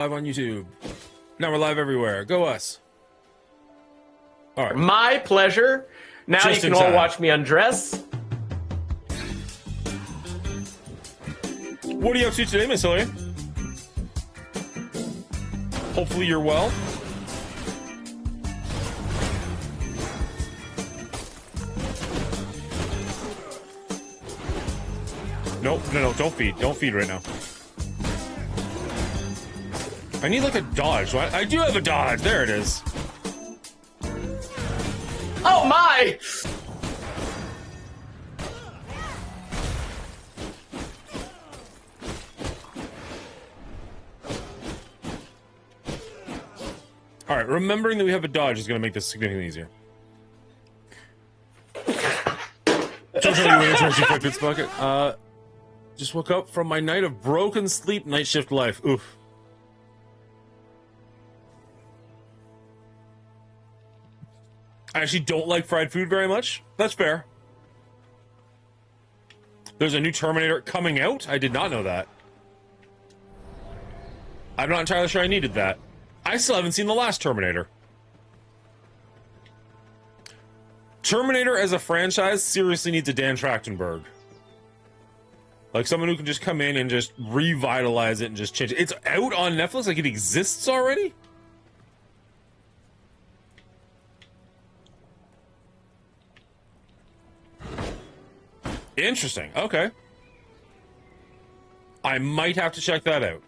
Live on YouTube. Now we're live everywhere. Go us. All right. My pleasure. Now Just you in can all time. watch me undress. What are you up to today, Miss Hillary? Hopefully you're well. Nope, no, don't feed. Don't feed right now. I need like a dodge. I do have a dodge. There it is. Oh my! All right, remembering that we have a dodge is going to make this significantly easier. Just woke up from my night of broken sleep, night shift life. Oof. I actually don't like fried food very much. That's fair. There's a new Terminator coming out? I did not know that. I'm not entirely sure I needed that. I still haven't seen the last Terminator. Terminator as a franchise seriously needs a Dan Trachtenberg. Like someone who can just come in and just revitalize it and just change it. It's out on Netflix, like it exists already? Interesting. Okay. I might have to check that out.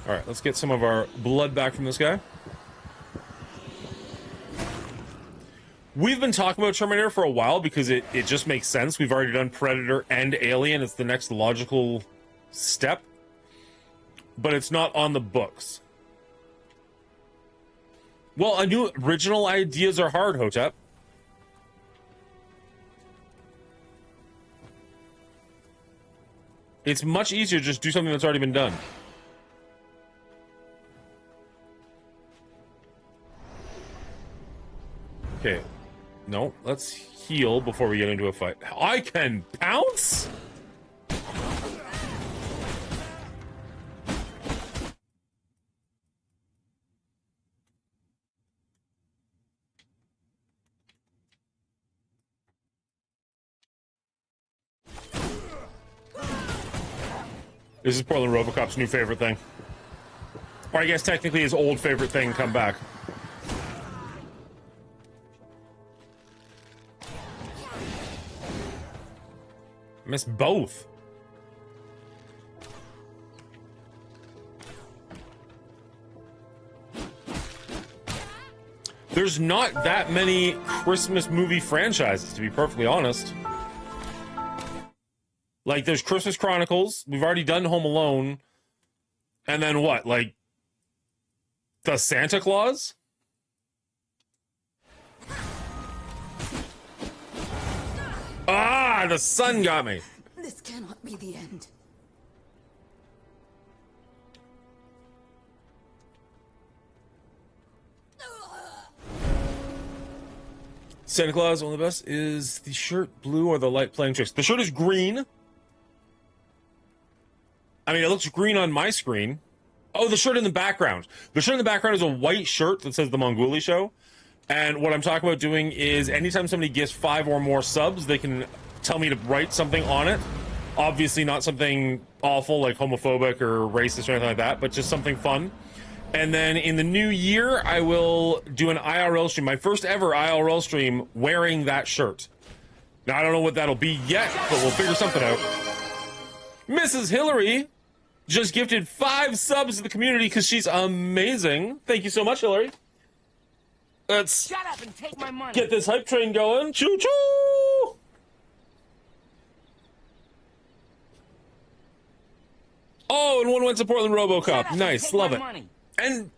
All right, let's get some of our blood back from this guy. We've been talking about Terminator for a while because it just makes sense. We've already done Predator and Alien. It's the next logical step. But it's not on the books. Well, I knew original ideas are hard, Hotep. It's much easier to just do something that's already been done. Okay. No, let's heal before we get into a fight. I can pounce? This is Portland Robocop's new favorite thing. Or I guess technically his old favorite thing come back. Missed both. There's not that many Christmas movie franchises, to be perfectly honest. Like, there's Christmas Chronicles. We've already done Home Alone. And then what? Like, the Santa Claus? Ah, the sun got me. This cannot be the end. Santa Claus, one of the best. Is the shirt blue or the light playing tricks? The shirt is green. I mean, it looks green on my screen. Oh, the shirt in the background. The shirt in the background is a white shirt that says the Mongooli Show. And what I'm talking about doing is anytime somebody gets 5 or more subs, they can tell me to write something on it. Obviously not something awful like homophobic or racist or anything like that, but just something fun. And then in the new year, I will do an IRL stream, my first ever IRL stream wearing that shirt. Now, I don't know what that'll be yet, but we'll figure something out. Mrs. Hillary just gifted 5 subs to the community because she's amazing. Thank you so much, Hillary. Let's shut up and take my money. Get this hype train going. Choo-choo! Oh, and one went to Portland RoboCop. Nice, love it. Money. And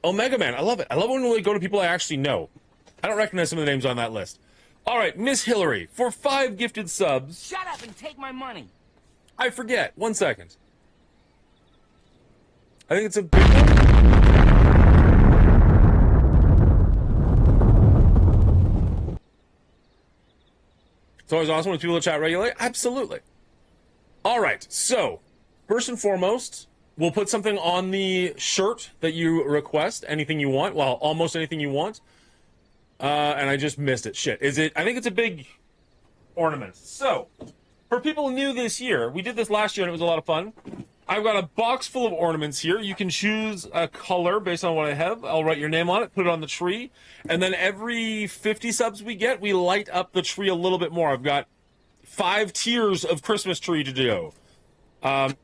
Omega Man, I love it. I love when we go to people I actually know. I don't recognize some of the names on that list. All right, Miss Hillary, for 5 gifted subs. Shut up and take my money. I forget. 1 second. I think it's a big one. It's always awesome when people chat regularly. Absolutely. All right, so first and foremost, we'll put something on the shirt that you request, anything you want. Well, almost anything you want. And I just missed it. Shit. Is it? I think it's a big ornament. So, for people new this year, we did this last year and it was a lot of fun. I've got a box full of ornaments here. You can choose a color based on what I have. I'll write your name on it, put it on the tree, and then every 50 subs we get, we light up the tree a little bit more. I've got 5 tiers of Christmas tree to do. The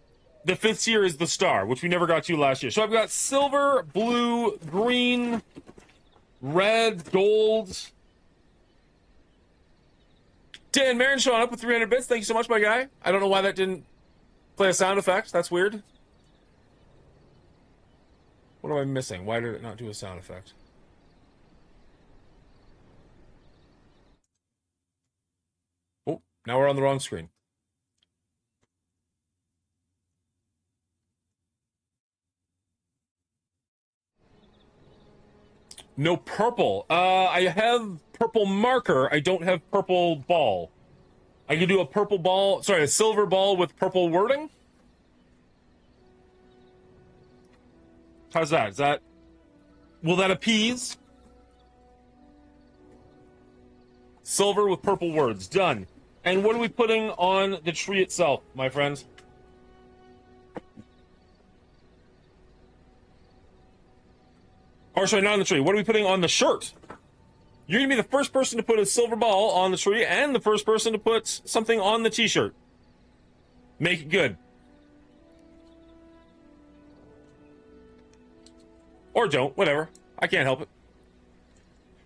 5th tier is the star, which we never got to last year. So I've got silver, blue, green, red, gold. Dan Marin showing up with 300 bits. Thank you so much, my guy. I don't know why that didn't play a sound effect. That's weird. What am I missing? Why did it not do a sound effect? Oh, now we're on the wrong screen. No purple. I have purple marker. I don't have purple ball. I can do a purple ball, sorry, a silver ball with purple wording. How's that? Is that, will that appease? Silver with purple words. Done. And what are we putting on the tree itself, my friends? Or sorry, not on the tree. What are we putting on the shirt? You're going to be the first person to put a silver ball on the tree and the first person to put something on the t-shirt. Make it good. Or don't, whatever. I can't help it.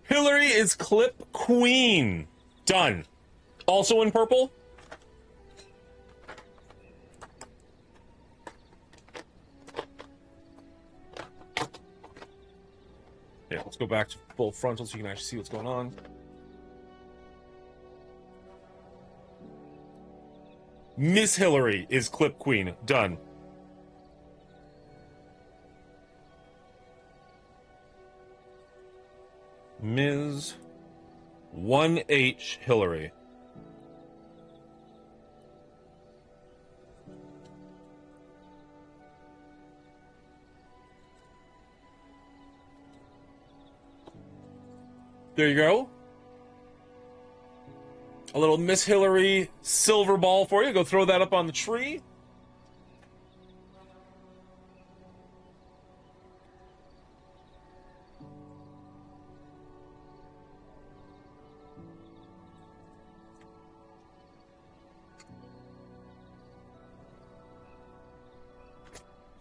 Hillary is Clip Queen. Done. Also in purple? Yeah, let's go back to full frontal so you can actually see what's going on. Miss Hillary is Clip Queen. Done. Ms. 1H Hillary. There you go. A little Miss Hillary silver ball for you. Go throw that up on the tree.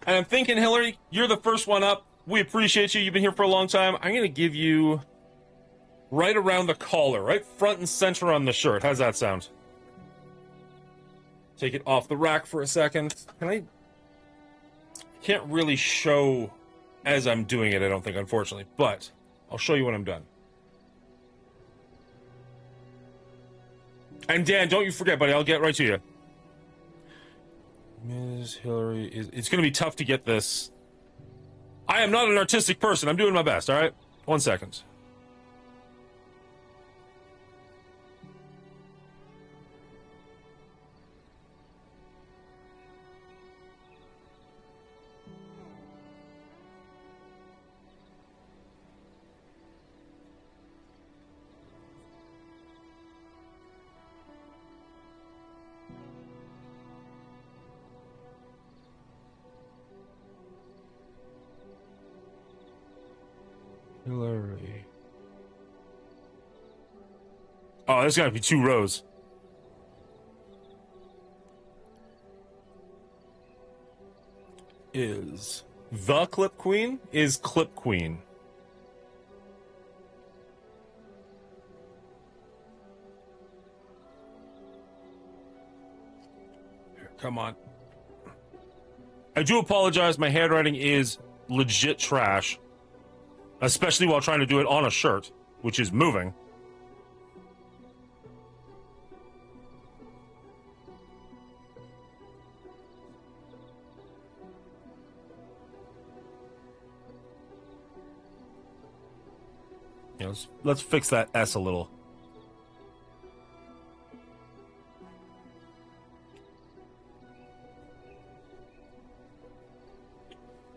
And I'm thinking, Hillary, you're the first one up. We appreciate you. You've been here for a long time. I'm going to give you right around the collar, right front and center on the shirt. How's that sound? Take it off the rack for a second. I can't really show as I'm doing it, I don't think, unfortunately. But I'll show you when I'm done. And Dan, don't you forget, buddy. I'll get right to you. Ms. Hillary is... It's going to be tough to get this. I am not an artistic person. I'm doing my best, all right? 1 second. Hillary. Oh, there's gotta be 2 rows. Is the Clip Queen? Is Clip Queen. Here, come on. I do apologize, my handwriting is legit trash. Especially while trying to do it on a shirt, which is moving. Yeah, let's fix that S a little.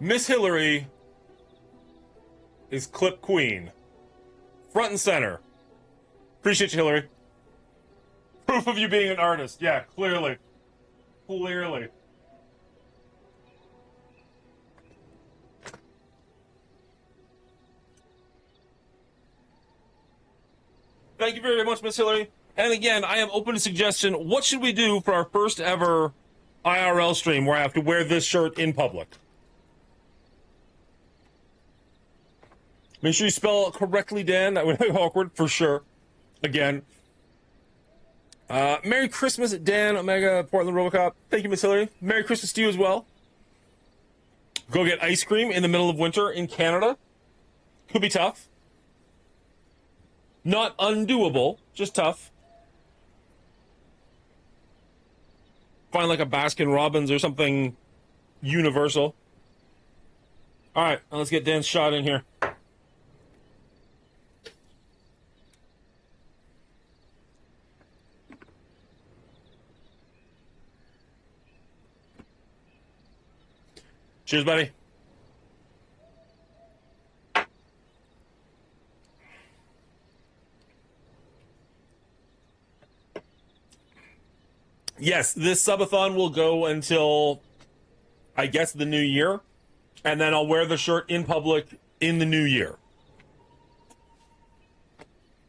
Miss Hillary is Clip Queen. Front and center. Appreciate you, Hillary. Proof of you being an artist. Yeah, clearly. Clearly. Thank you very much, Miss Hillary. And again, I am open to suggestion. What should we do for our first ever IRL stream where I have to wear this shirt in public? Make sure you spell it correctly, Dan. That would be awkward, for sure. Again. Merry Christmas, Dan, Omega, Portland, Robocop. Thank you, Miss Hillary. Merry Christmas to you as well. Go get ice cream in the middle of winter in Canada. Could be tough. Not undoable, just tough. Find like a Baskin Robbins or something universal. All right, now let's get Dan's shot in here. Cheers, buddy. Yes, this subathon will go until, I guess, the new year. And then I'll wear the shirt in public in the new year.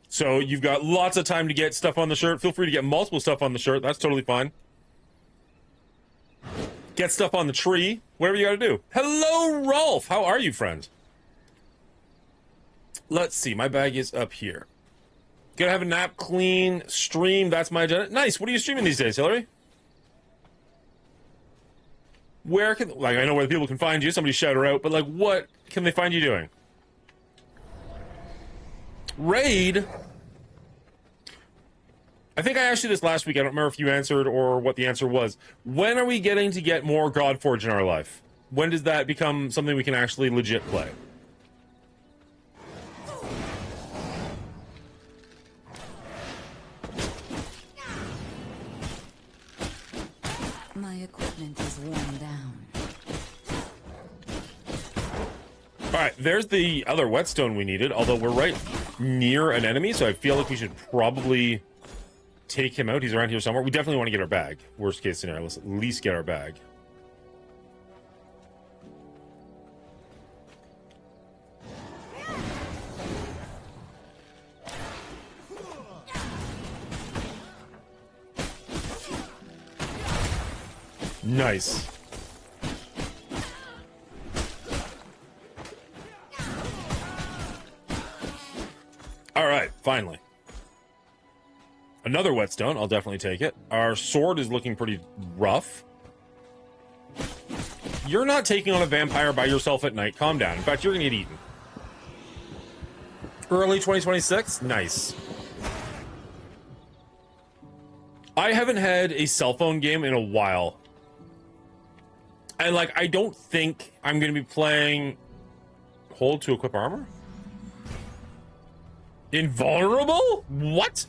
So you've got lots of time to get stuff on the shirt. Feel free to get multiple stuff on the shirt. That's totally fine. Get stuff on the tree. Whatever you got to do. Hello, Rolf. How are you, friend? Let's see. My bag is up here. Gonna have a nap, clean, stream. That's my agenda. Nice. What are you streaming these days, Hillary? Where can... Like, I know where the people can find you. Somebody shout her out. But, like, what can they find you doing? Raid? I think I asked you this last week. I don't remember if you answered or what the answer was. When are we getting to get more Godforge in our life? When does that become something we can actually legit play? My equipment is worn down. All right, there's the other whetstone we needed, although we're right near an enemy, so I feel like we should probably take him out. He's around here somewhere. We definitely want to get our bag. Worst case scenario, let's at least get our bag. Nice. All right, finally. Another whetstone. I'll definitely take it. Our sword is looking pretty rough. You're not taking on a vampire by yourself at night. Calm down. In fact, you're going to get eaten. Early 2026? Nice. I haven't had a cell phone game in a while. And, like, I don't think I'm going to be playing... Hold to equip armor? Invulnerable? What?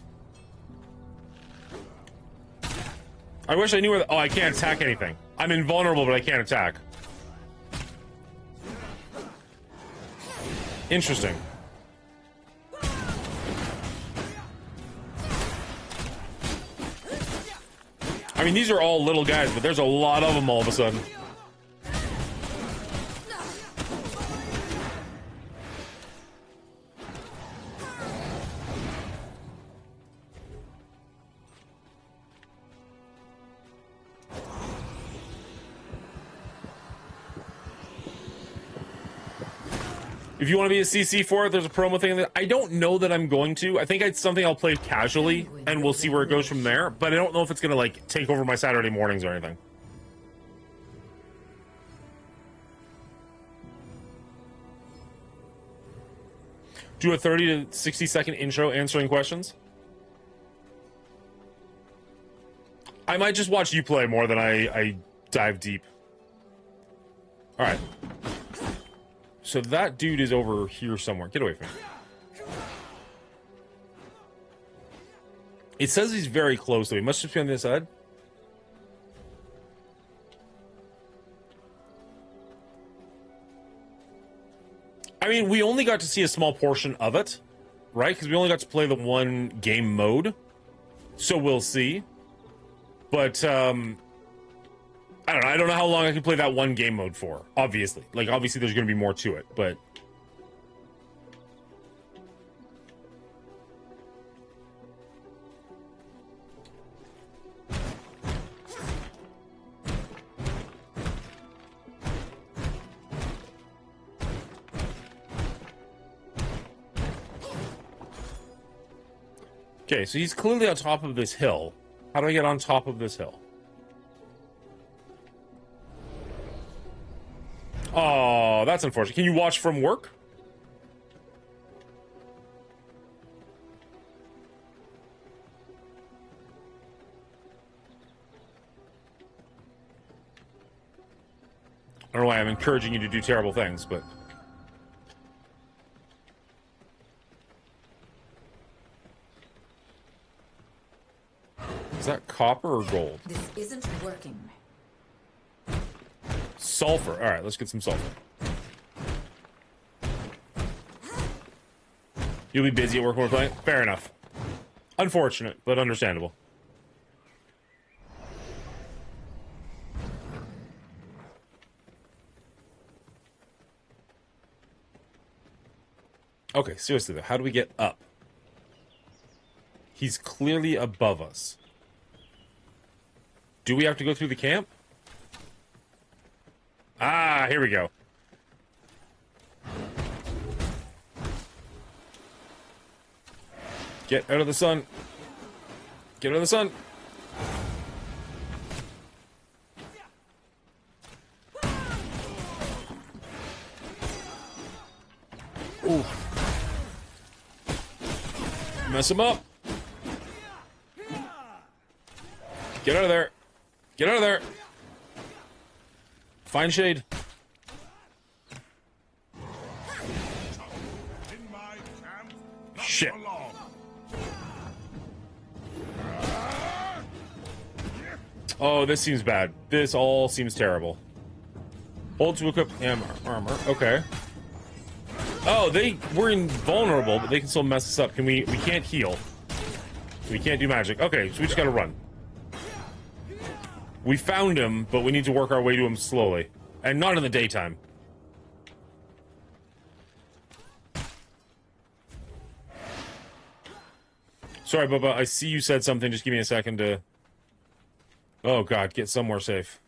I wish I knew where the... Oh, I can't attack anything. I'm invulnerable, but I can't attack. Interesting. I mean, these are all little guys, but there's a lot of them all of a sudden. If you want to be a CC for it, there's a promo thing that I don't know that I'm going to. I think it's something I'll play casually, and we'll see where it goes from there. But I don't know if it's going to, like, take over my Saturday mornings or anything. Do a 30 to 60 second intro answering questions. I might just watch you play more than I dive deep. All right. So that dude is over here somewhere. Get away from me. It says he's very close, though. He must just be on this side. I mean, we only got to see a small portion of it, right? Because we only got to play the one game mode. So we'll see. But, I don't know. I don't know how long I can play that one game mode for, obviously. Like, obviously there's going to be more to it, but... Okay, so he's clearly on top of this hill. How do I get on top of this hill? Oh, that's unfortunate. Can you watch from work? I don't know why I'm encouraging you to do terrible things, but... Is that copper or gold? This isn't working. Sulfur. All right, let's get some sulfur. You'll be busy at work when we're playing? Fair enough. Unfortunate, but understandable. Okay, seriously though, how do we get up? He's clearly above us. Do we have to go through the camp? Ah, here we go. Get out of the sun. Get out of the sun. Ooh. Mess him up. Get out of there. Get out of there. Find shade. Shit. Oh, this seems bad. This all seems terrible. Hold to equip armor. Okay. Oh, they were invulnerable, but they can still mess us up. Can we can't heal. We can't do magic. Okay, so we just gotta run. We found him, but we need to work our way to him slowly. And not in the daytime. Sorry, Bubba, I see you said something. Just give me a second to... Oh, God, get somewhere safe.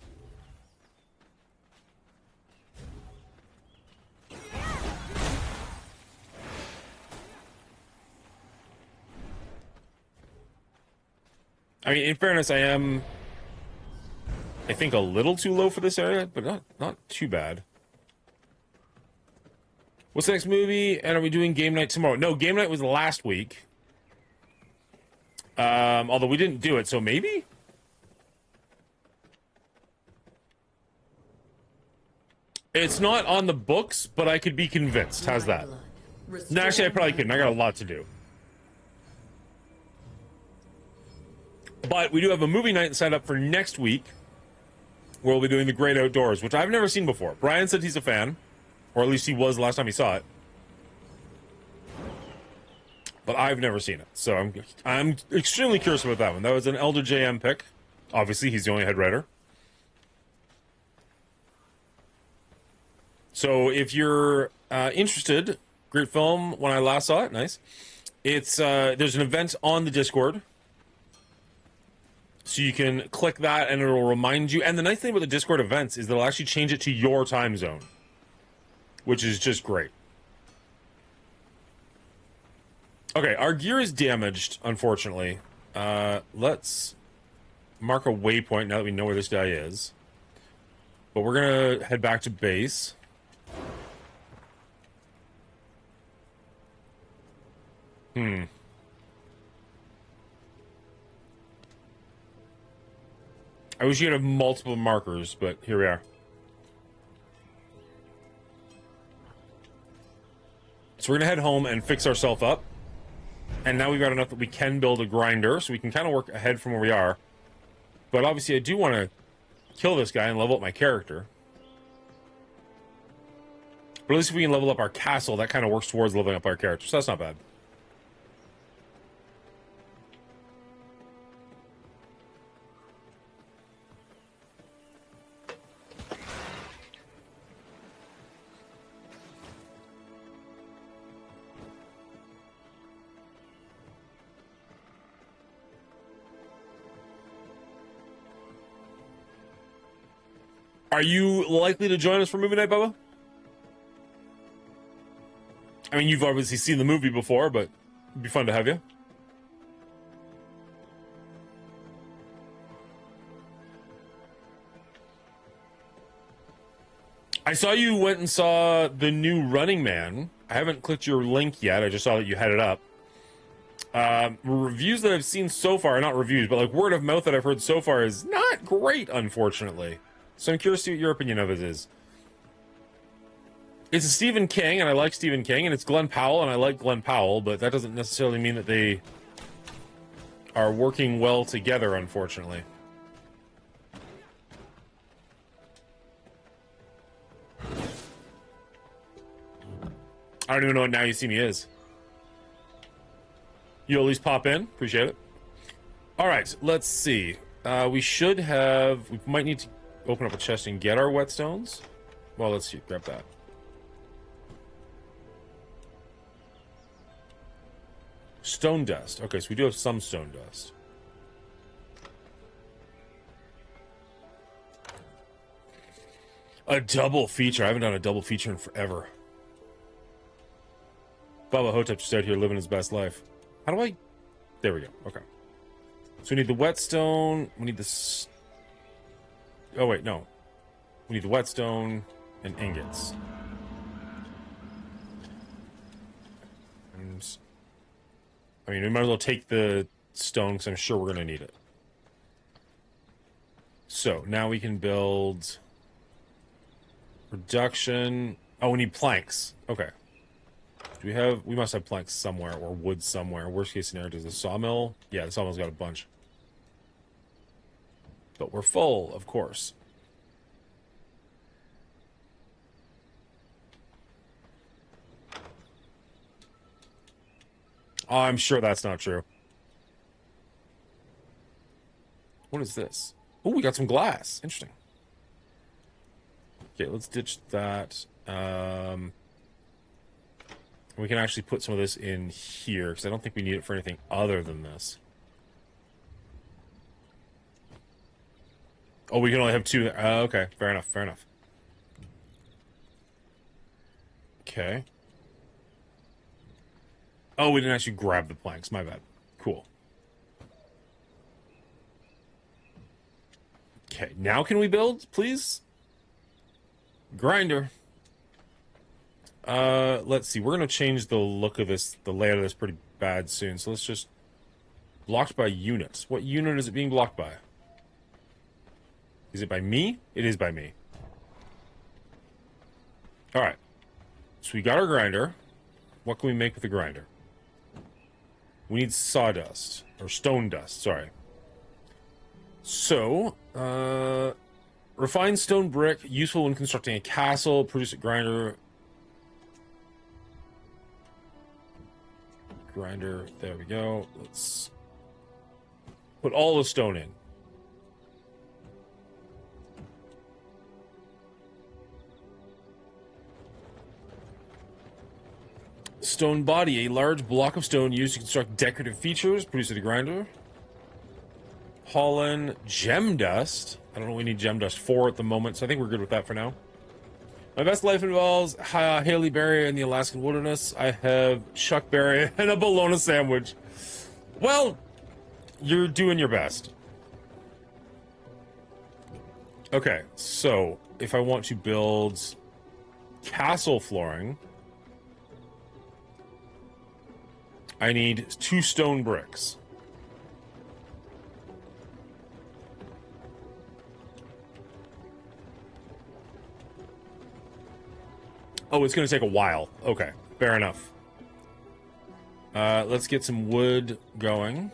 I mean, in fairness, I am... I think a little too low for this area, but not too bad. What's the next movie? And are we doing game night tomorrow? No, game night was last week. Although we didn't do it, so maybe? It's not on the books, but I could be convinced. How's that? No, actually, I probably couldn't. I got a lot to do. But we do have a movie night set up for next week, where we'll be doing The Great Outdoors, which I've never seen before. Brian said he's a fan, or at least he was the last time he saw it. But I've never seen it, so I'm extremely curious about that one. That was an Elder JM pick. Obviously, he's the only head writer. So if you're interested, great film. When I last saw it, nice. It's there's an event on the Discord. So you can click that and it'll remind you. And the nice thing about the Discord events is they'll actually change it to your time zone, which is just great. Okay, our gear is damaged, unfortunately. Let's mark a waypoint now that we know where this guy is. But we're going to head back to base. I wish you could have multiple markers, but here we are. So we're going to head home and fix ourselves up. And now we've got enough that we can build a grinder, so we can kind of work ahead from where we are. But obviously I do want to kill this guy and level up my character. But at least if we can level up our castle, that kind of works towards leveling up our character. So that's not bad. Are you likely to join us for movie night, Bubba? I mean, you've obviously seen the movie before, but it'd be fun to have you. I saw you went and saw the new Running Man. I haven't clicked your link yet. I just saw that you had it up. Reviews that I've seen so far, not reviews, but like word of mouth that I've heard so far is not great, unfortunately. So I'm curious to see what your opinion of it is. It's a Stephen King, and I like Stephen King, and it's Glenn Powell, and I like Glenn Powell, but that doesn't necessarily mean that they are working well together, unfortunately. I don't even know what Now You See Me is. You at least pop in. Appreciate it. All right, let's see. We should have... We might need to open up a chest and get our whetstones. Well, let's see. Grab that. Stone dust. Okay, so we do have some stone dust. A double feature. I haven't done a double feature in forever. Bubba Hotep just out here living his best life. How do I... There we go. Okay. So we need the whetstone. We need this... Oh, wait, no. We need the whetstone and ingots. And... I mean, we might as well take the stone because I'm sure we're going to need it. So, now we can build... Production... Oh, we need planks. Okay. Do we have... We must have planks somewhere, or wood somewhere. Worst case scenario, does the sawmill... Yeah, the sawmill's got a bunch. But we're full, of course. Oh, I'm sure that's not true. What is this? Oh, we got some glass. Interesting. Okay, let's ditch that. We can actually put some of this in here, because I don't think we need it for anything other than this. Oh, we can only have two. Okay, fair enough, fair enough. Okay. Oh, we didn't actually grab the planks. My bad. Cool. Okay, now can we build, please? Grinder. Let's see. We're going to change the look of this, the layout of this pretty bad soon. So let's just... Blocked by units. What unit is it being blocked by? Is it by me? It is by me. Alright. So we got our grinder. What can we make with the grinder? We need sawdust. Or stone dust, sorry. So, refined stone brick, useful when constructing a castle. Produce a grinder. Grinder, there we go. Let's put all the stone in. Stone body, a large block of stone used to construct decorative features. Produce at a grinder. Pollen, gem dust. I don't know what we need gem dust for at the moment, so I think we're good with that for now. My best life involves Haley Berry in the Alaskan wilderness. I have Chuck Berry and a bologna sandwich. Well, you're doing your best. Okay, so if I want to build castle flooring, I need 2 stone bricks. Oh, it's going to take a while. Okay, fair enough. Let's get some wood going.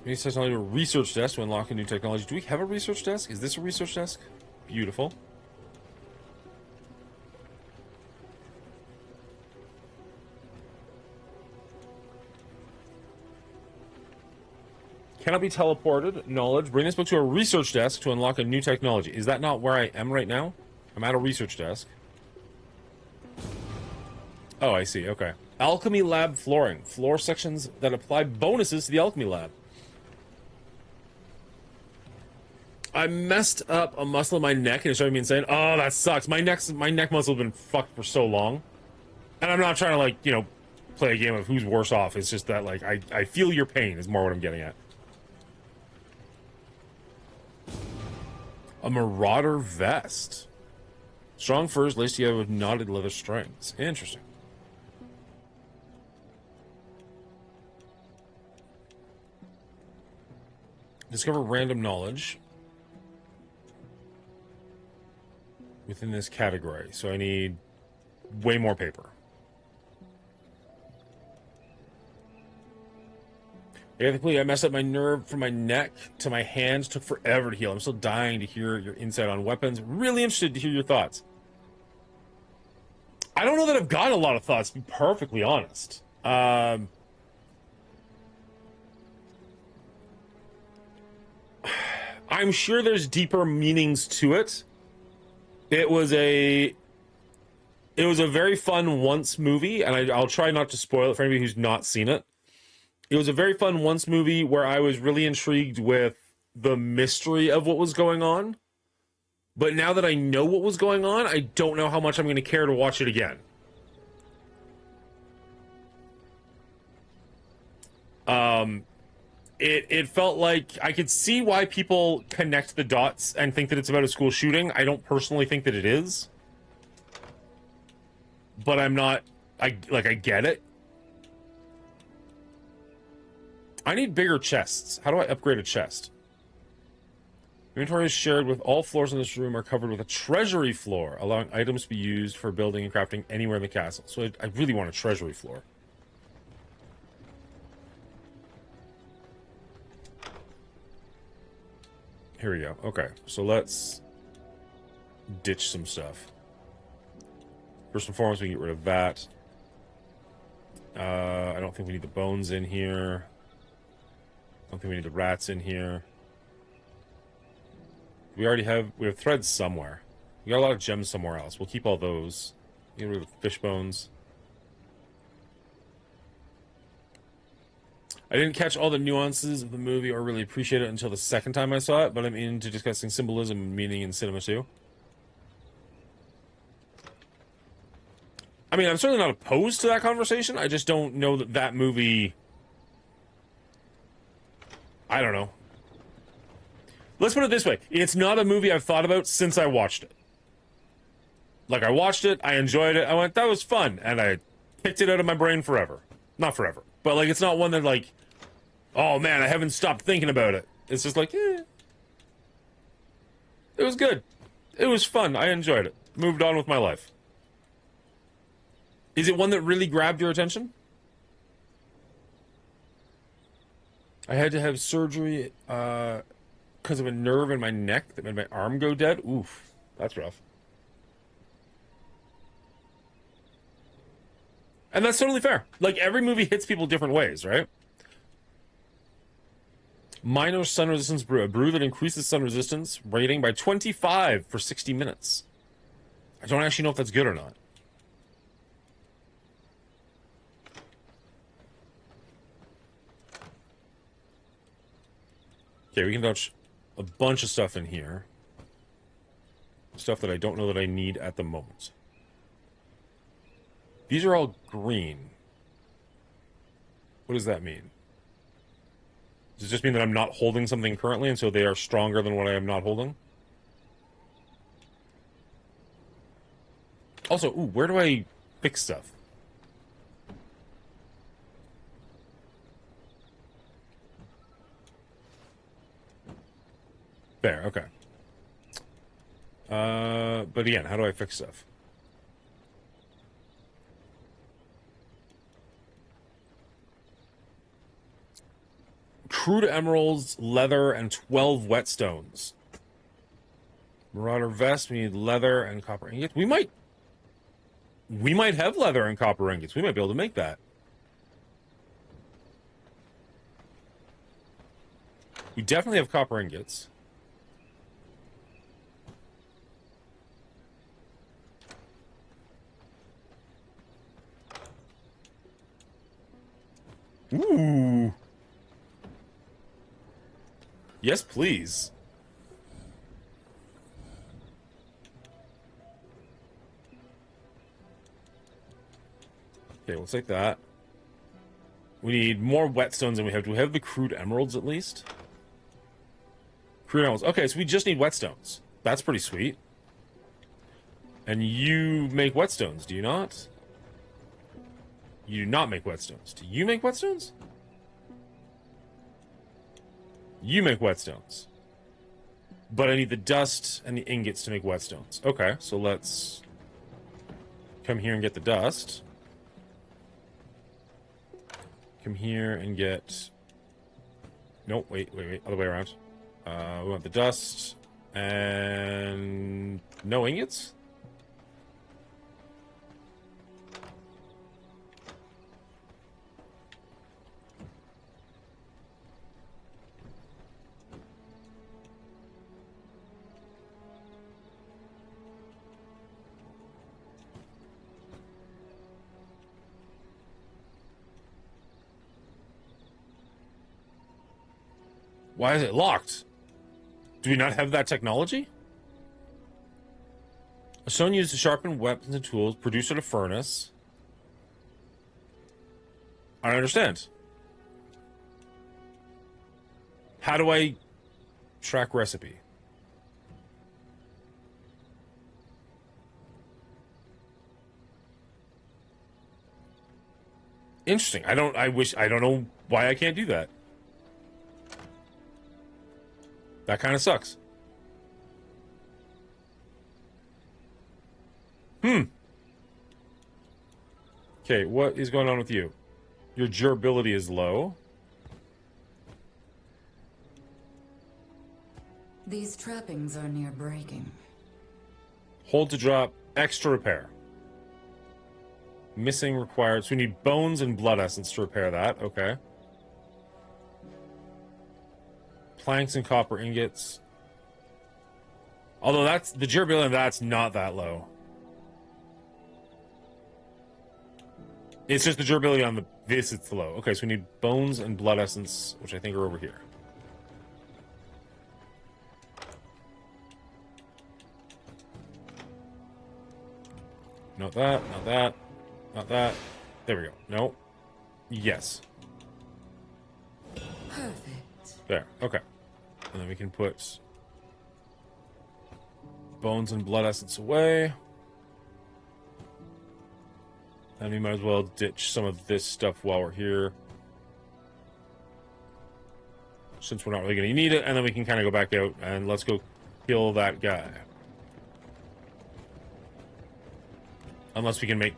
Technology, a research desk to unlock a new technology. Do we have a research desk? Is this a research desk? Beautiful. Cannot be teleported. Knowledge. Bring this book to a research desk to unlock a new technology. Is that not where I am right now? I'm at a research desk. Oh, I see. Okay. Alchemy lab flooring. Floor sections that apply bonuses to the alchemy lab. I messed up a muscle in my neck and it started me insane. Oh, that sucks. My neck muscle has been fucked for so long. And I'm not trying to, like, you know, play a game of who's worse off. It's just that, like, I feel your pain is more what I'm getting at. A marauder vest. Strong furs laced together with knotted leather strings. Interesting. Discover random knowledge within this category. So I need way more paper. I messed up my nerve from my neck to my hands. Took forever to heal. I'm still dying to hear your insight on weapons. Really interested to hear your thoughts. I don't know that I've got a lot of thoughts, to be perfectly honest. I'm sure there's deeper meanings to it. It was a very fun once movie, and I'll try not to spoil it for anybody who's not seen it. It was a very fun once movie where I was really intrigued with the mystery of what was going on. But now that I know what was going on, I don't know how much I'm going to care to watch it again. It felt like I could see why people connect the dots and think that it's about a school shooting. I don't personally think that it is. But I'm not... I get it. I need bigger chests. How do I upgrade a chest? Inventory is shared with all floors in this room are covered with a treasury floor, allowing items to be used for building and crafting anywhere in the castle. So I really want a treasury floor. Here we go. Okay, so let's ditch some stuff. First and foremost, we can get rid of that. I don't think we need the bones in here. I don't think we need the rats in here. We have threads somewhere. We got a lot of gems somewhere else. We'll keep all those. Get rid of the fish bones. I didn't catch all the nuances of the movie or really appreciate it until the second time I saw it, but I'm into discussing symbolism and meaning in cinema too. I mean, I'm certainly not opposed to that conversation. I just don't know that movie... I don't know. Let's put it this way. It's not a movie I've thought about since I watched it. Like, I watched it, I enjoyed it, I went, that was fun, and I picked it out of my brain forever. Not forever. But, like, it's not one that, like, oh, man, I haven't stopped thinking about it. It's just like, eh. It was good. It was fun. I enjoyed it. Moved on with my life. Is it one that really grabbed your attention? I had to have surgery because of a nerve in my neck that made my arm go dead. Oof, that's rough. And that's totally fair. Like, every movie hits people different ways, right? Minor sun resistance brew. A brew that increases sun resistance rating by 25 for 60 minutes. I don't actually know if that's good or not. Okay, we can touch a bunch of stuff in here. Stuff that I don't know that I need at the moment. These are all green. What does that mean? Does it just mean that I'm not holding something currently, and so they are stronger than what I am not holding? Also, ooh, where do I fix stuff? There, okay. But again, how do I fix stuff? crude emeralds, leather, and 12 whetstones. Marauder vest, we need leather and copper ingots. We might have leather and copper ingots. We might be able to make that. We definitely have copper ingots. Ooh. Yes, please. Okay, we'll take that. We need more whetstones than we have. Do we have the crude emeralds at least? Crude emeralds. Okay, so we just need whetstones. That's pretty sweet. And you make whetstones, do you not? You do not make whetstones. Do you make whetstones? You make whetstones. But I need the dust and the ingots to make whetstones. Okay, so let's come here and get the dust. Come here and get... Nope, wait. Other way around. We want the dust and no ingots? Why is it locked? Do we not have that technology? A stone used to sharpen weapons and tools, produced at a furnace. I don't understand. How do I track recipe? Interesting. I don't know why I can't do that. That kind of sucks. Okay, what is going on with you? Your durability is low. These trappings are near breaking. Hold to drop. Extra repair. Missing required. So we need bones and blood essence to repair that. Okay. Planks and copper ingots. Although that's the durability of that's not that low. It's just the durability on this it's low. Okay, so we need bones and blood essence, which I think are over here. Not that, not that, not that. There we go. No. Yes. Perfect. There. Okay. And then we can put bones and blood essence away. And we might as well ditch some of this stuff while we're here, since we're not really going to need it. And then we can kind of go back out and let's go kill that guy. Unless we can make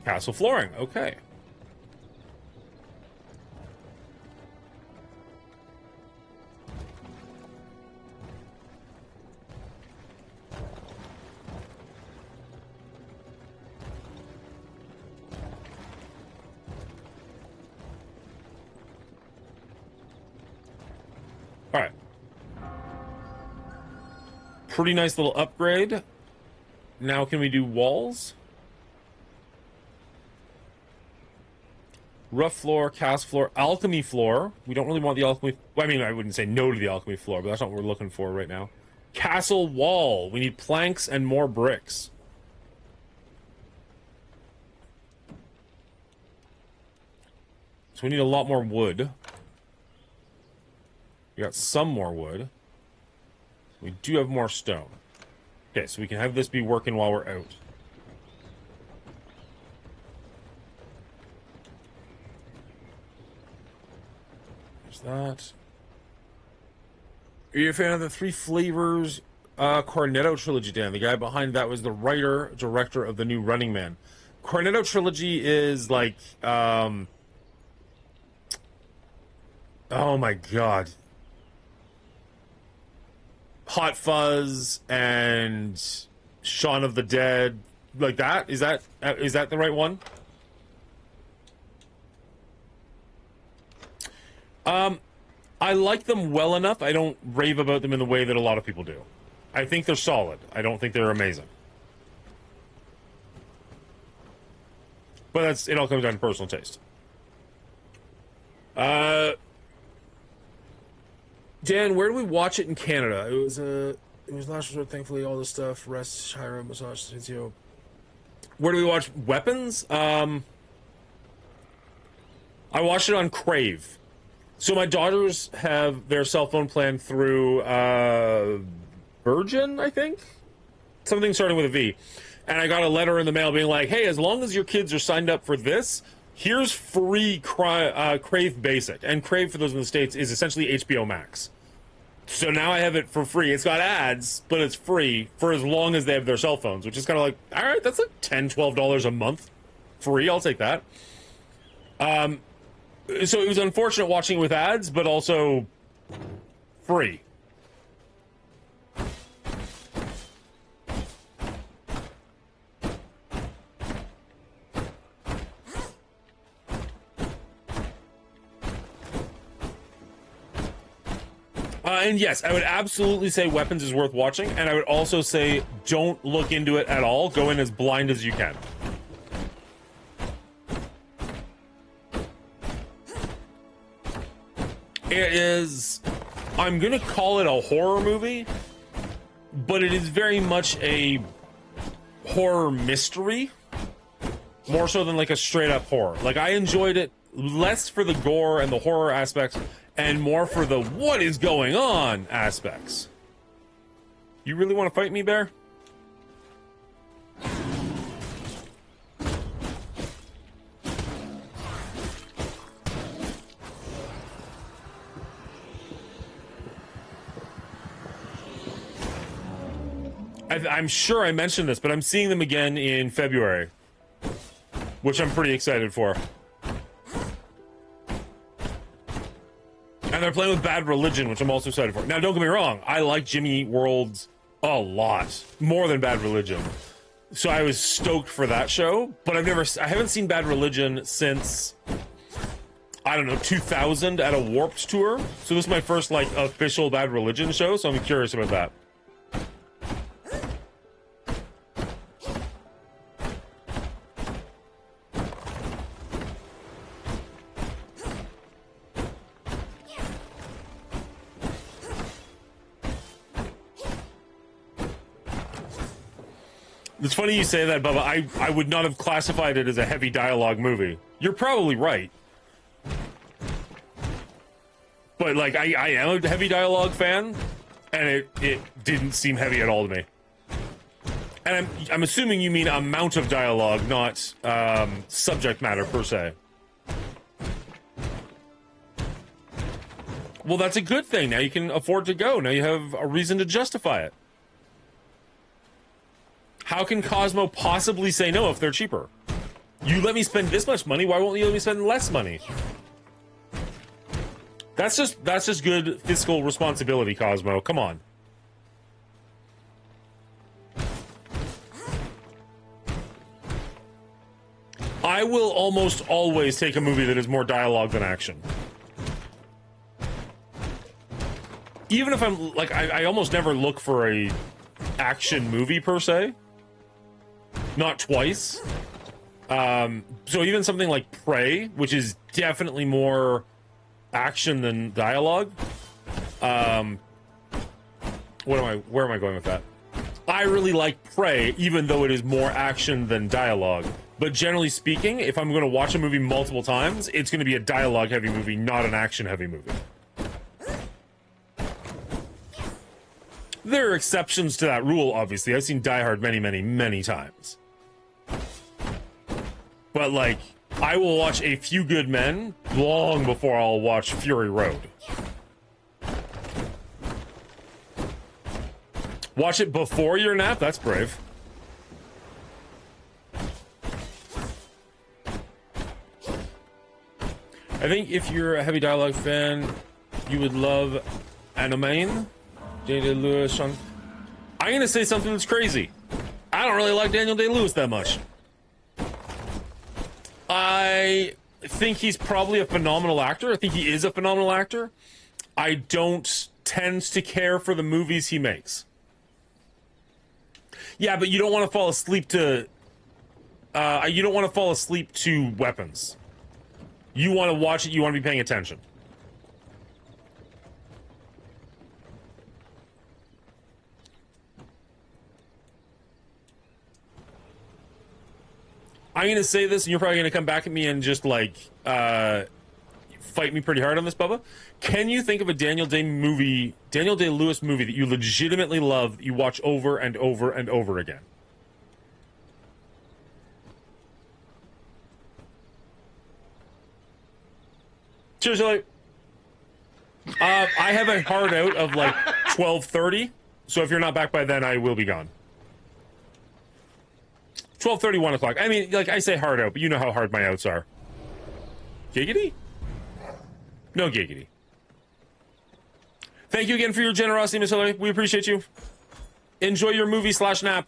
castle flooring. Okay. All right. Pretty nice little upgrade. Now can we do walls? Rough floor, cast floor, alchemy floor. We don't really want the alchemy... Well, I mean, I wouldn't say no to the alchemy floor, but that's not what we're looking for right now. Castle wall. We need planks and more bricks. So we need a lot more wood. We got some more wood. We do have more stone. Okay, so we can have this be working while we're out. There's that. Are you a fan of the Three Flavors Cornetto trilogy, Dan? The guy behind that was the writer, director of the new Running Man. Cornetto trilogy is like, Oh my god. Hot Fuzz and Shaun of the Dead, like that? Is that the right one? I like them well enough. I don't rave about them in the way that a lot of people do. I think they're solid. I don't think they're amazing. But it all comes down to personal taste. Dan, where do we watch it in Canada? It was last resort, thankfully, all this stuff. Rest, Shira, massage, physio. Where do we watch Weapons? I watched it on Crave. So my daughters have their cell phone plan through Virgin, I think? Something starting with a V. And I got a letter in the mail being like, hey, as long as your kids are signed up for this, here's free Crave Basic. And Crave, for those in the States, is essentially HBO Max. So now I have it for free. It's got ads, but it's free for as long as they have their cell phones, which is kind of like, all right, that's like $10, $12 a month. Free, I'll take that. So it was unfortunate watching it with ads, but also free. And yes, I would absolutely say Weapons is worth watching, and I would also say don't look into it at all. Go in as blind as you can. It is, I'm going to call it a horror movie, but it is very much a horror mystery, more so than like a straight up horror. Like, I enjoyed it less for the gore and the horror aspects and more for the what is going on aspects. You really want to fight me, Bear? I'm sure I mentioned this, but I'm seeing them again in February, which I'm pretty excited for. And they're playing with Bad Religion, which I'm also excited for. Now, don't get me wrong, I like Jimmy World a lot, more than Bad Religion. So I was stoked for that show, but I haven't seen Bad Religion since, I don't know, 2000 at a Warped tour. So this is my first, like, official Bad Religion show, so I'm curious about that. It's funny you say that, Bubba. I would not have classified it as a heavy dialogue movie. You're probably right. But, like, I am a heavy dialogue fan, and it didn't seem heavy at all to me. And I'm assuming you mean amount of dialogue, not subject matter, per se. Well, that's a good thing. Now you can afford to go. Now you have a reason to justify it. How can Cosmo possibly say no if they're cheaper? You let me spend this much money, why won't you let me spend less money? That's just good fiscal responsibility, Cosmo. Come on. I will almost always take a movie that is more dialogue than action. Even if I'm, like, I almost never look for a action movie, per se. Not twice. So even something like Prey, which is definitely more action than dialogue. Where am I going with that? I really like Prey, even though it is more action than dialogue. But generally speaking, if I'm going to watch a movie multiple times, it's going to be a dialogue-heavy movie, not an action-heavy movie. There are exceptions to that rule, obviously. I've seen Die Hard many, many, many times. But, like, I will watch A Few Good Men long before I'll watch Fury Road. Watch it before your nap? That's brave. I think if you're a heavy dialogue fan, you would love Anime. Daniel Day-Lewis. I'm gonna say something that's crazy. I don't really like Daniel Day-Lewis that much. I think he's probably a phenomenal actor. I think he is a phenomenal actor. I don't tend to care for the movies he makes. Yeah, but you don't want to fall asleep to... you don't want to fall asleep to weapons. You want to watch it, you want to be paying attention. I'm going to say this, and you're probably going to come back at me and just, like, fight me pretty hard on this, Bubba. Can you think of a Daniel Day-Lewis movie that you legitimately love, that you watch over and over and over again? Cheers, Elliot. I have a hard out of, like, 12:30, so if you're not back by then, I will be gone. 12:30, 1 o'clock. I mean, like, I say hard out, but you know how hard my outs are. Giggity? No giggity. Thank you again for your generosity, Miss Hillary. We appreciate you. Enjoy your movie/nap.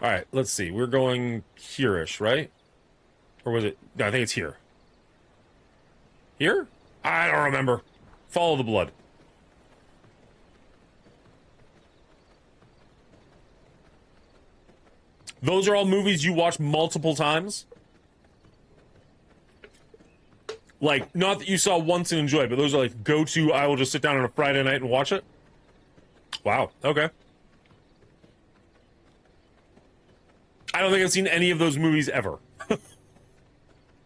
All right, let's see. We're going here-ish, right? Or was it? No, I think it's here. Here? I don't remember. Follow the blood. Those are all movies you watch multiple times? Like, not that you saw once and enjoyed, but those are like go-to, I will just sit down on a Friday night and watch it? Wow, okay. I don't think I've seen any of those movies ever.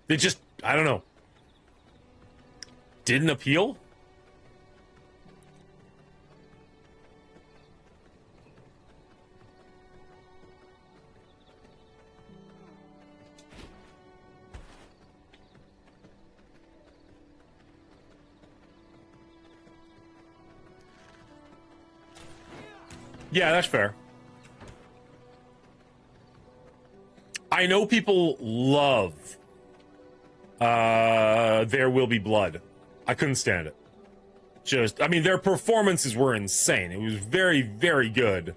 They just, I don't know. Didn't appeal? Yeah, that's fair. I know people love There Will Be Blood. I couldn't stand it. Just, I mean, their performances were insane. It was very, very good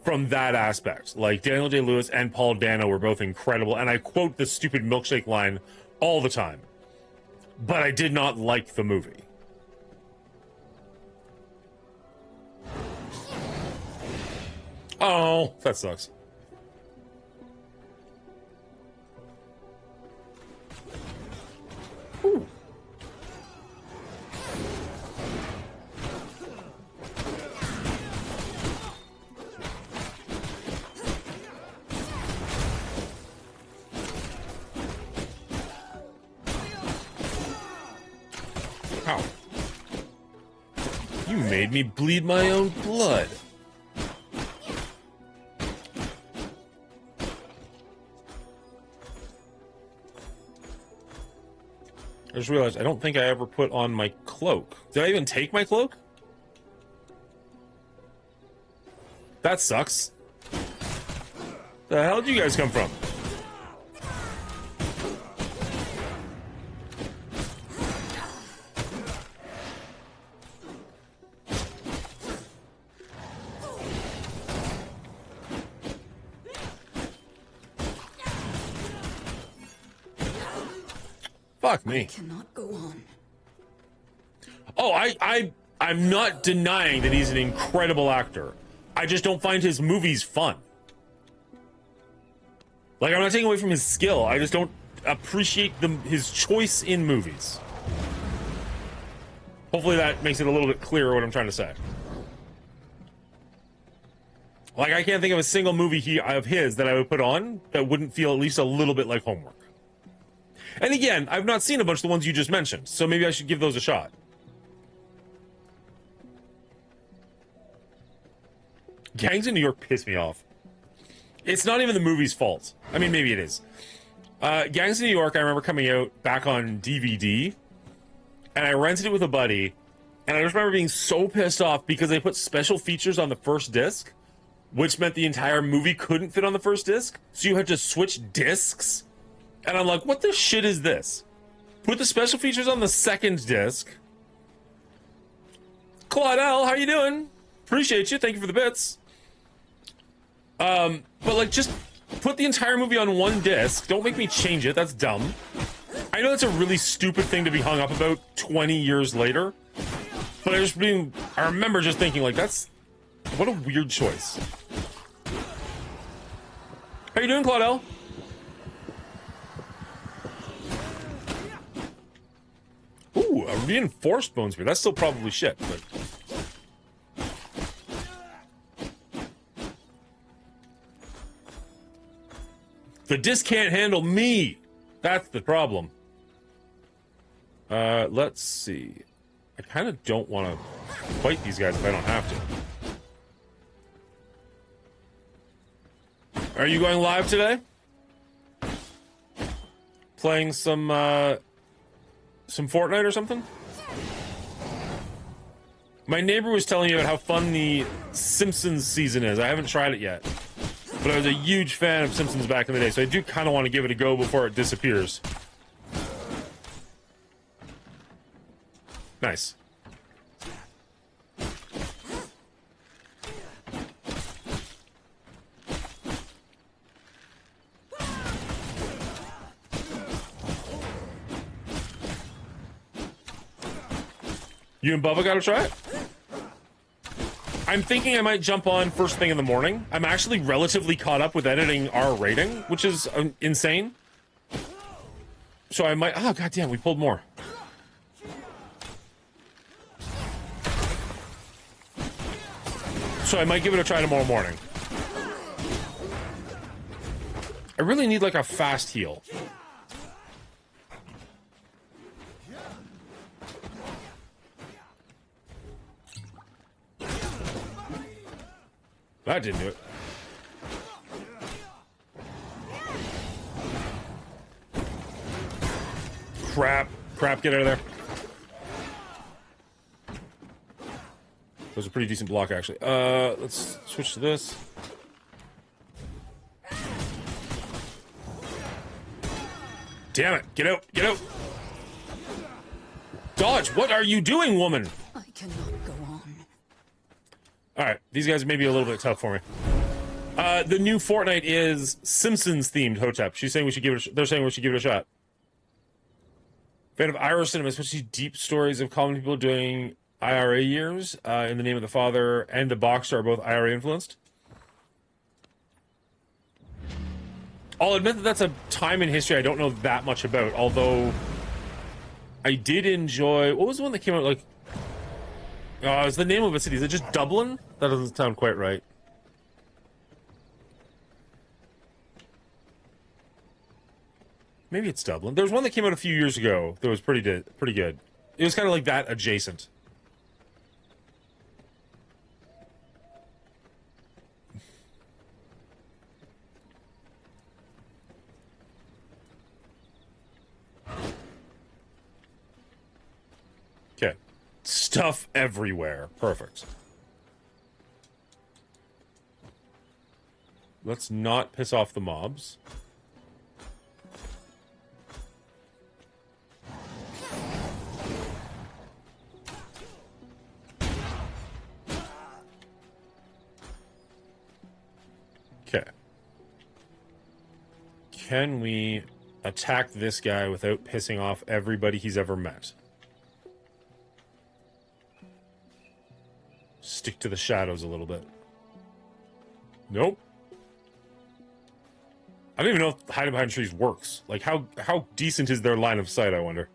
from that aspect. Like, Daniel Day-Lewis and Paul Dano were both incredible, and I quote the stupid milkshake line all the time. But I did not like the movie. Oh, that sucks. Ooh. Ow. You made me bleed my own blood. I just realized I don't think I ever put on my cloak. Did I even take my cloak? That sucks. The hell did you guys come from? Fuck me. I cannot go on. Oh, I'm not denying that he's an incredible actor. I just don't find his movies fun. Like, I'm not taking away from his skill. I just don't appreciate his choice in movies. Hopefully that makes it a little bit clearer what I'm trying to say. Like, I can't think of a single movie of his that I would put on that wouldn't feel at least a little bit like homework. And again, I've not seen a bunch of the ones you just mentioned, so maybe I should give those a shot. Gangs in New York piss me off. It's not even the movie's fault. I mean, maybe it is. Gangs in New York, I remember coming out back on DVD, and I rented it with a buddy, and I just remember being so pissed off because they put special features on the first disc, which meant the entire movie couldn't fit on the first disc, so you had to switch discs. And I'm like, what the shit is this? Put the special features on the second disc. Claudel, how you doing? Appreciate you. Thank you for the bits. But like, just put the entire movie on one disc. Don't make me change it. That's dumb. I know that's a really stupid thing to be hung up about 20 years later. But I remember just thinking, like, what a weird choice. How you doing, Claudel? Ooh, a reinforced bone spear. That's still probably shit, but... The disc can't handle me! That's the problem. Let's see. I kind of don't want to fight these guys if I don't have to. Are you going live today? Playing some Fortnite or something? My neighbor was telling me about how fun the Simpsons season is. I haven't tried it yet. But I was a huge fan of Simpsons back in the day, so I do kind of want to give it a go before it disappears. Nice. You and Bubba gotta try it? I'm thinking I might jump on first thing in the morning. I'm actually relatively caught up with editing our rating, which is insane. So I might... Oh, goddamn, we pulled more. So I might give it a try tomorrow morning. I really need, like, a fast heal. That didn't do it. Crap. Crap, get out of there. That was a pretty decent block, actually. Let's switch to this. Damn it. Get out. Get out. Dodge, what are you doing, woman? I cannot go on. Alright, these guys may be a little bit tough for me. The new Fortnite is Simpsons-themed, Hotep. She's saying we should give it they're saying we should give it a shot. Fan of Irish cinema, especially deep stories of common people doing IRA years. In the Name of the Father and The Boxer are both IRA influenced. I'll admit that that's a time in history I don't know that much about, although I did enjoy... What was the one that came out, like... it was the name of a city. Is it just Dublin? That doesn't sound quite right. Maybe it's Dublin. There was one that came out a few years ago that was pretty good. It was kind of like that adjacent. Okay. Stuff everywhere. Perfect. Let's not piss off the mobs. Okay. Can we attack this guy without pissing off everybody he's ever met? Stick to the shadows a little bit. Nope. I don't even know if hiding behind trees works. Like, how decent is their line of sight, I wonder?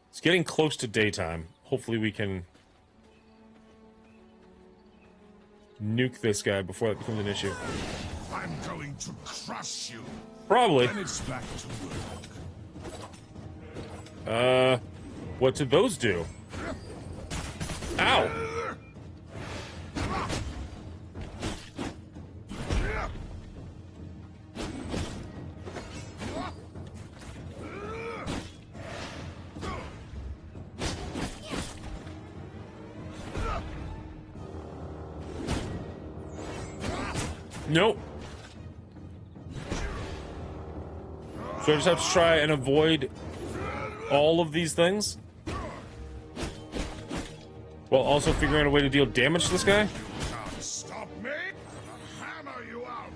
It's getting close to daytime. Hopefully we can nuke this guy before that becomes an issue. I'm going to crush you. Probably. And it's back to work. What did those do? Ow! So I just have to try and avoid all of these things? While also figuring out a way to deal damage to this guy? Can't stop me. I'll hammer you out.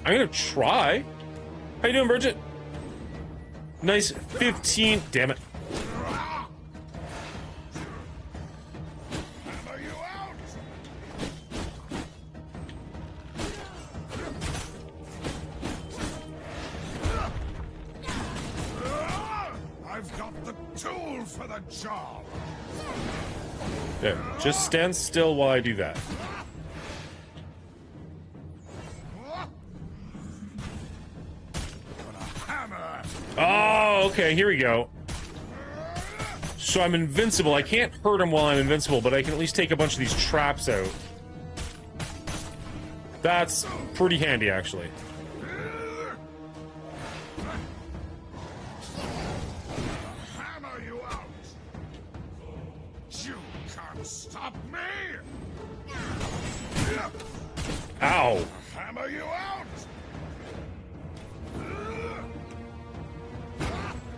I'm gonna try. How you doing, Bridget? Nice 15. Damn it. Hammer you out. I've got the tool for the job. Yeah, just stand still while I do that. Hammer. Oh, okay, here we go. So I'm invincible. I can't hurt him while I'm invincible, but I can at least take a bunch of these traps out. That's pretty handy, actually. Hammer you out. You can't stop me. Ow. Hammer you out.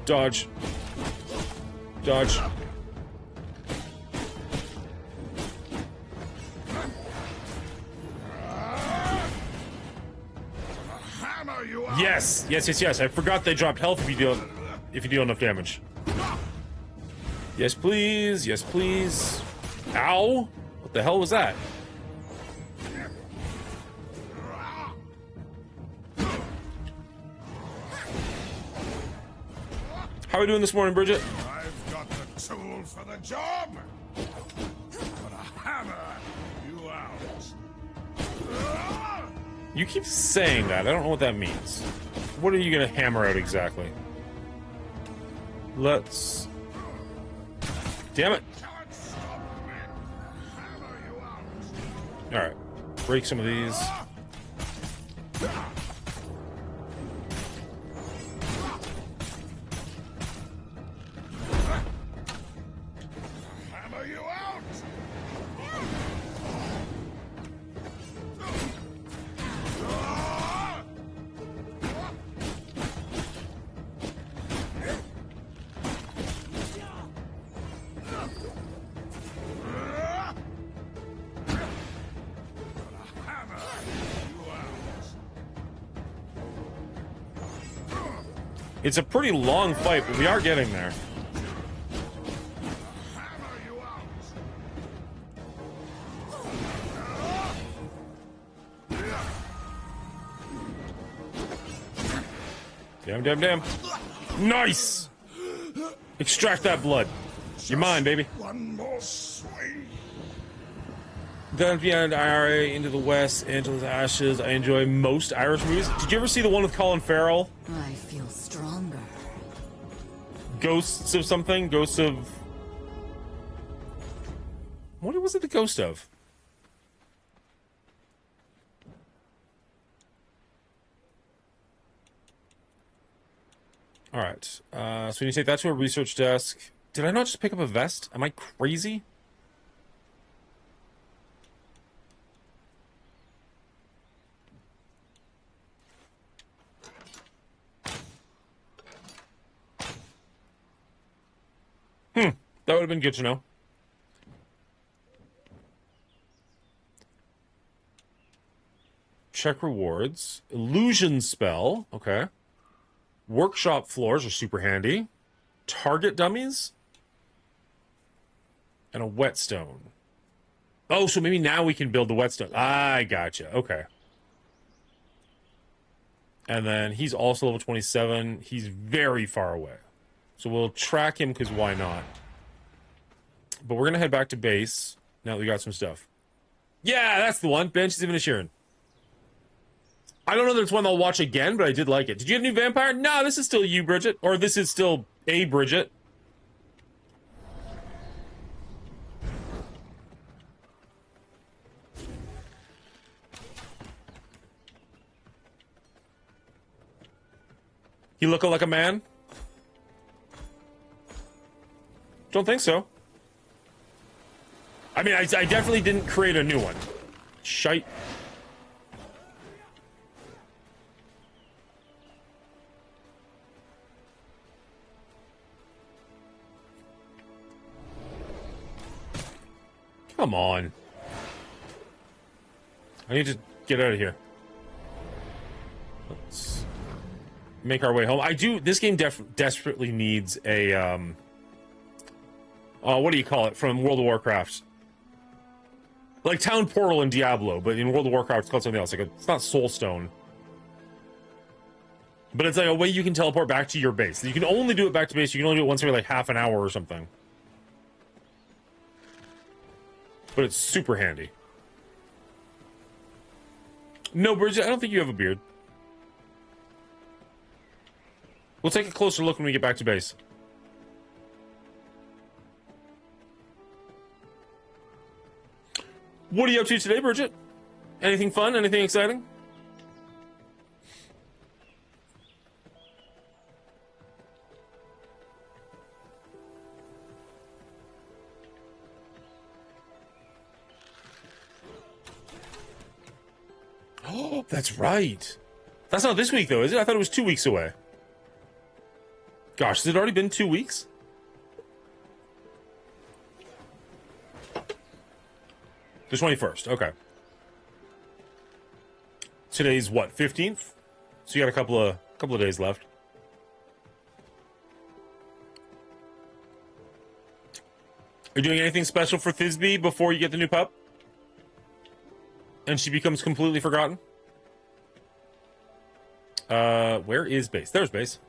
Dodge. Dodge. Hammer you out. Yes, yes, yes, yes. I forgot they dropped health if you deal enough damage. Yes, please. Yes, please. Ow! What the hell was that? How are we doing this morning, Bridget? I've got the tool for the job. Gonna hammer you out. You keep saying that. I don't know what that means. What are you gonna hammer out exactly? Let's... Damn it! Can't stop me. Hammer you out. Alright. Break some of these. Hammer you out. Hammer you out. It's a pretty long fight, but we are getting there. Hammer you out. Damn, damn, damn. Nice! Extract that blood. You're mine, baby. One more swing. Then beyond IRA, into the West, Angela's Ashes. I enjoy most Irish movies. Did you ever see the one with Colin Farrell? I feel stronger. Ghosts of something? Ghosts of... What was it the ghost of? Alright. So when you take that to a research desk... Did I not just pick up a vest? Am I crazy? That would have been good to know. Check rewards. Illusion spell. Okay. Workshop floors are super handy. Target dummies. And a whetstone. Oh, so maybe now we can build the whetstone. I gotcha. Okay. And then he's also level 27. He's very far away. So we'll track him because why not? But we're going to head back to base now that we got some stuff. Yeah, that's the one. Banshees of Inisherin. I don't know that it's one I'll watch again, but I did like it. Did you have a new vampire? No, this is still you, Bridget. Or this is still a Bridget. You looking like a man? Don't think so. I mean, I definitely didn't create a new one. Shite. Come on. I need to get out of here. Let's make our way home. This game desperately needs a, what do you call it from World of Warcraft? Like Town Portal in Diablo, but in World of Warcraft it's called something else. It's not Soulstone. But it's like a way you can teleport back to your base. You can only do it back to base. You can only do it once every like half an hour or something. But it's super handy. No, Bridget, I don't think you have a beard. We'll take a closer look when we get back to base. What are you up to today, Bridget? Anything fun? Anything exciting? Oh, that's right. That's not this week, though, is it? I thought it was 2 weeks away. Gosh, has it already been 2 weeks? The 21st, okay. Today's what, 15th? So you got a couple of days left. Are you doing anything special for Thisbe before you get the new pup? And she becomes completely forgotten? Where is base? There's base.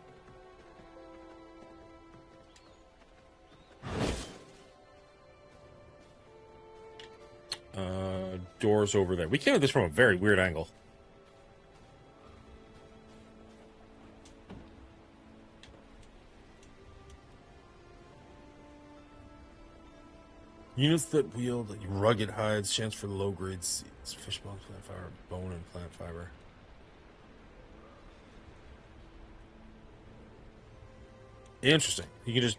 Doors over there. We came at this from a very weird angle. Units that wield rugged hides, chance for low-grade seeds, fishbone, plant fiber, bone, and plant fiber. Interesting. You can just...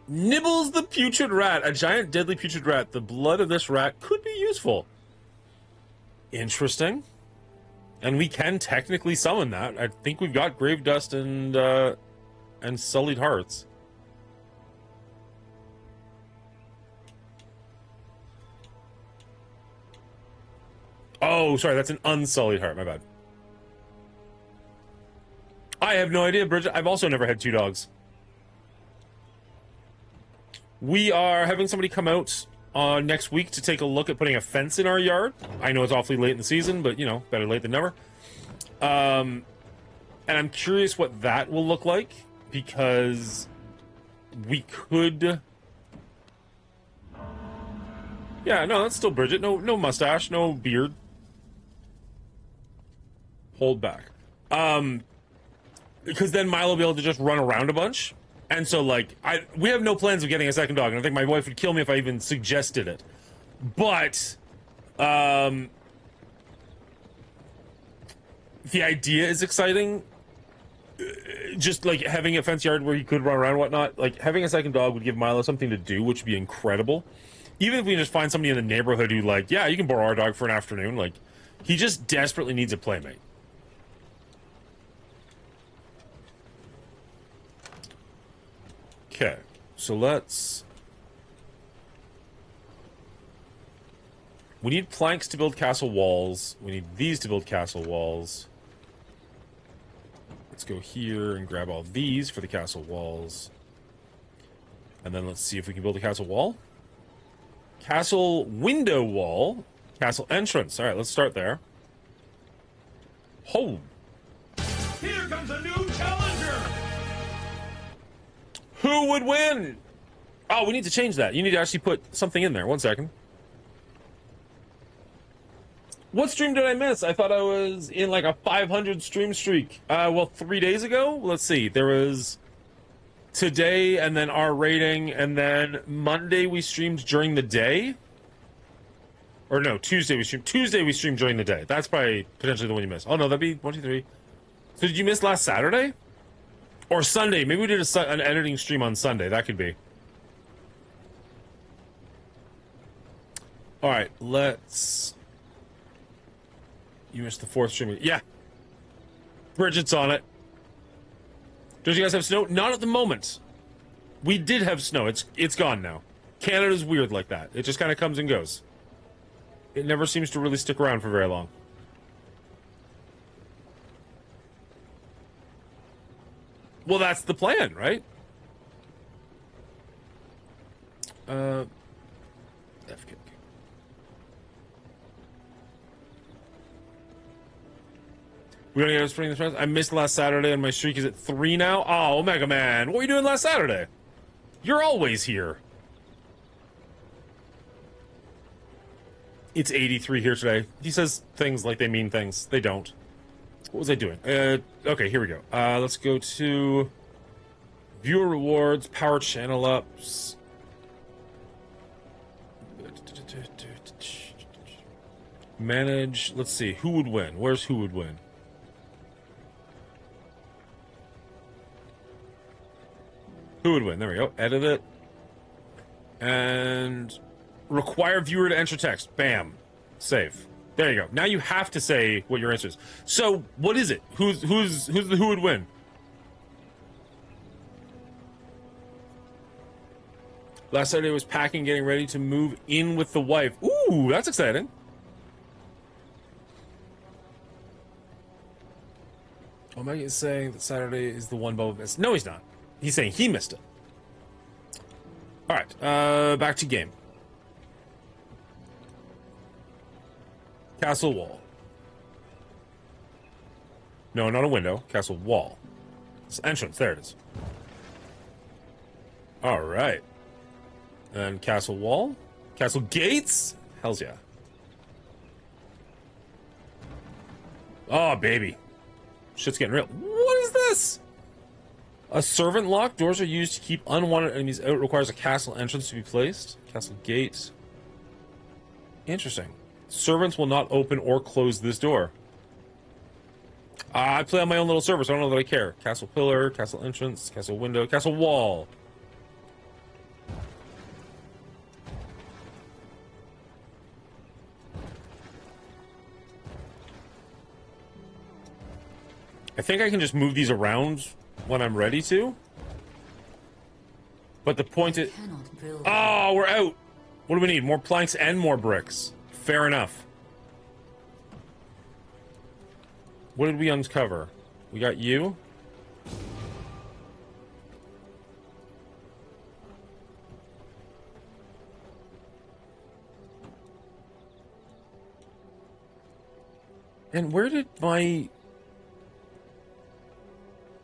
Nibbles the putrid rat. A giant deadly putrid rat. The blood of this rat could be useful. Interesting. And we can technically summon that. I think we've got grave dust and sullied hearts. Oh, sorry, that's an unsullied heart. My bad. I have no idea, Bridget. I've also never had 2 dogs. We are having somebody come out next week to take a look at putting a fence in our yard. I know it's awfully late in the season, but, you know, better late than never. And I'm curious what that will look like, because we could... Yeah, no, that's still Bridget. No mustache, no beard. Hold back. Because then Milo will be able to just run around a bunch. And so, like, we have no plans of getting a second dog, and I think my wife would kill me if I even suggested it. But, the idea is exciting. Just, like, having a fence yard where he could run around and whatnot. Like, having a second dog would give Milo something to do, which would be incredible. Even if we just find somebody in the neighborhood who, like, yeah, you can borrow our dog for an afternoon. Like, he just desperately needs a playmate. Okay, so let's... We need planks to build castle walls. We need these to build castle walls. Let's go here and grab all these for the castle walls. And then let's see if we can build a castle wall. Castle window wall. Castle entrance. All right, let's start there. Oh. Here comes a new challenger! Who would win? Oh, we need to change that. You need to actually put something in there. 1 second. What stream did I miss? I thought I was in like a 500 stream streak. Well, 3 days ago? Let's see. There was today and then our rating, and then Monday we streamed during the day. Or no, Tuesday we streamed. Tuesday we streamed during the day. That's probably potentially the one you missed. Oh no, that'd be 1, 2, 3. So did you miss last Saturday? Or Sunday. Maybe we did an editing stream on Sunday. That could be. Alright, let's... You missed the 4th stream. Yeah. Bridget's on it. Don't you guys have snow? Not at the moment. We did have snow. It's gone now. Canada's weird like that. It just kind of comes and goes. It never seems to really stick around for very long. Well, that's the plan, right? FK. We're gonna get us spring this round. I missed last Saturday and my streak is at 3 now. Oh, Omega Man, what were you doing last Saturday? You're always here. It's 83 here today. He says things like they mean things. They don't. What was I doing? Okay, here we go. Let's go to viewer rewards, power channel ups. Manage. Let's see. Who would win? Where's who would win? Who would win? There we go. Edit it. And require viewer to enter text. Bam. Save. There you go. Now you have to say what your answer is. So, what is it? Who's the who would win? Last Saturday was packing, getting ready to move in with the wife. Ooh, that's exciting. Omega is saying that Saturday is the one Bubba missed. No, he's not. He's saying he missed it. Alright, back to game. Castle wall. No, not a window. Castle wall. It's entrance. There it is. Alright. And castle wall. Castle gates? Hells yeah. Oh, baby. Shit's getting real. What is this? A servant lock. Doors are used to keep unwanted enemies out. Requires a castle entrance to be placed. Castle gate. Interesting. Servants will not open or close this door. I play on my own little server, so I don't know that I care. Castle pillar, castle entrance, castle window, castle wall. I think I can just move these around when I'm ready to. But the point is... Oh, we're out! What do we need? More planks and more bricks. Fair enough. What did we uncover? We got you. And where did my...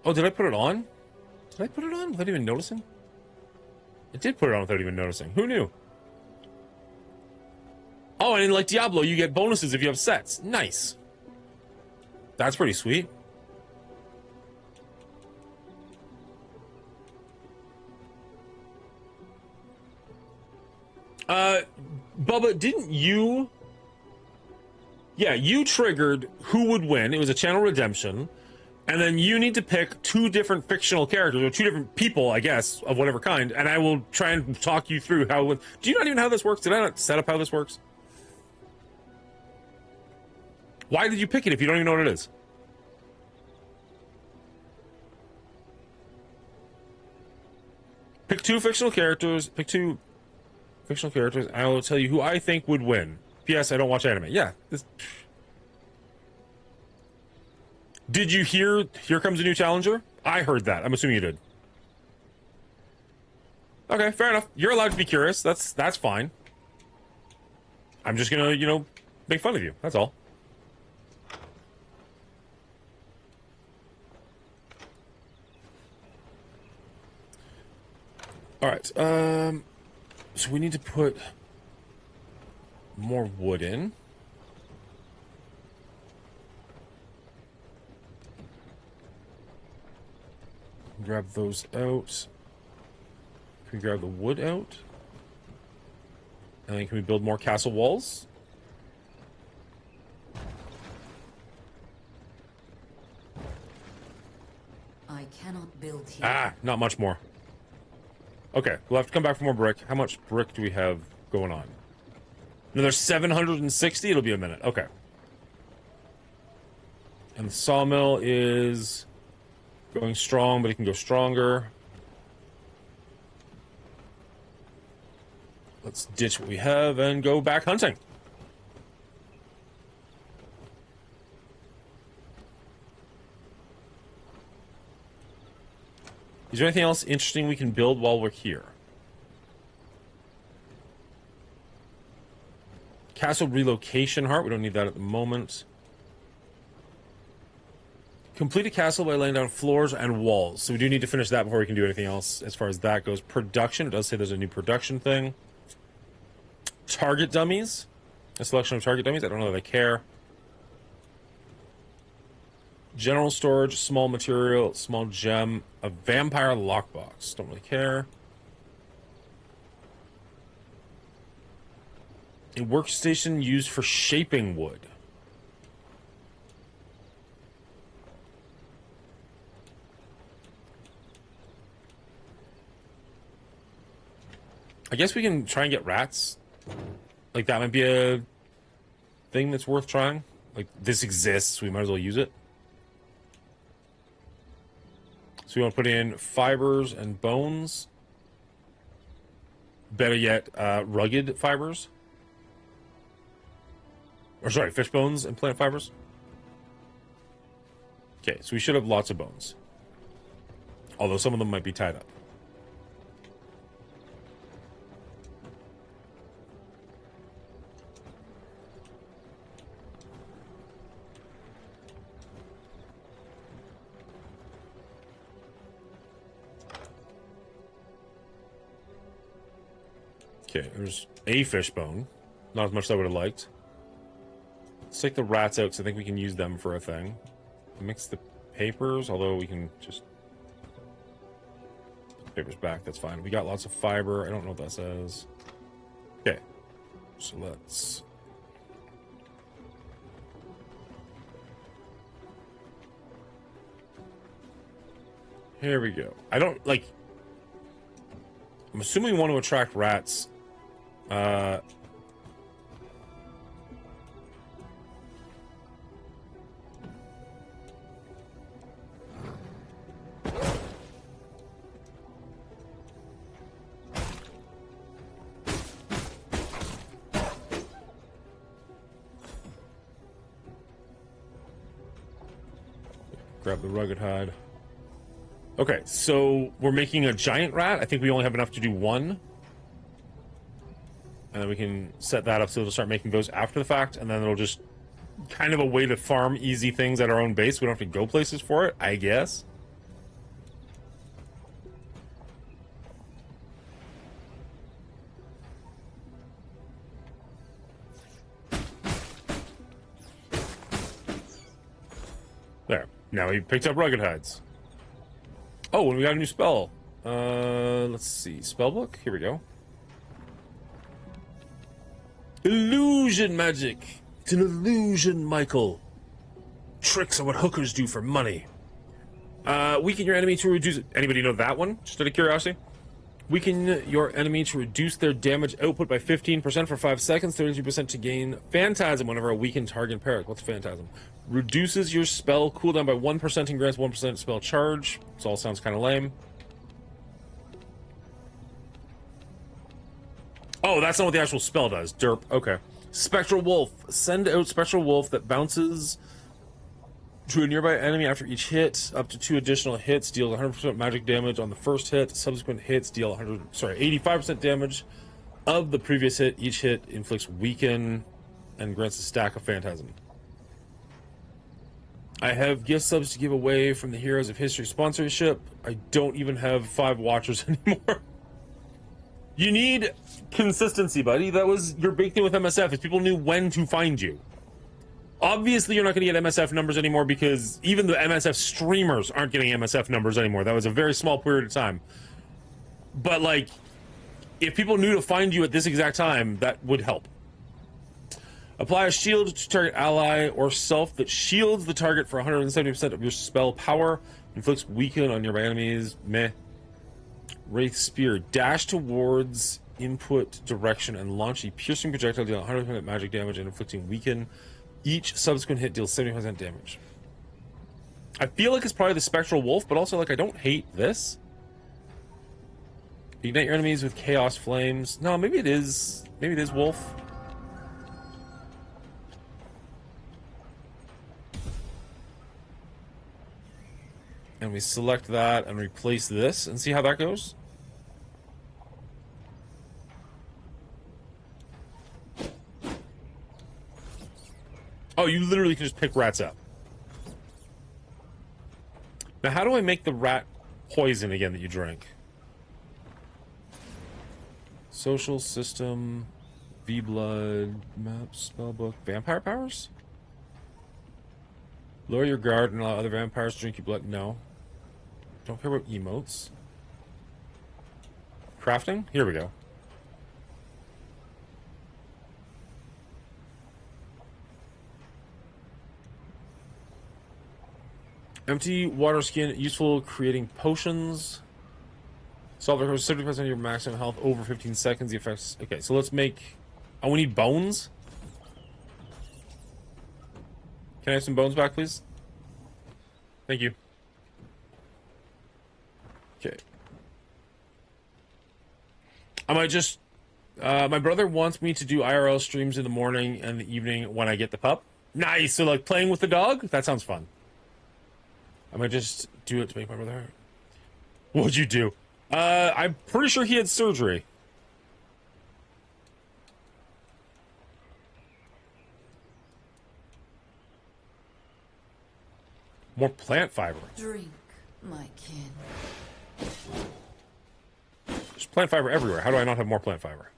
Oh, did I put it on? Did I put it on without even noticing? I did put it on without even noticing. Who knew? Oh, and in like Diablo, you get bonuses if you have sets. Nice. That's pretty sweet. Bubba, didn't you... Yeah, you triggered who would win. It was a channel redemption. And then you need to pick 2 different fictional characters, or 2 different people, I guess, of whatever kind, and I will try and talk you through how... Do you not even know how this works? Did I not set up how this works? Why did you pick it if you don't even know what it is? Pick 2 fictional characters. Pick 2 fictional characters. I will tell you who I think would win. P.S. I don't watch anime. Yeah. This... Did you hear Here Comes a New Challenger? I heard that. I'm assuming you did. Okay, fair enough. You're allowed to be curious. That's fine. I'm just gonna, you know, make fun of you. That's all. Alright, so we need to put more wood in. Grab those out. Can we grab the wood out? And then can we build more castle walls? I cannot build here. Ah, not much more. Okay, we'll have to come back for more brick. How much brick do we have going on? Another 760? It'll be a minute. Okay. And the sawmill is going strong, but it can go stronger. let's ditch what we have and go back hunting. Is there anything else interesting we can build while we're here? Castle relocation heart. We don't need that at the moment. Complete a castle by laying down floors and walls. So we do need to finish that before we can do anything else as far as that goes. Production. It does say there's a new production thing. Target dummies. A selection of target dummies. I don't know that I care. General storage. Small material. Small gem. A vampire lockbox. Don't really care. A workstation used for shaping wood. I guess we can try and get rats. Like, that might be a thing that's worth trying. Like, this exists, we might as well use it. So we want to put in fibers and bones. Better yet, rugged fibers. Or sorry, fish bones and plant fibers. Okay, so we should have lots of bones. Although some of them might be tied up. Okay, there's a fish bone. Not as much as I would have liked. Let's take the rats out because I think we can use them for a thing. Mix the papers, although we can just put the papers back, that's fine. We got lots of fiber. I don't know what that says. Okay, so let's... Here we go. I don't, like... I'm assuming we want to attract rats. Grab the rugged hide. Okay, so we're making a giant rat. I think we only have enough to do one. And then we can set that up so it'll start making those after the fact, and then it'll just kind of a way to farm easy things at our own base. We don't have to go places for it, I guess. There. Now we picked up rugged hides. Oh, and we got a new spell. Let's see. Spellbook? Here we go. Illusion magic. It's an illusion, Michael. Tricks are what hookers do for money. Weaken your enemy to reduce... Anybody know that one? Just out of curiosity. Weaken your enemy to reduce their damage output by 15% for 5 seconds. 32% to gain Phantasm whenever a weakened target parries. What's Phantasm? Reduces your spell cooldown by 1% and grants 1% spell charge. This all sounds kind of lame. Oh, that's not what the actual spell does. Derp. Okay. Spectral Wolf. Send out Spectral Wolf that bounces to a nearby enemy after each hit. Up to 2 additional hits. Deals 100% magic damage on the first hit. Subsequent hits deal 85% damage of the previous hit. Each hit inflicts weaken and grants a stack of Phantasm. I have gift subs to give away from the Heroes of History sponsorship. I don't even have 5 watchers anymore. You need consistency, buddy. That was your big thing with MSF, is people knew when to find you. Obviously, you're not going to get MSF numbers anymore because even the MSF streamers aren't getting MSF numbers anymore. That was a very small period of time. But, like, if people knew to find you at this exact time, that would help. Apply a shield to target ally or self that shields the target for 170% of your spell power. Inflicts weaken on nearby enemies. Meh. Wraith Spear. Dash towards input direction and launch a piercing projectile, deal 100% magic damage and inflicting weaken. Each subsequent hit deals 70% damage. I feel like it's probably the Spectral Wolf, but also, like, I don't hate this. Ignite your enemies with chaos flames. No, maybe it is. Maybe it is wolf. And we select that and replace this and see how that goes. Oh, you literally can just pick rats up. Now, how do I make the rat poison again that you drink? Social system, V-blood, map, spellbook, vampire powers? Lower your guard and allow other vampires to drink your blood. No. Don't care about emotes. Crafting? Here we go. Empty water skin, useful creating potions. Solve the 70% of your maximum health over 15 seconds. The effects. Okay, so let's make. Oh, we need bones. Can I have some bones back, please? Thank you. Okay. I might just. My brother wants me to do IRL streams in the morning and the evening when I get the pup. Nice. So like playing with the dog. That sounds fun. I might just do it to make my brother. What'd you do? I'm pretty sure he had surgery. More plant fiber. Drink, my kin. There's plant fiber everywhere. How do I not have more plant fiber?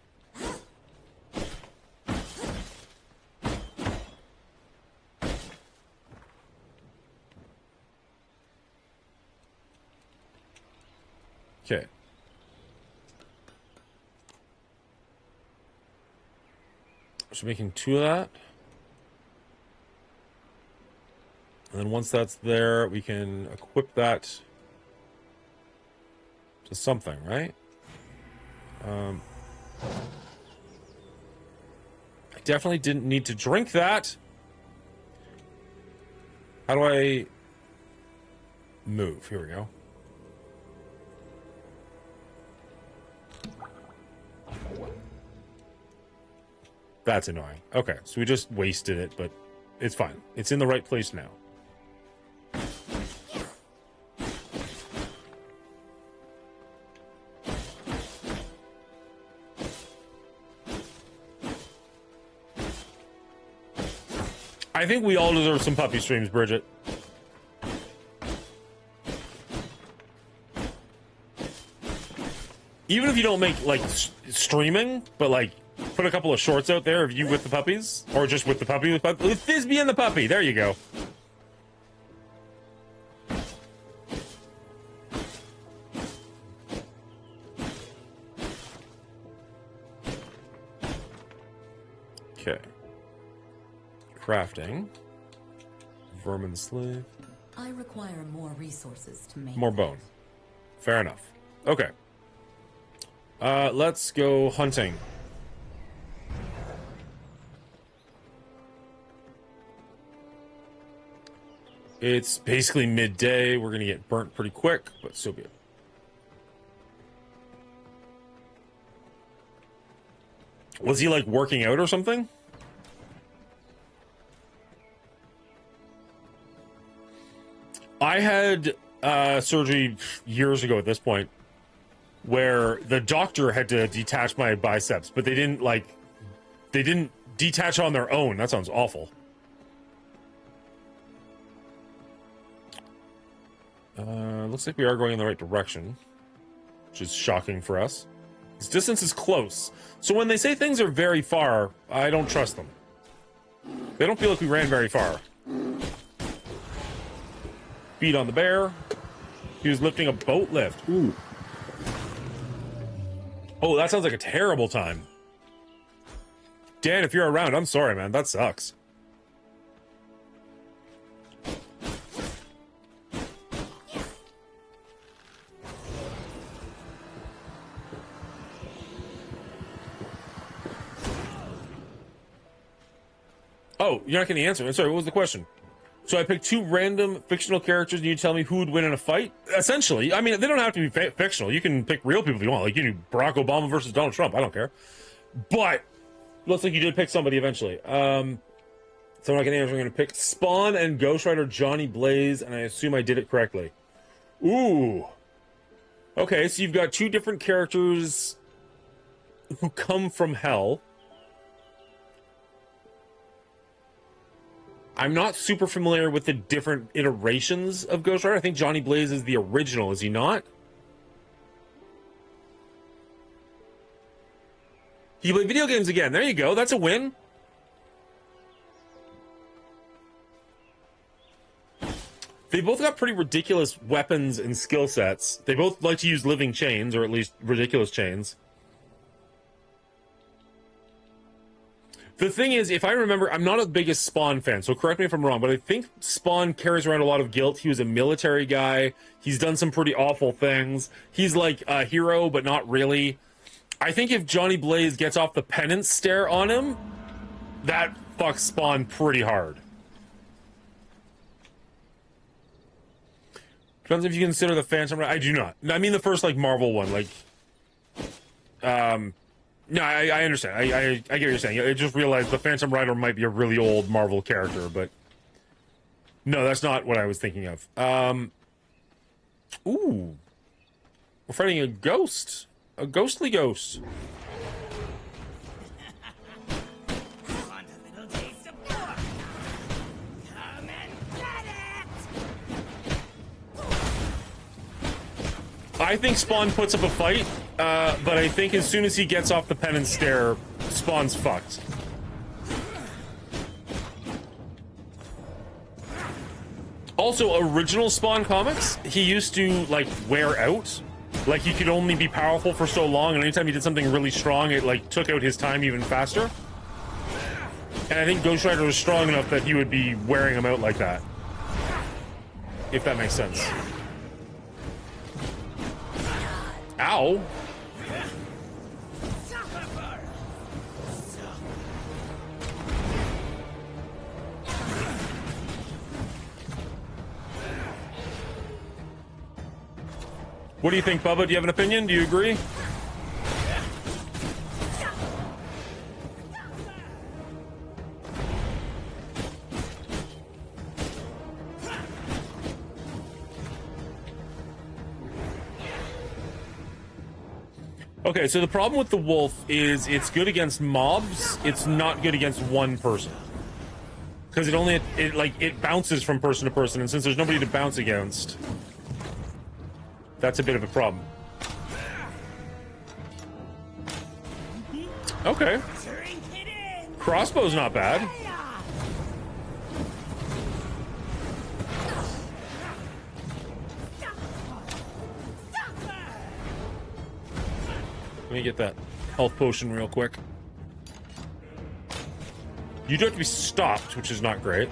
Okay. So making 2 of that. And then once that's there, we can equip that to something, right? I definitely didn't need to drink that. How do I move? Here we go. That's annoying. Okay, so we just wasted it, but it's fine. It's in the right place now. I think we all deserve some puppy streams, Bridget. Even if you don't make, like, streaming, but, like, put a couple of shorts out there of you with the puppies, or just with the puppy with Thisbe and the puppy. There you go. Okay. Crafting. Vermin slave. I require more resources to make More bone. Fair enough. Okay. Let's go hunting. It's basically midday. We're gonna get burnt pretty quick, but so be it. Was he like working out or something? I had surgery years ago at this point where the doctor had to detach my biceps, but they didn't detach on their own. That sounds awful. Looks like we are going in the right direction, which is shocking for us. This distance is close. So when they say things are very far, I don't trust them. They don't feel like we ran very far. Beat on the bear. He was lifting a boat lift. Ooh. Oh, that sounds like a terrible time. Dan, if you're around, I'm sorry, man. That sucks. Oh, you're not getting the answer. I'm sorry, what was the question? So I picked 2 random fictional characters, and you tell me who would win in a fight? Essentially. I mean, they don't have to be fictional. You can pick real people if you want. Like, you can do Barack Obama versus Donald Trump. I don't care. But, looks like you did pick somebody eventually. So I'm not going to answer. I'm going to pick Spawn and Ghost Rider Johnny Blaze, and I assume I did it correctly. Ooh. Okay, so you've got 2 different characters who come from hell. I'm not super familiar with the different iterations of Ghost Rider. I think Johnny Blaze is the original, is he not? He played video games again. There you go. That's a win. They both got pretty ridiculous weapons and skill sets. They both like to use living chains, or at least ridiculous chains. The thing is, if I remember, I'm not the biggest Spawn fan, so correct me if I'm wrong, but I think Spawn carries around a lot of guilt. He was a military guy. He's done some pretty awful things. He's like a hero, but not really. I think if Johnny Blaze gets off the penance stare on him, that fucks Spawn pretty hard. Depends if you consider the Phantom Rider. I do not. I mean the first, like, Marvel one, like... No, I understand. I get what you're saying. I just realized the Phantom Rider might be a really old Marvel character, but... No, that's not what I was thinking of. Ooh. We're fighting a ghost. A ghostly ghost. Want a little taste of more? Come and get it! I think Spawn puts up a fight, but I think as soon as he gets off the penance stare, Spawn's fucked. Also, original Spawn comics, he used to, like, wear out. Like, he could only be powerful for so long, and anytime he did something really strong, it, like, took out his time even faster. And I think Ghost Rider was strong enough that he would be wearing him out like that. If that makes sense. Ow. What do you think, Bubba? Do you have an opinion? Do you agree? Okay, so the problem with the wolf is it's good against mobs. It's not good against one person. Because it bounces from person to person, and since there's nobody to bounce against... That's a bit of a problem. Okay. Crossbow's not bad. Let me get that health potion real quick. You do have to be stopped, which is not great.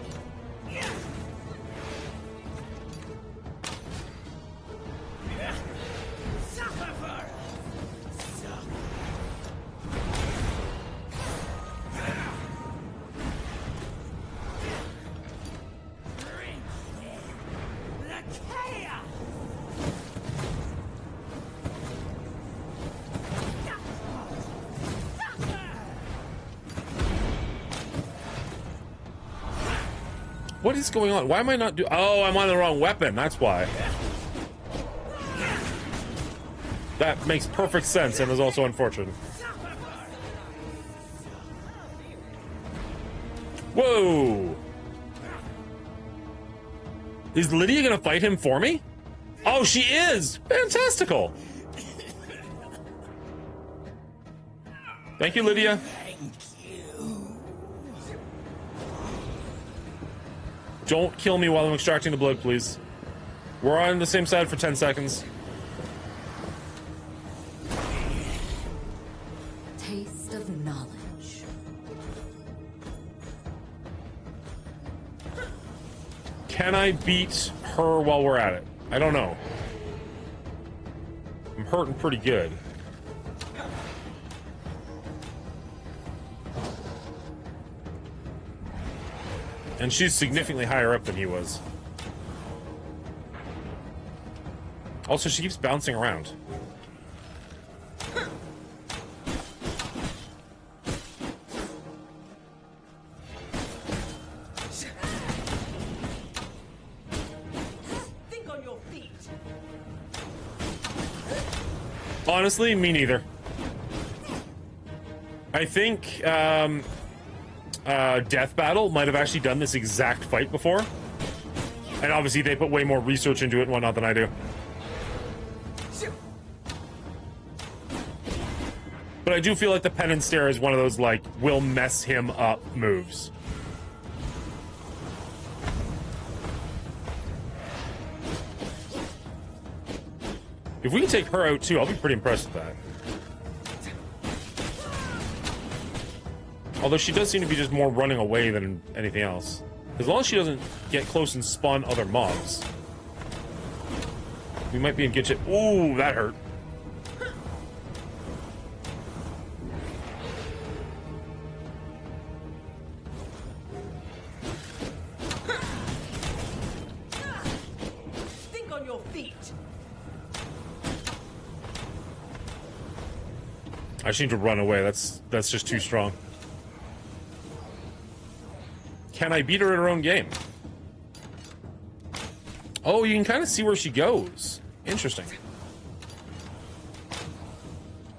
What is going on? Why am I not do? Oh, I'm on the wrong weapon. That's why. That makes perfect sense and is also unfortunate. Whoa! Is Lydia gonna fight him for me? Oh, she is! Fantastical! Thank you, Lydia. Don't kill me while I'm extracting the blood, please. We're on the same side for 10 seconds. Taste of knowledge. Can I beat her while we're at it? I don't know. I'm hurting pretty good. And she's significantly higher up than he was. Also, she keeps bouncing around. Think on your feet. Honestly, me neither. I think Death Battle might have actually done this exact fight before. And obviously they put way more research into it and whatnot than I do. But I do feel like the pen and stare is one of those, like, will mess him up moves. If we can take her out too, I'll be pretty impressed with that. Although she does seem to be just more running away than anything else. As long as she doesn't get close and spawn other mobs. We might be in good shape. Ooh, that hurt. Think on your feet. I just need to run away. That's just too strong. Can I beat her at her own game? Oh, you can kind of see where she goes. Interesting.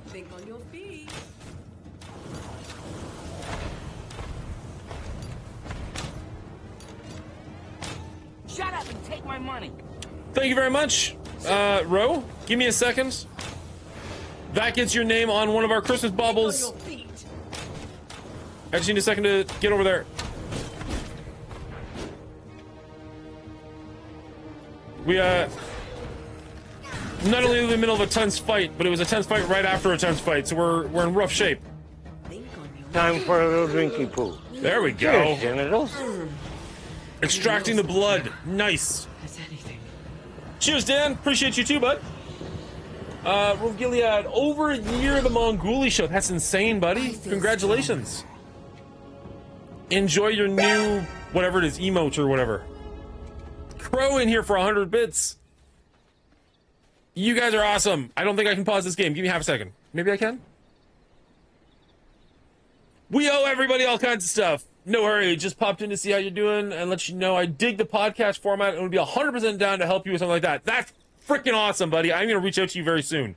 Think on your feet. Shut up and take my money. Thank you very much, Ro. Give me a second. That gets your name on one of our Christmas baubles. Think on your feet. I just need a second to get over there. We, not only in the middle of a tense fight, but it was a tense fight right after a tense fight, so we're in rough shape. Think on your Time for a little drinky poo. There we go. Cheers, genitals. Extracting the blood. Nice. That's anything. Cheers, Dan. Appreciate you too, bud. Rove Gilead, over a year of the Mongooli show. That's insane, buddy. Congratulations. Enjoy your new, whatever it is, emote or whatever. Crow in here for 100 bits. You guys are awesome. I don't think I can pause this game. Give me half a second. Maybe I can? We owe everybody all kinds of stuff. No hurry. Just popped in to see how you're doing and let you know I dig the podcast format and would be 100% down to help you with something like that. That's freaking awesome, buddy. I'm going to reach out to you very soon.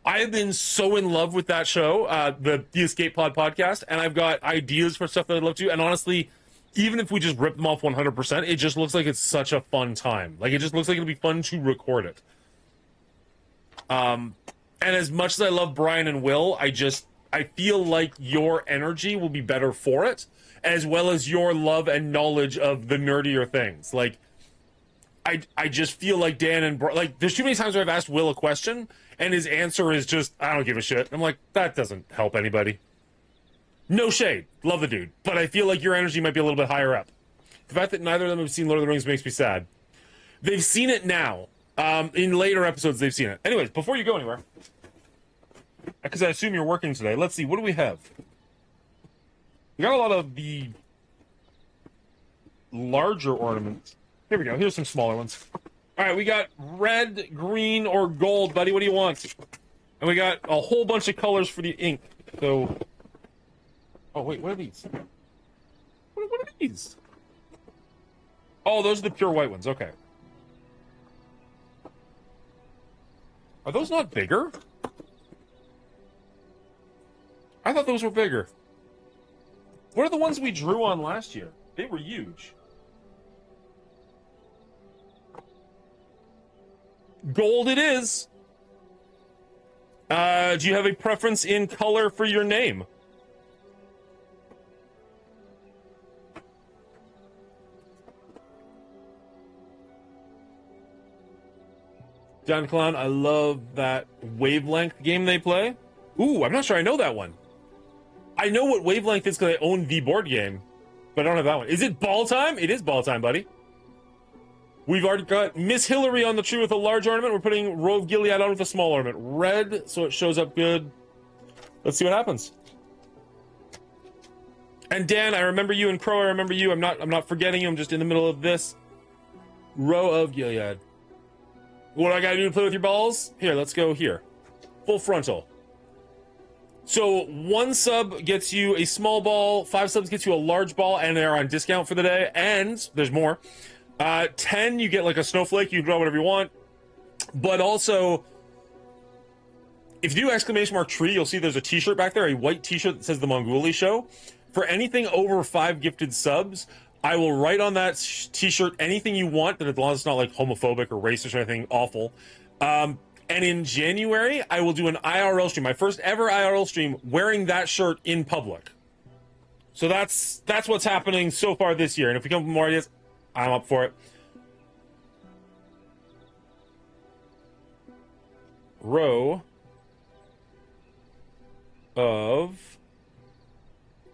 I have been so in love with that show, the Escape Pod podcast, and I've got ideas for stuff that I'd love to. And honestly, even if we just rip them off 100%, it just looks like it's such a fun time. Like, it just looks like it'll be fun to record it. And as much as I love Brian and Will, I feel like your energy will be better for it, as well as your love and knowledge of the nerdier things. Like, I just feel like Dan and like, there's too many times where I've asked Will a question, and his answer is just, I don't give a shit. I'm like, that doesn't help anybody. No shade. Love the dude. But I feel like your energy might be a little bit higher up. The fact that neither of them have seen Lord of the Rings makes me sad. They've seen it now. In later episodes, they've seen it. Anyways, before you go anywhere, because I assume you're working today, let's see. What do we have? We got a lot of the larger ornaments. Here we go. Here's some smaller ones. All right, we got red, green, or gold, buddy. What do you want? And we got a whole bunch of colors for the ink. So... Oh, wait, what are these? What are these? Oh, those are the pure white ones. Okay. Are those not bigger? I thought those were bigger. What are the ones we drew on last year? They were huge. Gold it is. Do you have a preference in color for your name? John Clown, I love that Wavelength game they play. Ooh, I'm not sure I know that one. I know what Wavelength is because I own the board game, but I don't have that one. Is it ball time? It is ball time, buddy. We've already got Miss Hillary on the tree with a large ornament. We're putting Rove Gilead on with a small ornament. Red, so it shows up good. Let's see what happens. And Dan, I remember you, and Crow, I remember you. I'm not forgetting you. I'm just in the middle of this row of Gilead. What do I gotta do to play with your balls? Here, let's go here. Full frontal. So 1 sub gets you a small ball, 5 subs gets you a large ball, and they're on discount for the day. And there's more. 10, you get like a snowflake. You can draw whatever you want. But also, if you do exclamation mark tree, you'll see there's a t-shirt back there, a white t-shirt that says the Mongooli Show. For anything over 5 gifted subs, I will write on that t-shirt anything you want, that as long as it's not like homophobic or racist or anything awful. And in January, I will do an IRL stream, my first ever IRL stream, wearing that shirt in public. So that's what's happening so far this year. And if we come up with more ideas, I'm up for it. Row of...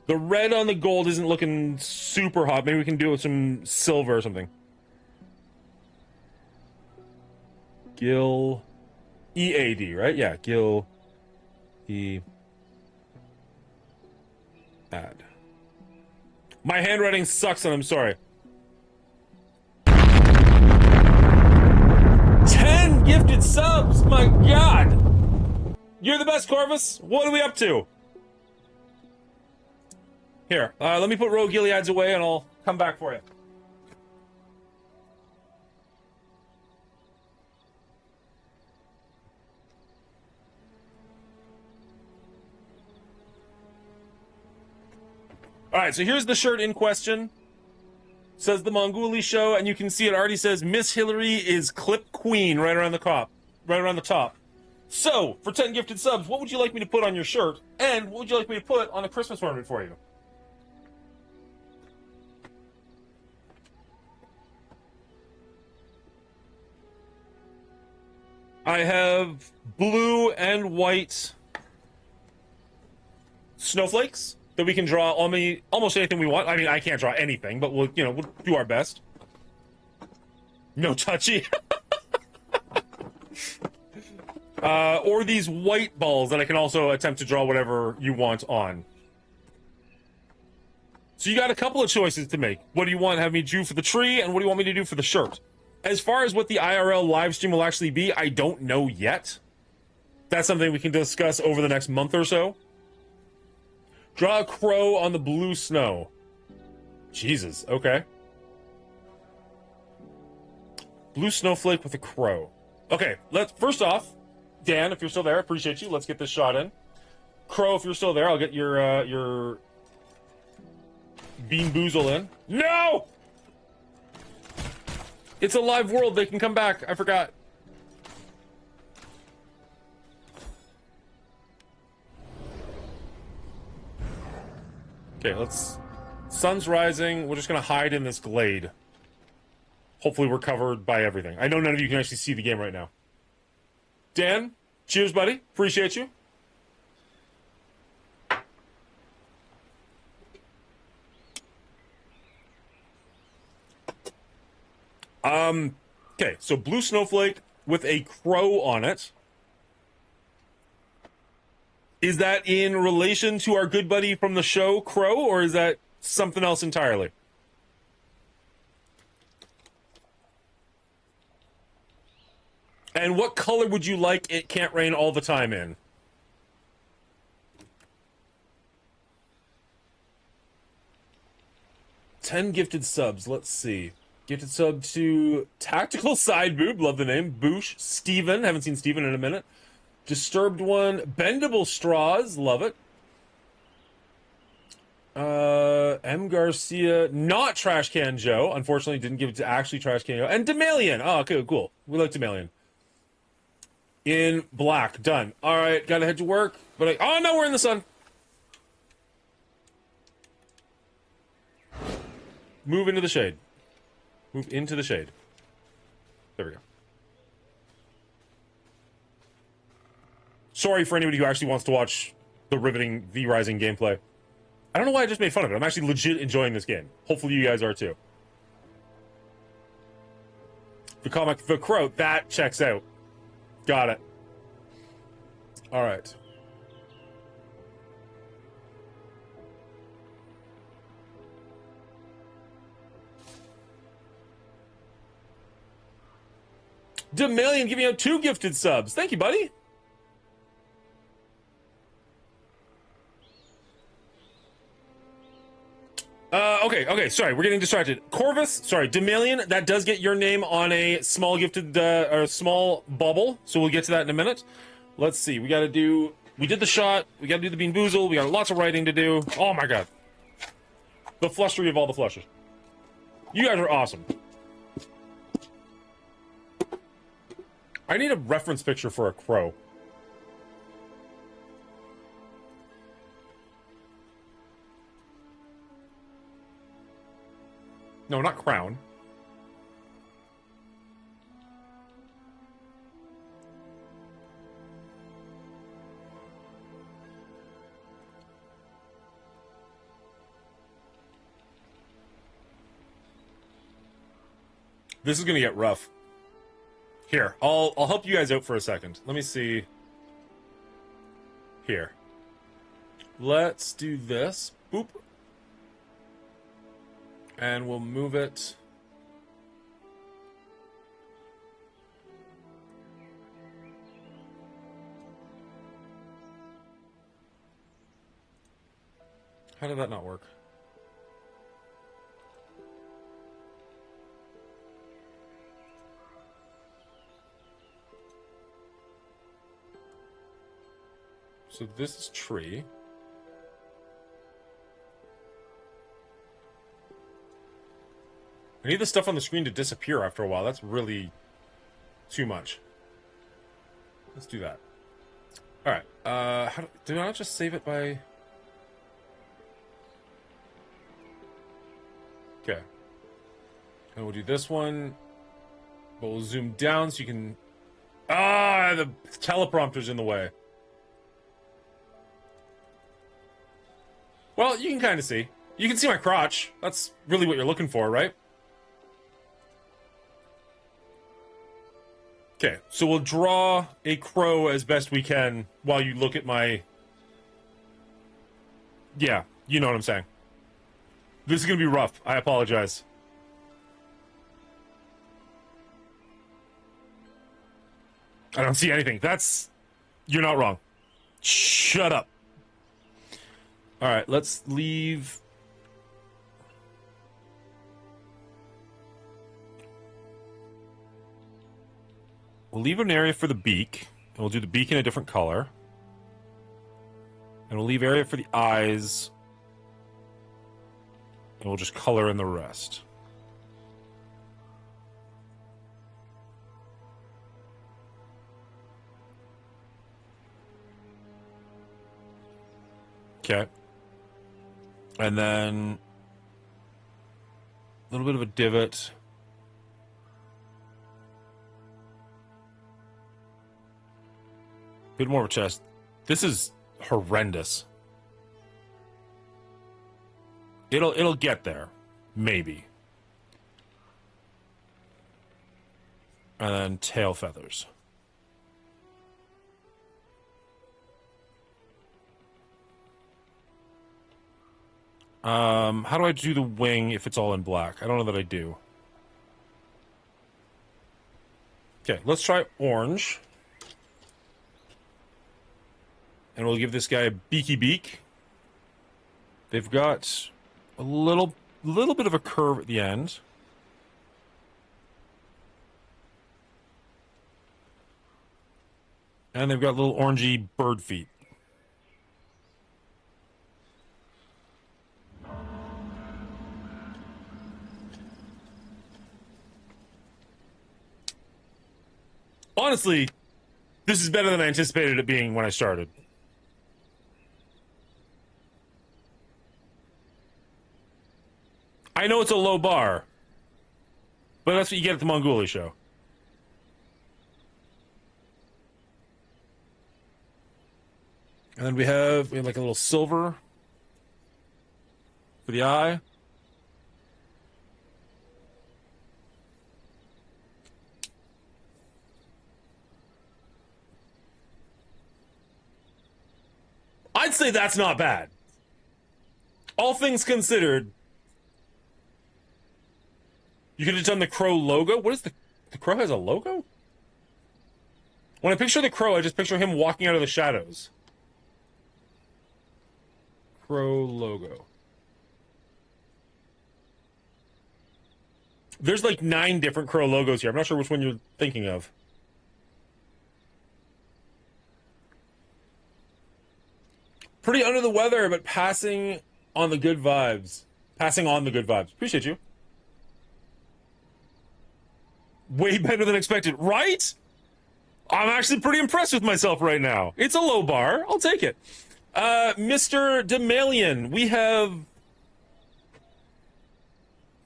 The red on the gold isn't looking super hot. Maybe we can do it with some silver or something. Gil... EAD, right? Yeah, Gil... E... Add. My handwriting sucks and I'm sorry. 10 gifted subs! My god! You're the best, Corvus! What are we up to? Here, let me put Rogue Gilead's away and I'll come back for you. Alright, so here's the shirt in question. Says the Mongooli Show, and you can see it already says Miss Hillary is Clip Queen right around the top. Right around the top. So, for 10 gifted subs, what would you like me to put on your shirt? And what would you like me to put on a Christmas ornament for you? I have blue and white snowflakes that we can draw almost anything we want. I mean, I can't draw anything, but we'll do our best. No touchy. Or these white balls that I can also attempt to draw whatever you want on. So you got a couple of choices to make. What do you want to have me do for the tree, and what do you want me to do for the shirt? As far as what the IRL live stream will actually be, I don't know yet. That's something we can discuss over the next month or so. Draw a crow on the blue snow. Jesus, okay. Blue snowflake with a crow. Okay, first off, Dan, if you're still there, I appreciate you. Let's get this shot in. Crow, if you're still there, I'll get your Bean Boozle in. No! It's a live world. They can come back. I forgot. Okay, sun's rising. We're just gonna hide in this glade. Hopefully we're covered by everything. I know none of you can actually see the game right now. Dan, cheers, buddy. Appreciate you. Okay, so blue snowflake with a crow on it. Is that in relation to our good buddy from the show, Crow, or is that something else entirely? And what color would you like It Can't Rain All the Time in? $10 gifted subs. Let's see. Gifted sub to Tactical Side Boob. Love the name. Boosh. Steven. Haven't seen Steven in a minute. Disturbed one. Bendable Straws. Love it. M. Garcia. Not Trash Can Joe. Unfortunately, didn't give it to actually Trash Can Joe. And Demalion. Oh, okay, cool. We like Demalion. In black. Done. All right, gotta head to work. But oh, no, we're in the sun. Move into the shade. Move into the shade. There we go. Sorry for anybody who actually wants to watch the riveting V-Rising gameplay. I don't know why I just made fun of it. I'm actually legit enjoying this game. Hopefully you guys are too. The comic The Crow, that checks out. Got it. All right. Demillion giving out 2 gifted subs. Thank you, buddy. Okay, sorry, we're getting distracted. Corvus, sorry, Demillion, that does get your name on a small gifted, or small bubble, so we'll get to that in a minute. Let's see, we did the shot, we gotta do the Bean Boozle, we got lots of writing to do. Oh my god. The flushery of all the flushes. You guys are awesome. I need a reference picture for a crow. No, not crown. This is gonna get rough. Here, I'll help you guys out for a second. Let me see. Here. Let's do this. Boop. And we'll move it. How did that not work? So this is tree. I need the stuff on the screen to disappear after a while. That's really too much. Let's do that. All right. Do I not just save it by? Okay. And we'll do this one, but we'll zoom down so you can. Ah, the teleprompter's in the way. Well, you can kind of see. You can see my crotch. That's really what you're looking for, right? Okay, so we'll draw a crow as best we can while you look at my... Yeah, you know what I'm saying. This is going to be rough. I apologize. I don't see anything. That's... You're not wrong. Shut up. Alright, let's leave... We'll leave an area for the beak, and we'll do the beak in a different color. And we'll leave area for the eyes, and we'll just color in the rest. Okay. And then a little bit of a divot. Bit more of a chest. This is horrendous. It'll get there. Maybe. And then tail feathers. How do I do the wing if it's all in black? I don't know that I do. Okay, let's try orange. And we'll give this guy a beaky beak. They've got a little bit of a curve at the end. And they've got little orangey bird feet. Honestly, this is better than I anticipated it being when I started. I know it's a low bar, but that's what you get at the Mongooli show. And then we have like a little silver for the eye. I'd say that's not bad. All things considered, you could have done the crow logo. What is the crow has a logo? When I picture the crow, I just picture him walking out of the shadows. Crow logo. There's like 9 different crow logos here. I'm not sure which one you're thinking of. Pretty under the weather, but passing on the good vibes. Passing on the good vibes. Appreciate you. Way better than expected, right? I'm actually pretty impressed with myself right now. It's a low bar. I'll take it. Mr. Demalion, we have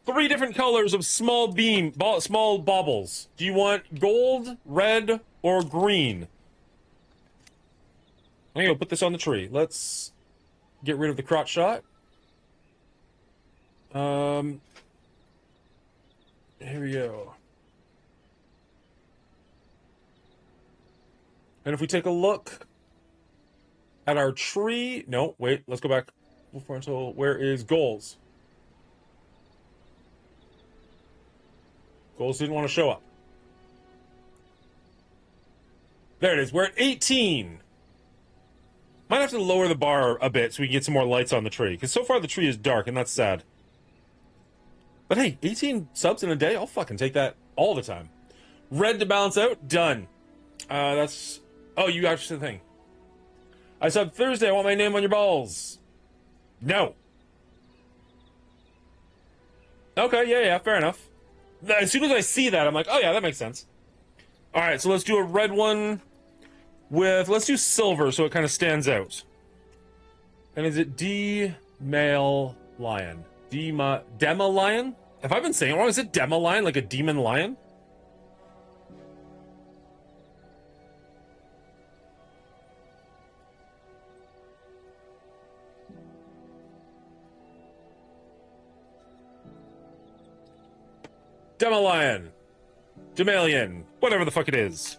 3 different colors of small baubles. Do you want gold, red, or green? I'm gonna go put this on the tree. Let's get rid of the crotch shot. Here we go. And if we take a look at our tree... No, wait, let's go back. Where is goals? Goals didn't want to show up. There it is. We're at 18. Might have to lower the bar a bit so we can get some more lights on the tree. Because so far the tree is dark, and that's sad. But hey, 18 subs in a day? I'll fucking take that all the time. Red to balance out? Done. That's... Oh, you actually the thing. I subbed Thursday. I want my name on your balls. No. Okay, yeah, fair enough. As soon as I see that, I'm like, oh yeah, that makes sense. All right, so let's do a red one with... Let's do silver so it kind of stands out. And is it D-Male Lion? Dema Lion? Have I been saying it wrong? Is it Dema Lion, like a demon lion? Dema Lion. Demalion. Whatever the fuck it is.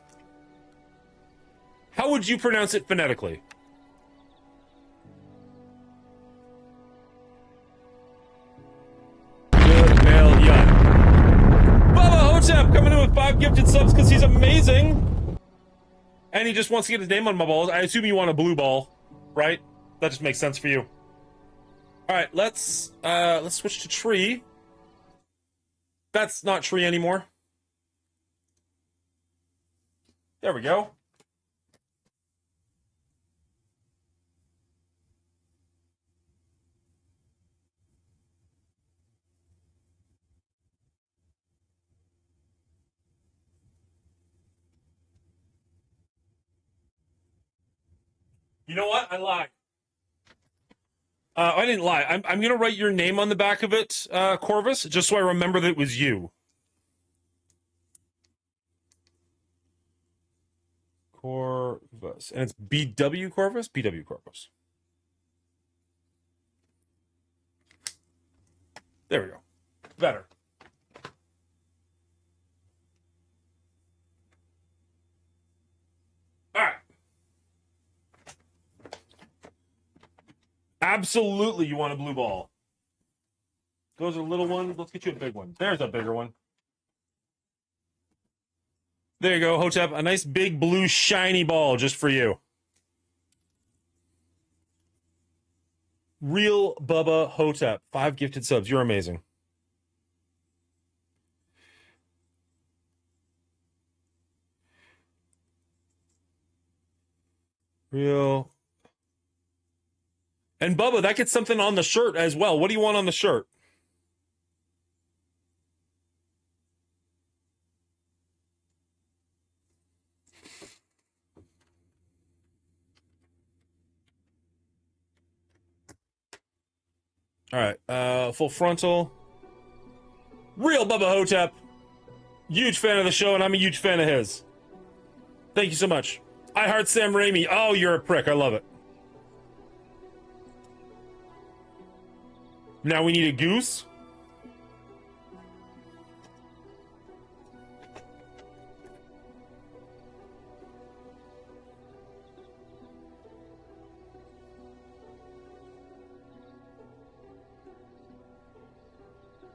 How would you pronounce it phonetically? Hotep coming in with 5 gifted subs because he's amazing. And he just wants to get his name on my balls. I assume you want a blue ball, right? That just makes sense for you. Alright, let's switch to tree. That's not tree anymore. There we go. You know what? I lied. I didn't lie. I'm gonna write your name on the back of it, Corvus, just so I remember that it was you. Corvus. And it's BW Corvus? BW Corvus. There we go. Better. All right. Absolutely, you want a blue ball. Those are little ones. Let's get you a big one. There's a bigger one. There you go, Hotep. A nice big blue shiny ball just for you. Real Bubba Hotep. 5 gifted subs. You're amazing. Real. And Bubba, that gets something on the shirt as well. What do you want on the shirt? All right, full frontal. Real Bubba Hotep. Huge fan of the show, and I'm a huge fan of his. Thank you so much. I heart Sam Raimi. Oh, you're a prick. I love it. Now we need a goose.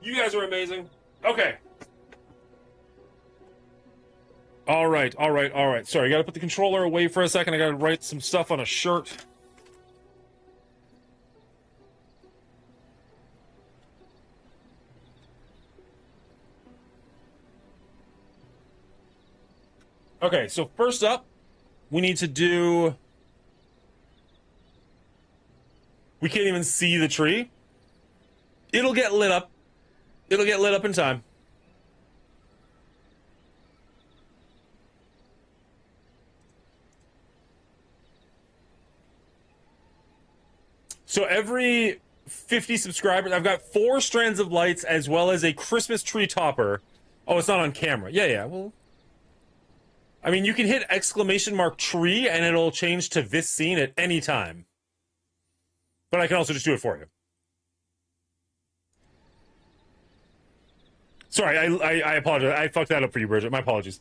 You guys are amazing. Okay. All right, all right, all right. Sorry, I gotta put the controller away for a second. I gotta write some stuff on a shirt. Okay, so first up, we need to do... We can't even see the tree. It'll get lit up. It'll get lit up in time. So every 50 subscribers, I've got 4 strands of lights as well as a Christmas tree topper. Oh, it's not on camera. Yeah, yeah, well... I mean, you can hit exclamation mark tree and it'll change to this scene at any time. But I can also just do it for you. Sorry, I apologize. I fucked that up for you, Bridget. My apologies.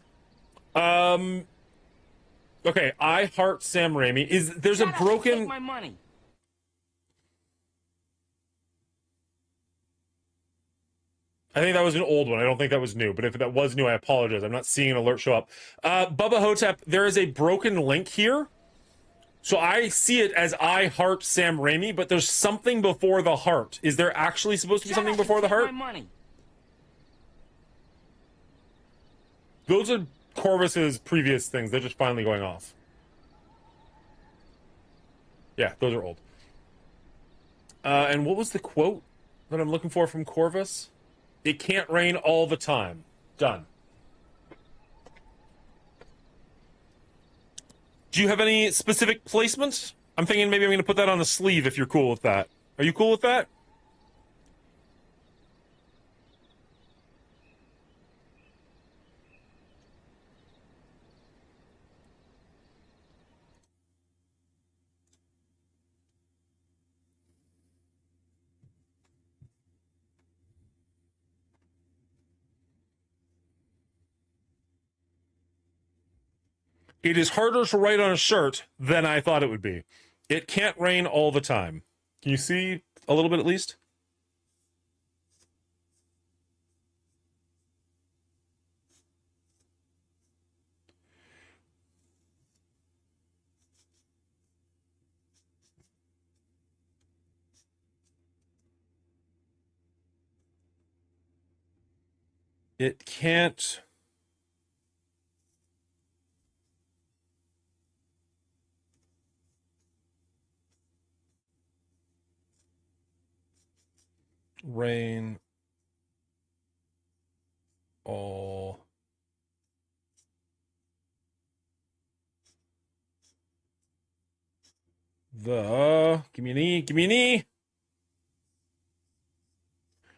Okay, I heart Sam Raimi. There's a broken... Take my money. I think that was an old one. I don't think that was new. But if that was new, I apologize. I'm not seeing an alert show up. Bubba Hotep, there is a broken link here. So I see it as I heart Sam Raimi, but there's something before the heart. Is there actually supposed to be something before the heart? My money. Those are Corvus's previous things. They're just finally going off. Yeah, those are old. And what was the quote that I'm looking for from Corvus? It can't rain all the time. Done. Do you have any specific placements? I'm thinking maybe I'm going to put that on the sleeve if you're cool with that. Are you cool with that? It is harder to write on a shirt than I thought it would be. It can't rain all the time. Can you see a little bit at least? It can't... rain all give me an E, give me an E.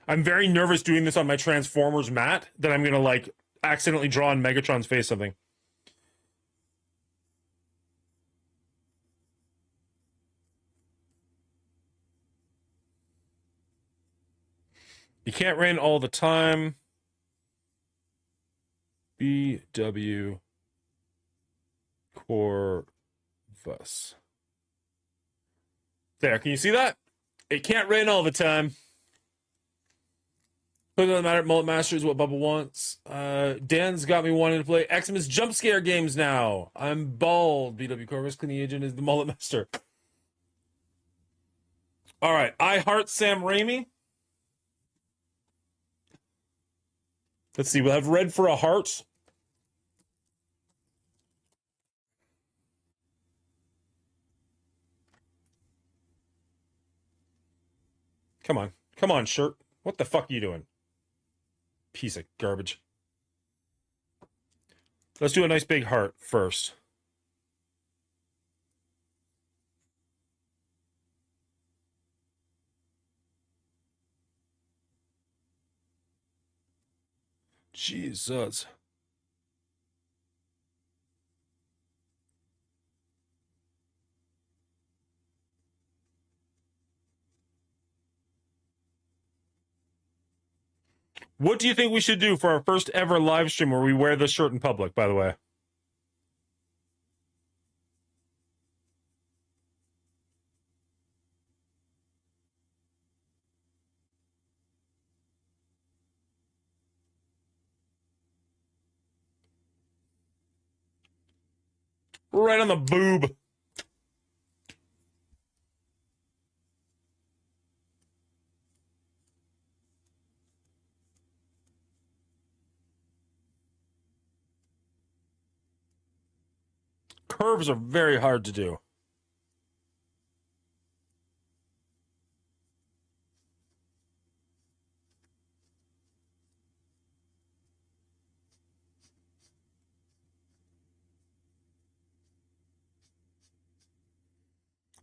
I'm very nervous doing this on my Transformers mat that I'm gonna like accidentally draw on Megatron's face something. You can't rain all the time. BW Corvus. There, can you see that? It can't rain all the time. But it doesn't matter. Mullet Master is what Bubba wants. Dan's got me wanting to play Xmas jump scare games now. I'm bald. BW Corvus, Cleaning Agent is the Mullet Master. All right. I heart Sam Raimi. Let's see. We'll have red for a heart. Come on. Come on, shirt. What the fuck are you doing? Piece of garbage. Let's do a nice big heart first. Jesus. What do you think we should do for our first ever live stream where we wear this shirt in public, by the way? Right on the boob. Curves are very hard to do.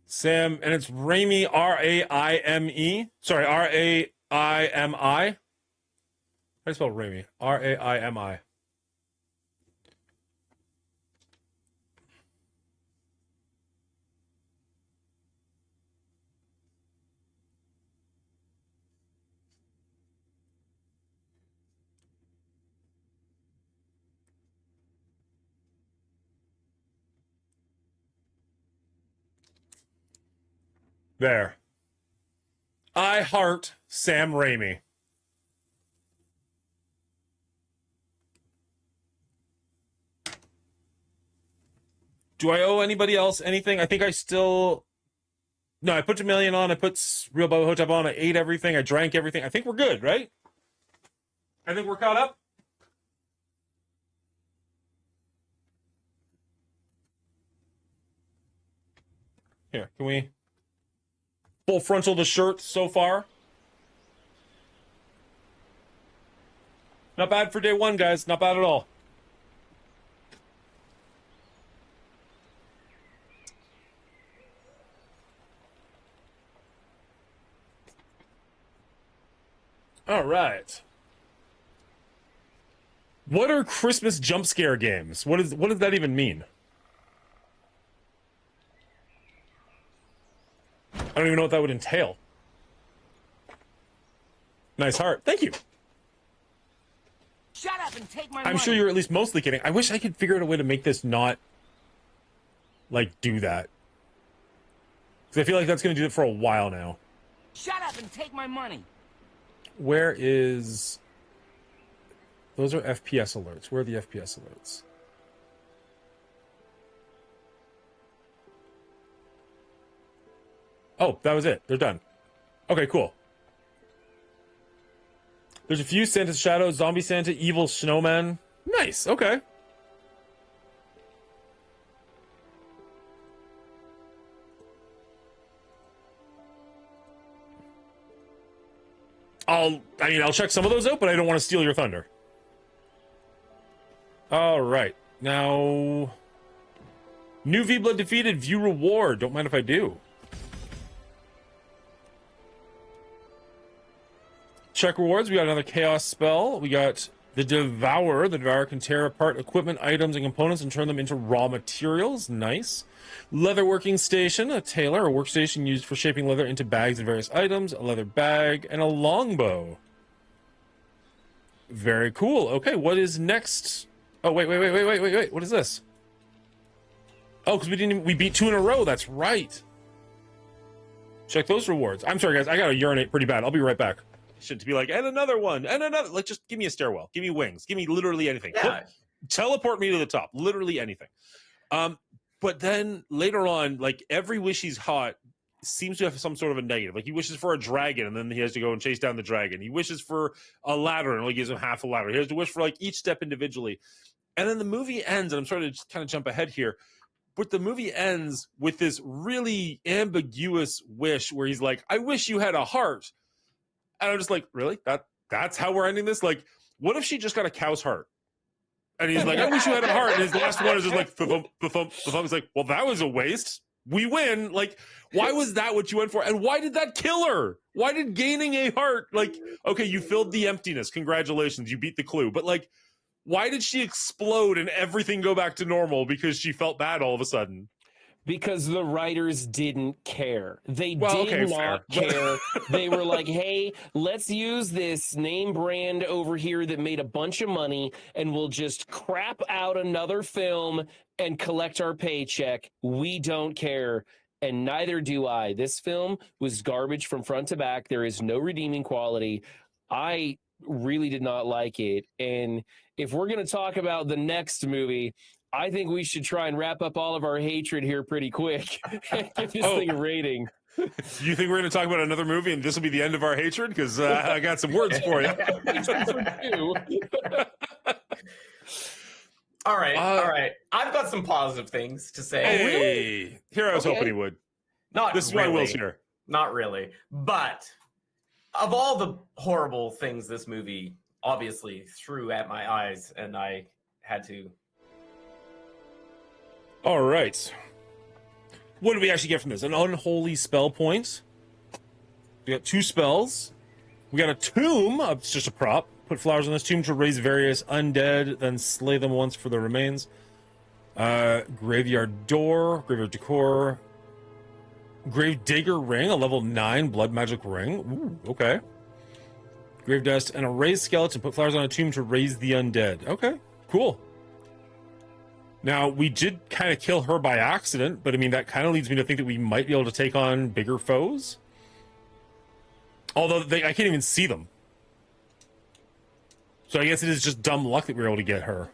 Sam, and it's Raimi, R-A-I-M-E. Sorry, R-A-I-M-I. How do you spell Raimi? R-A-I-M-I. There. I heart Sam Raimi. Do I owe anybody else anything? I think I still... No, I put Jamilian on. I put Real Bubba Hotep on. I ate everything. I drank everything. I think we're good, right? I think we're caught up. Here, can we... Full frontal the shirt so far. Not bad for day one, guys. Not bad at all. All right. What are Christmas jump scare games? What does that even mean? I don't even know what that would entail. Nice heart. Thank you. Shut up and take my I'm money. sure you're at least mostly kidding. I wish I could figure out a way to make this not, like, do that. Because I feel like that's going to do it for a while now. Shut up and take my money. Where is... Those are FPS alerts. Where are the FPS alerts? Oh, that was it. They're done. Okay, cool. There's a few: Santa's Shadow, Zombie Santa, Evil Snowman. Nice, okay. I'll check some of those out, but I don't want to steal your thunder. All right. Now, new V-Blood defeated, view reward. Don't mind if I do. Check rewards. We got another chaos spell. We got the Devourer. The Devourer can tear apart equipment, items, and components and turn them into raw materials. Nice. Leatherworking station. A tailor, a workstation used for shaping leather into bags and various items. A leather bag and a longbow. Very cool. Okay, what is next? Oh, wait. What is this? Oh, because we beat 2 in a row. That's right. Check those rewards. I'm sorry, guys. I gotta urinate pretty bad. I'll be right back. Should to be like, and another one, and another. Like, just give me a stairwell. Give me wings. Give me literally anything. Yeah. Teleport me to the top. Literally anything. But then later on, like, every wish he's hot seems to have some sort of a negative. Like, he wishes for a dragon, and then he has to go and chase down the dragon. He wishes for a ladder, and only gives him half a ladder. He has to wish for, like, each step individually. And then the movie ends, and I'm starting to kind of jump ahead here, but the movie ends with this really ambiguous wish where he's like, I wish you had a heart. And I'm just like, really? That's how we're ending this? Like, what if she just got a cow's heart? And he's like, I wish you had a heart. And his last one is just like, thump. He's like, well, that was a waste. We win. Like, why was that what you went for? And why did that kill her? Why did gaining a heart, like, okay, you filled the emptiness. Congratulations. You beat the clue. But, like, why did she explode and everything go back to normal because she felt bad all of a sudden? Because the writers didn't care. They did okay, not fair. care. They were like, hey, let's use this name brand over here that made a bunch of money, and we'll just crap out another film and collect our paycheck. We don't care. And neither do I. This film was garbage from front to back. There is no redeeming quality. I really did not like it. And if we're going to talk about the next movie, I think we should try and wrap up all of our hatred here pretty quick and give this thing a rating. Do you think we're going to talk about another movie and this will be the end of our hatred? Because I got some words for you. All right. I've got some positive things to say. Hey, here I was hoping he would. This is why Will's here. Not really. But of all the horrible things this movie obviously threw at my eyes, and I had to. All right. What did we actually get from this? An unholy spell point. We got 2 spells. We got a tomb. It's just a prop. Put flowers on this tomb to raise various undead, then slay them once for their remains. Graveyard door, graveyard decor. Grave digger ring, a level 9 blood magic ring. Ooh, okay. Grave dust and a raised skeleton. Put flowers on a tomb to raise the undead. Okay, cool. Now, we did kind of kill her by accident, but I mean, that kind of leads me to think that we might be able to take on bigger foes. Although, I can't even see them. So I guess it is just dumb luck that we were able to get her.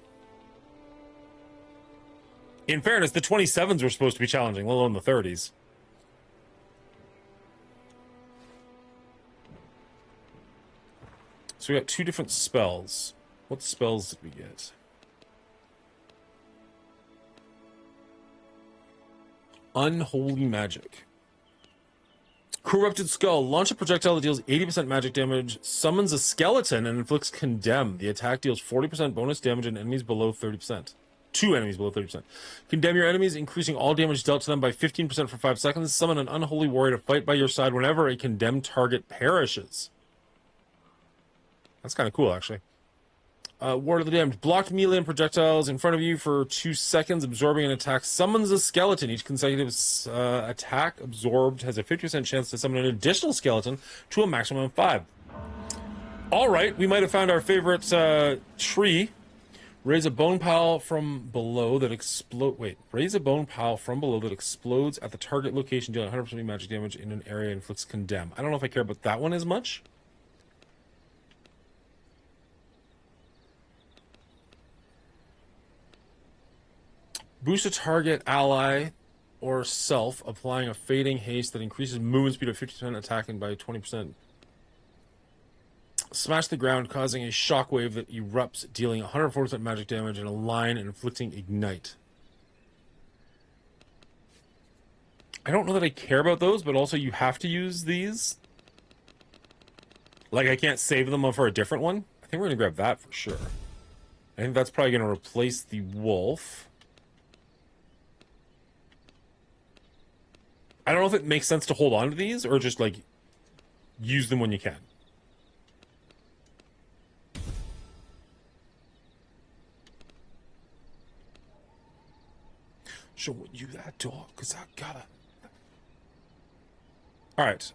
In fairness, the 27s were supposed to be challenging, let alone the 30s. So we got 2 different spells. What spells did we get? Unholy magic. Corrupted skull. Launch a projectile that deals 80% magic damage, summons a skeleton, and inflicts condemn. The attack deals 40% bonus damage and enemies below 30%. 2 enemies below 30%. Condemn your enemies, increasing all damage dealt to them by 15% for 5 seconds. Summon an unholy warrior to fight by your side whenever a condemned target perishes. That's kind of cool, actually. Ward of the Damned. Blocked melee and projectiles in front of you for 2 seconds, absorbing an attack. Summons a skeleton. Each consecutive attack absorbed has a 50% chance to summon an additional skeleton to a maximum of 5. All right, we might have found our favorite tree. Raise a bone pile from below that Raise a bone pile from below that explodes at the target location, dealing 100% magic damage in an area, inflicts condemn. I don't know if I care about that one as much. Boost a target, ally, or self, applying a fading haste that increases movement speed of 50%, attacking by 20%. Smash the ground, causing a shockwave that erupts, dealing 140% magic damage in a line and inflicting ignite. I don't know that I care about those, but also you have to use these. Like, I can't save them for a different one. I think we're going to grab that for sure. I think that's probably going to replace the wolf. I don't know if it makes sense to hold on to these or just, like, use them when you can. Show you that dog, because I gotta... Alright,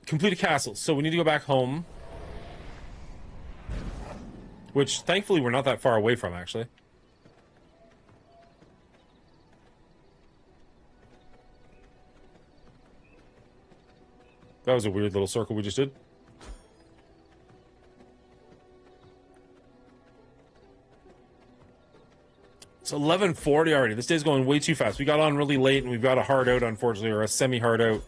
complete a castle. So we need to go back home. Which, thankfully, we're not that far away from, actually. That was a weird little circle we just did. It's 11:40 already. This day's going way too fast. We got on really late, and we've got a hard out, unfortunately, or a semi-hard out.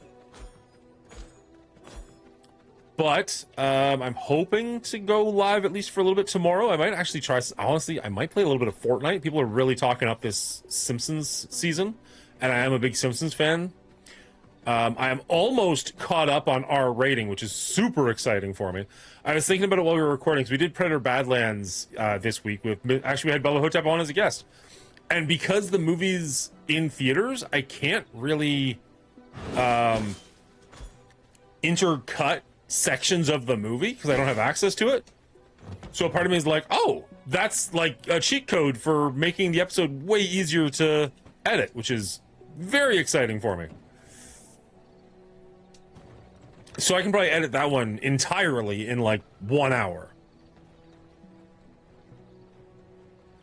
But I'm hoping to go live at least for a little bit tomorrow. I might actually try... Honestly, I might play a little bit of Fortnite. People are really talking up this Simpsons season, and I am a big Simpsons fan. I am almost caught up on our rating, which is super exciting for me. I was thinking about it while we were recording, because we did Predator Badlands this week. Actually, we had Bella Hotep on as a guest. And because the movie's in theaters, I can't really intercut sections of the movie, because I don't have access to it. So a part of me is like, oh, that's like a cheat code for making the episode way easier to edit, which is very exciting for me. So I can probably edit that one entirely in like 1 hour.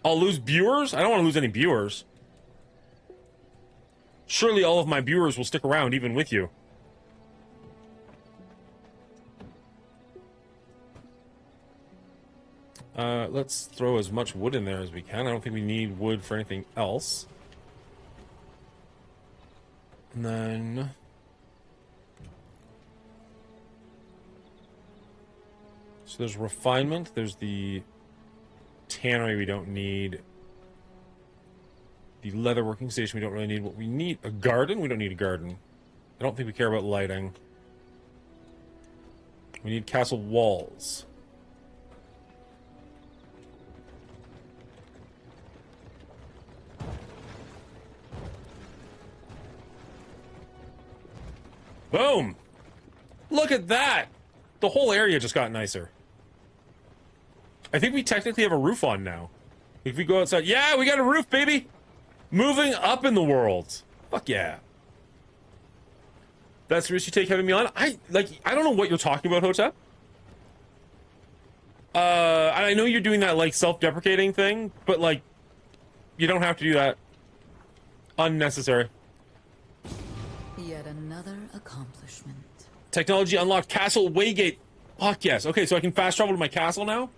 I'll lose viewers? I don't want to lose any viewers. Surely all of my viewers will stick around even with you. Let's throw as much wood in there as we can. I don't think we need wood for anything else. And then... So there's refinement. There's the tannery we don't need. The leather working station we don't really need. What we need... A garden? We don't need a garden. I don't think we care about lighting. We need castle walls. Boom! Look at that! The whole area just got nicer. I think we technically have a roof on now. If we go outside... Yeah, we got a roof, baby! Moving up in the world. Fuck yeah. That's the risk you take having me on? I don't know what you're talking about, Hotep. I know you're doing that, like, self-deprecating thing, but, like, you don't have to do that. Unnecessary. Yet another accomplishment. Technology unlocked. Castle Waygate. Fuck yes. Okay, so I can fast travel to my castle now?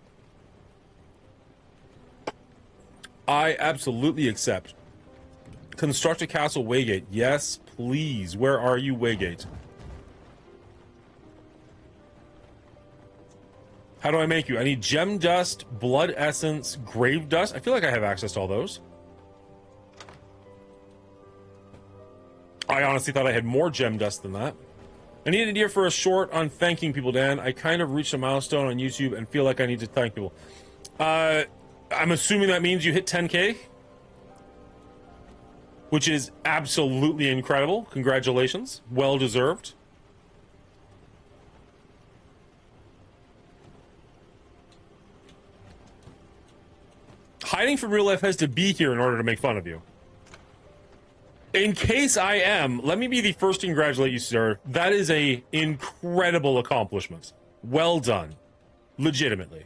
I absolutely accept. Construct a castle Waygate. Yes, please. Where are you, Waygate? How do I make you? I need gem dust, blood essence, grave dust. I feel like I have access to all those. I honestly thought I had more gem dust than that. I need an idea for a short on thanking people, Dan. I kind of reached a milestone on YouTube and feel like I need to thank people. I'm assuming that means you hit 10K? Which is absolutely incredible. Congratulations. Well deserved. Hiding from real life has to be here in order to make fun of you. In case I am, let me be the first to congratulate you, sir. That is a incredible accomplishment. Well done. Legitimately.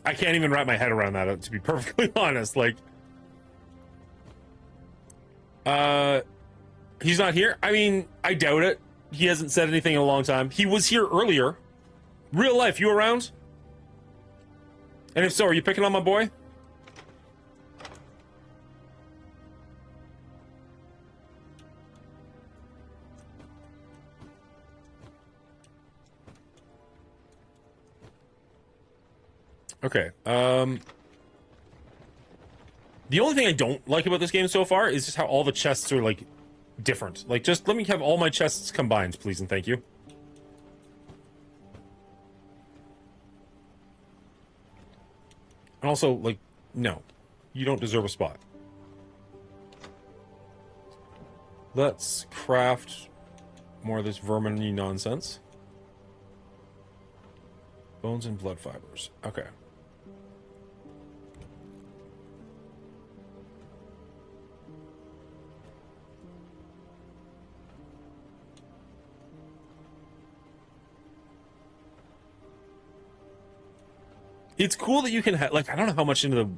I can't even wrap my head around that, to be perfectly honest. Like, he's not here? I mean, I doubt it. He hasn't said anything in a long time. He was here earlier. Real life, you around? And if so, are you picking on my boy? Okay, the only thing I don't like about this game so far is just how all the chests are, like, different. Like, just let me have all my chests combined, please and thank you. And also, like, no. You don't deserve a spot. Let's craft more of this vermin-y nonsense. Bones and blood fibers. Okay. It's cool that you can like, I don't know how much into the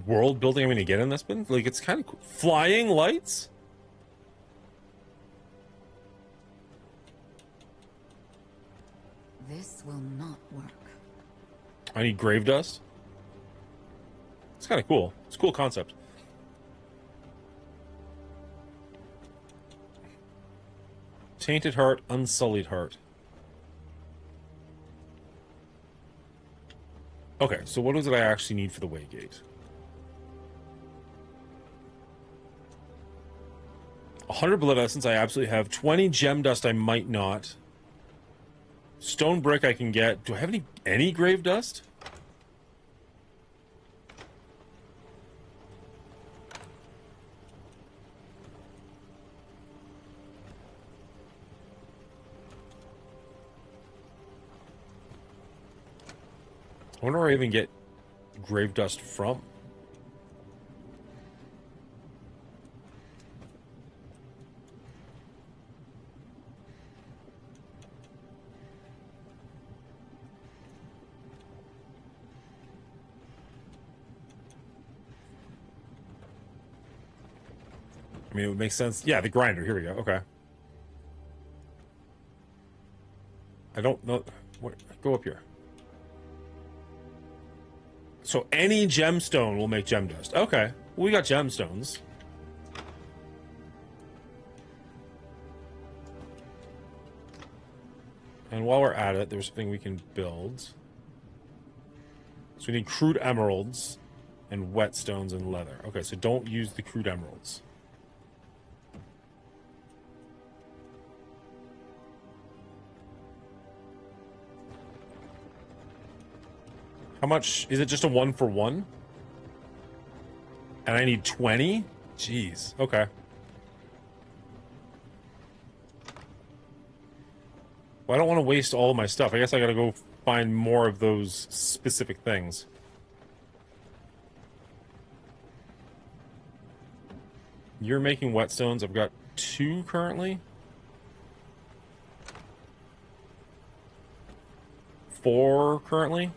world building I'm going to get in this, but like, it's kind of cool. Flying lights? This will not work. I need grave dust. It's kind of cool. It's a cool concept. Tainted heart, unsullied heart. Okay, so what is it I actually need for the Waygate? 100 blood essence I absolutely have. 20 gem dust I might not. Stone brick I can get. Do I have any grave dust? I wonder where I even get grave dust from. I mean, it would make sense. Yeah, the grinder. Here we go. Okay. I don't know. What, go up here. So any gemstone will make gem dust. Okay, we got gemstones. And while we're at it, there's something we can build. So we need crude emeralds and whetstones and leather. Okay, so don't use the crude emeralds. How much? Is it just a 1-for-1? And I need 20? Jeez. Okay. Well, I don't want to waste all of my stuff. I guess I gotta go find more of those specific things. You're making whetstones. I've got 2 currently. 4 currently.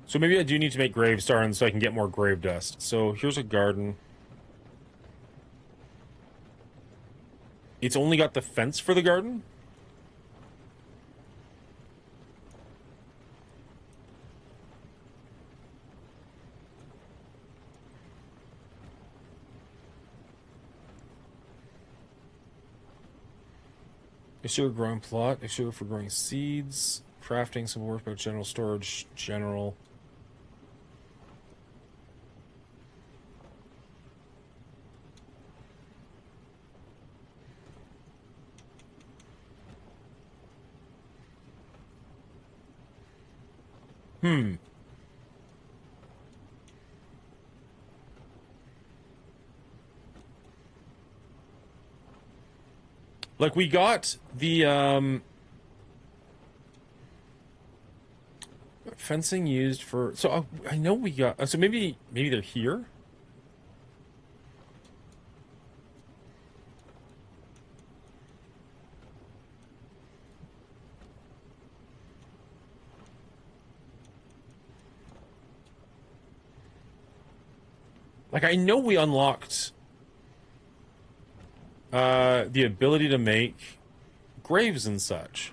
So maybe I do need to make gravestones so I can get more grave dust. So here's a garden. It's only got the fence for the garden? Exterior growing plot, exterior for growing seeds, crafting, some work about general storage, general. Like, we got the, fencing used for... So, I know we got... So, maybe they're here? Like, I know we unlocked... the ability to make graves and such.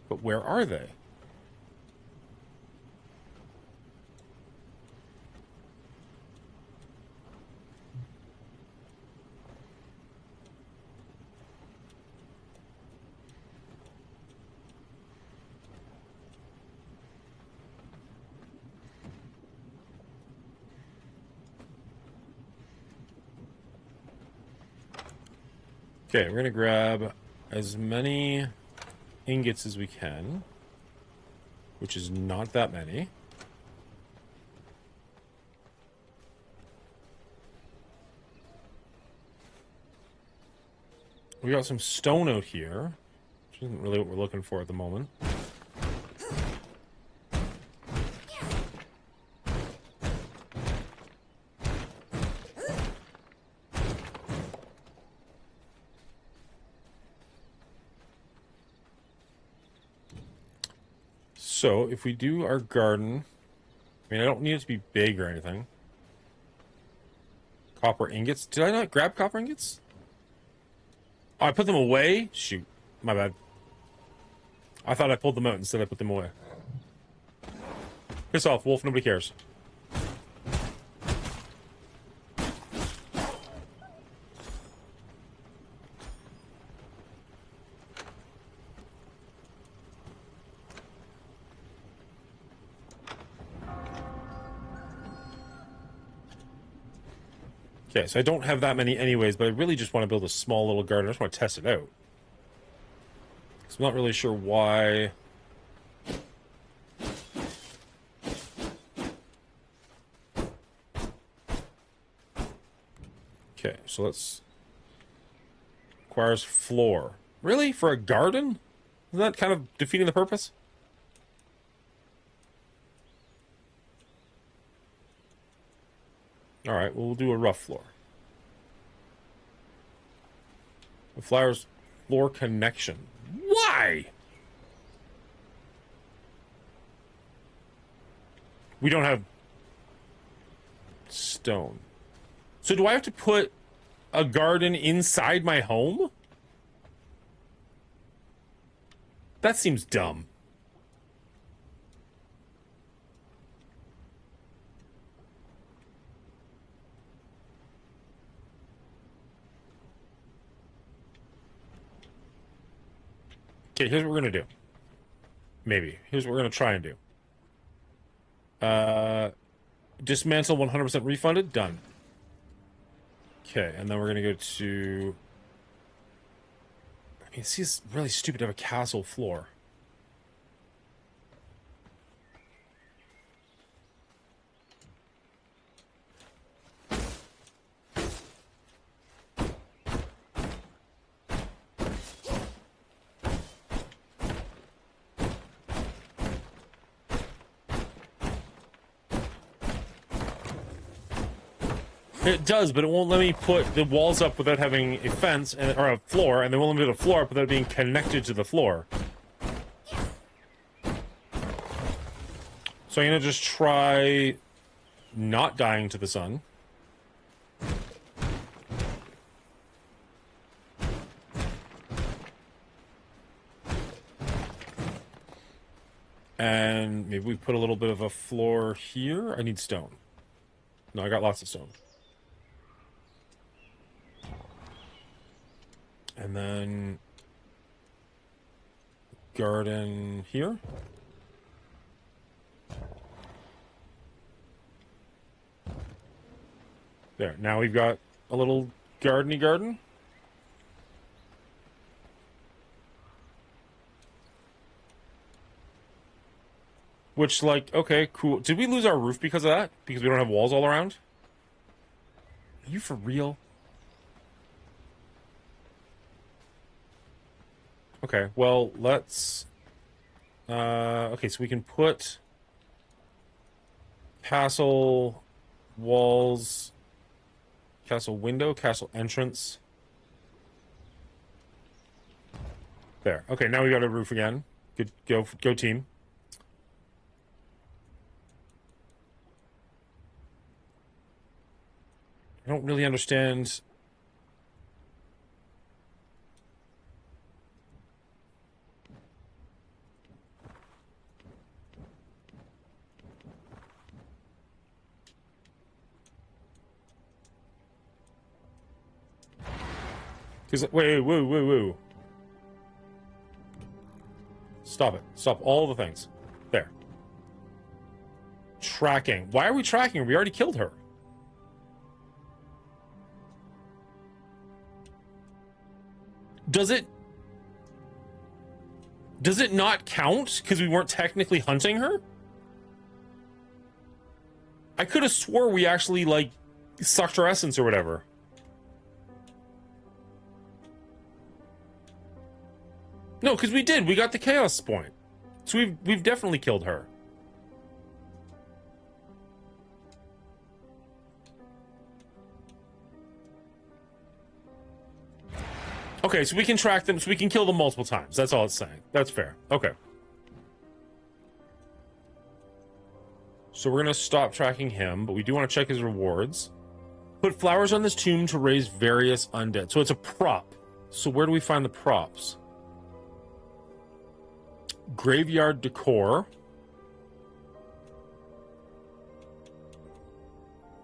But where are they? Okay, we're gonna grab as many ingots as we can, which is not that many. We got some stone out here, which isn't really what we're looking for at the moment. So, if we do our garden... I mean, I don't need it to be big or anything. Copper ingots. Did I not grab copper ingots? Oh, I put them away? Shoot. My bad. I thought I pulled them out. Instead I put them away. Piss off, Wolf. Nobody cares. Okay, so I don't have that many anyways, but I really just want to build a small little garden. I just want to test it out. So I'm not really sure why... Okay, so let's... Requires floor. Really? For a garden? Isn't that kind of defeating the purpose? Alright, well, we'll do a rough floor. The flowers floor connection. Why? We don't have stone. So do I have to put a garden inside my home? That seems dumb. Okay, here's what we're gonna do. Maybe. Here's what we're gonna try and do. Dismantle 100% refunded. Done. Okay, and then we're gonna go to... I mean, it seems really stupid to have a castle floor. It does, but it won't let me put the walls up without having a fence or a floor, and they won't let me put a floor up without being connected to the floor. So I'm gonna just try not dying to the sun. And maybe we put a little bit of a floor here. I need stone. No, I got lots of stone. And then garden here. There. Now we've got a little gardeny garden. Which, like, okay, cool. Did we lose our roof because of that? Because we don't have walls all around? Are you for real? Okay, well, let's... okay, so we can put... castle walls... castle window, castle entrance. There. Okay, now we got a roof again. Good, go team. I don't really understand... Because, wait, woo. Stop it. Stop all the things. There. Tracking. Why are we tracking her? We already killed her. Does it not count because we weren't technically hunting her? I could have swore we actually, like, sucked her essence or whatever. No, because we did. We got the chaos point. So we've definitely killed her. Okay, so we can track them, so we can kill them multiple times. That's all it's saying. That's fair. Okay. So we're going to stop tracking him, but we do want to check his rewards. Put flowers on this tomb to raise various undead. So it's a prop. So where do we find the props? Graveyard decor.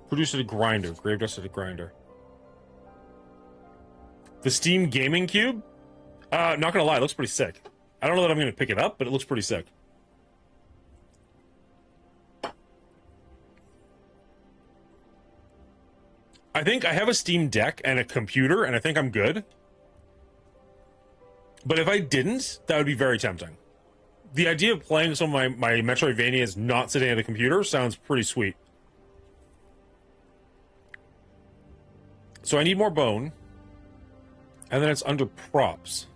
Produced at a grinder. Grave dust at a grinder. The Steam Gaming Cube? Not gonna lie, it looks pretty sick. I don't know that I'm gonna pick it up, but it looks pretty sick. I think I have a Steam Deck and a computer, and I think I'm good. But if I didn't, that would be very tempting. The idea of playing some of my Metroidvanias not sitting at a computer sounds pretty sweet. So I need more bone. And then it's under props.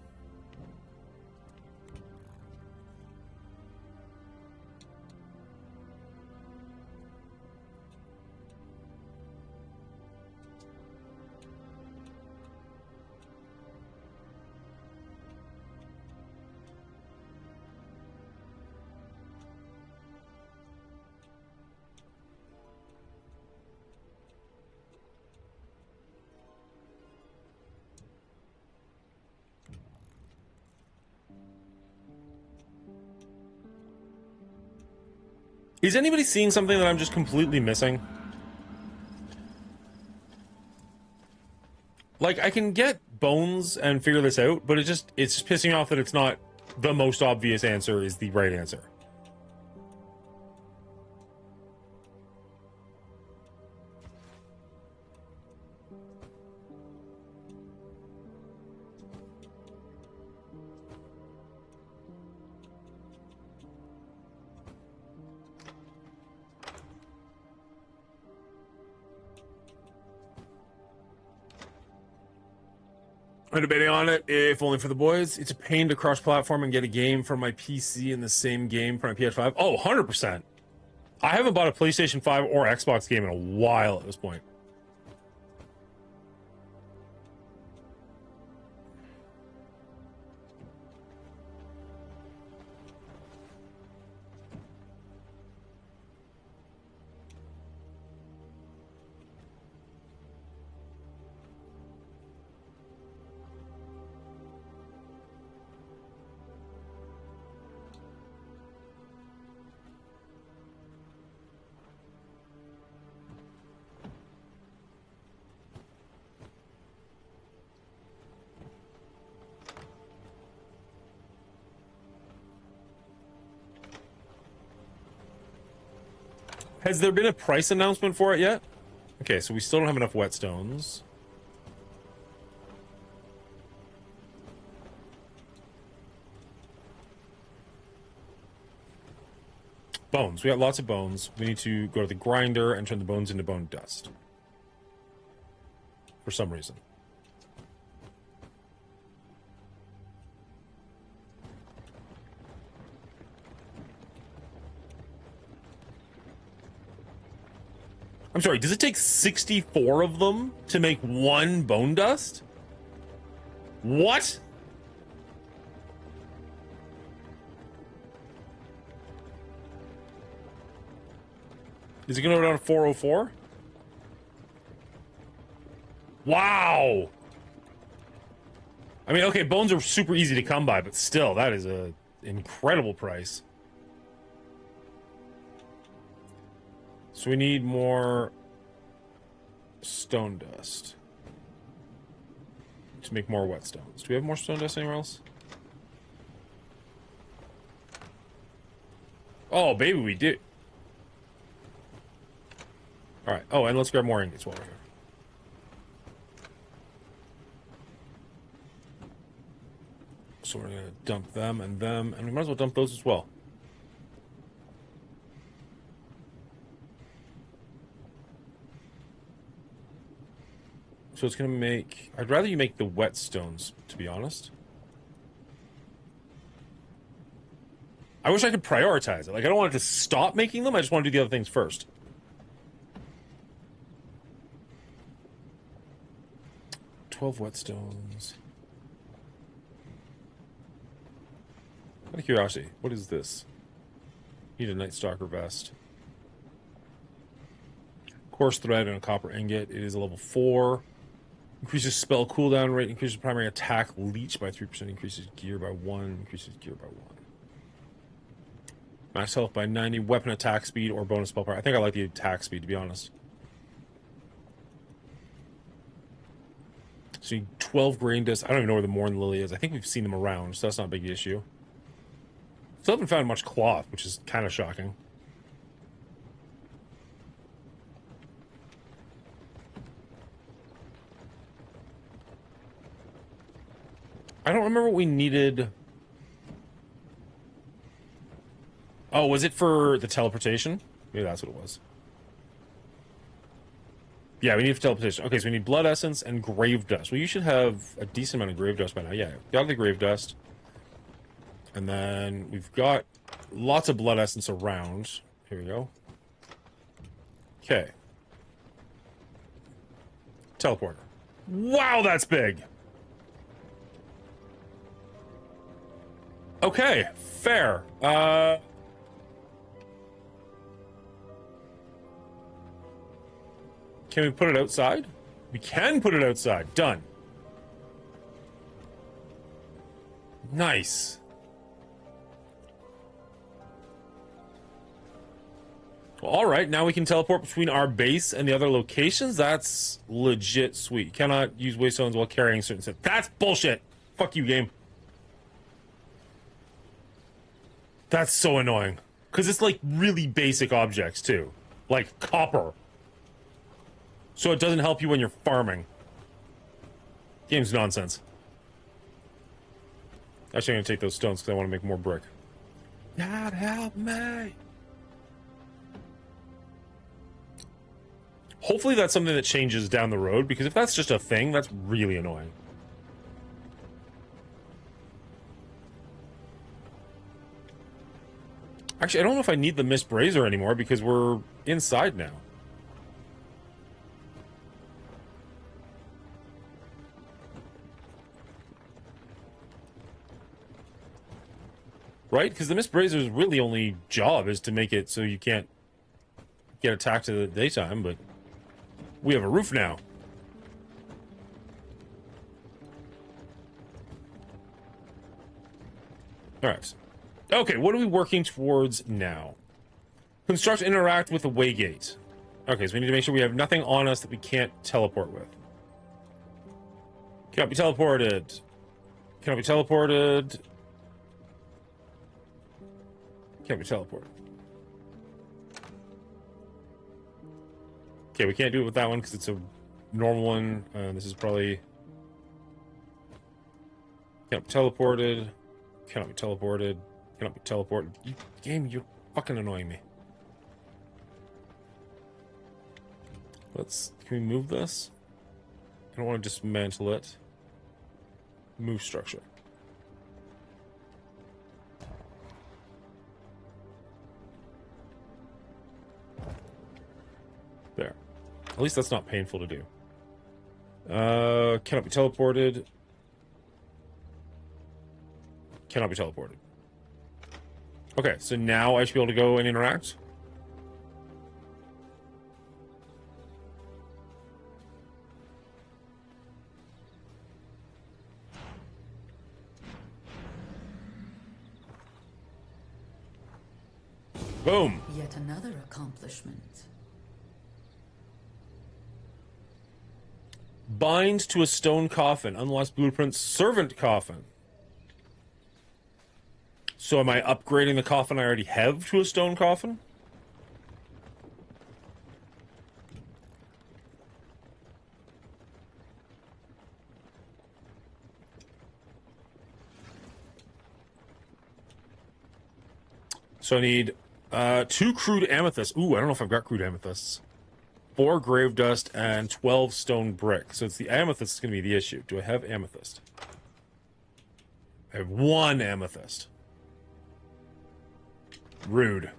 Is anybody seeing something that I'm just completely missing? Like, I can get bones and figure this out, but it's just pissing me off that it's not the most obvious answer is the right answer. I'm debating on it, if only for the boys. It's a pain to cross-platform and get a game from my PC in the same game for my PS5. Oh, 100%. I haven't bought a PlayStation 5 or Xbox game in a while at this point. Has there been a price announcement for it yet? Okay, so we still don't have enough whetstones. Bones. We got lots of bones. We need to go to the grinder and turn the bones into bone dust. For some reason. I'm sorry, does it take 64 of them to make one bone dust? What? Is it going to go down to 404? Wow! I mean, okay, bones are super easy to come by, but still, that is an incredible price. So we need more stone dust to make more whetstones. Do we have more stone dust anywhere else? Oh, baby, we do. All right. Oh, and let's grab more ingots while we're here. So we're gonna dump them, and we might as well dump those as well. So it's going to make... I'd rather you make the whetstones, to be honest. I wish I could prioritize it. Like, I don't want it to stop making them. I just want to do the other things first. $12 whetstones. Out of curiosity, what is this? Need a Night Stalker vest. Coarse thread and a copper ingot. It is a level 4. Increases spell cooldown rate, increases primary attack leech by 3%, increases gear by 1, increases gear by 1. Max health by 90, weapon attack speed, or bonus spell power. I think I like the attack speed, to be honest. So you need 12 grain discs. I don't even know where the Morn Lily is. I think we've seen them around, so that's not a big issue. Still haven't found much cloth, which is kind of shocking. I don't remember what we needed. Oh, was it for the teleportation? Maybe that's what it was. Yeah, we need for teleportation. Okay, so we need blood essence and grave dust. Well, you should have a decent amount of grave dust by now. Yeah, got the grave dust. And then we've got lots of blood essence around. Here we go. Okay. Teleporter. Wow, that's big! Okay, fair. Can we put it outside? We can put it outside. Done. Nice. All right, now we can teleport between our base and the other locations. That's legit sweet. Cannot use waystones while carrying certain stuff. That's bullshit. Fuck you, game. That's so annoying. Because it's like really basic objects too. Like copper. So it doesn't help you when you're farming. Game's nonsense. Actually, I'm going to take those stones because I want to make more brick. God help me. Hopefully that's something that changes down the road, because if that's just a thing, that's really annoying. Actually, I don't know if I need the Mist Brazier anymore because we're inside now. Right? Because the Mist Brazier's really only job is to make it so you can't get attacked in the daytime, but we have a roof now. Alright. Okay, what are we working towards now? Construct and interact with the waygate. Okay, so we need to make sure we have nothing on us that we can't teleport with. Cannot be teleported. Cannot be teleported. Can't be teleported. Okay, we can't do it with that one because it's a normal one. This is probably... Cannot be teleported. Cannot be teleported. Cannot be teleported. You, game, you're fucking annoying me. Can we move this? I don't want to dismantle it. Move structure. There. At least that's not painful to do. Cannot be teleported. Cannot be teleported. Okay, so now I should be able to go and interact. Boom. Yet another accomplishment. Bind to a stone coffin. Unlost blueprint. Servant coffin. So am I upgrading the coffin I already have to a stone coffin? So I need 2 crude amethysts. Ooh, I don't know if I've got crude amethysts. 4 grave dust and 12 stone brick. So it's the amethyst that's going to be the issue. Do I have amethyst? I have 1 amethyst. Rude.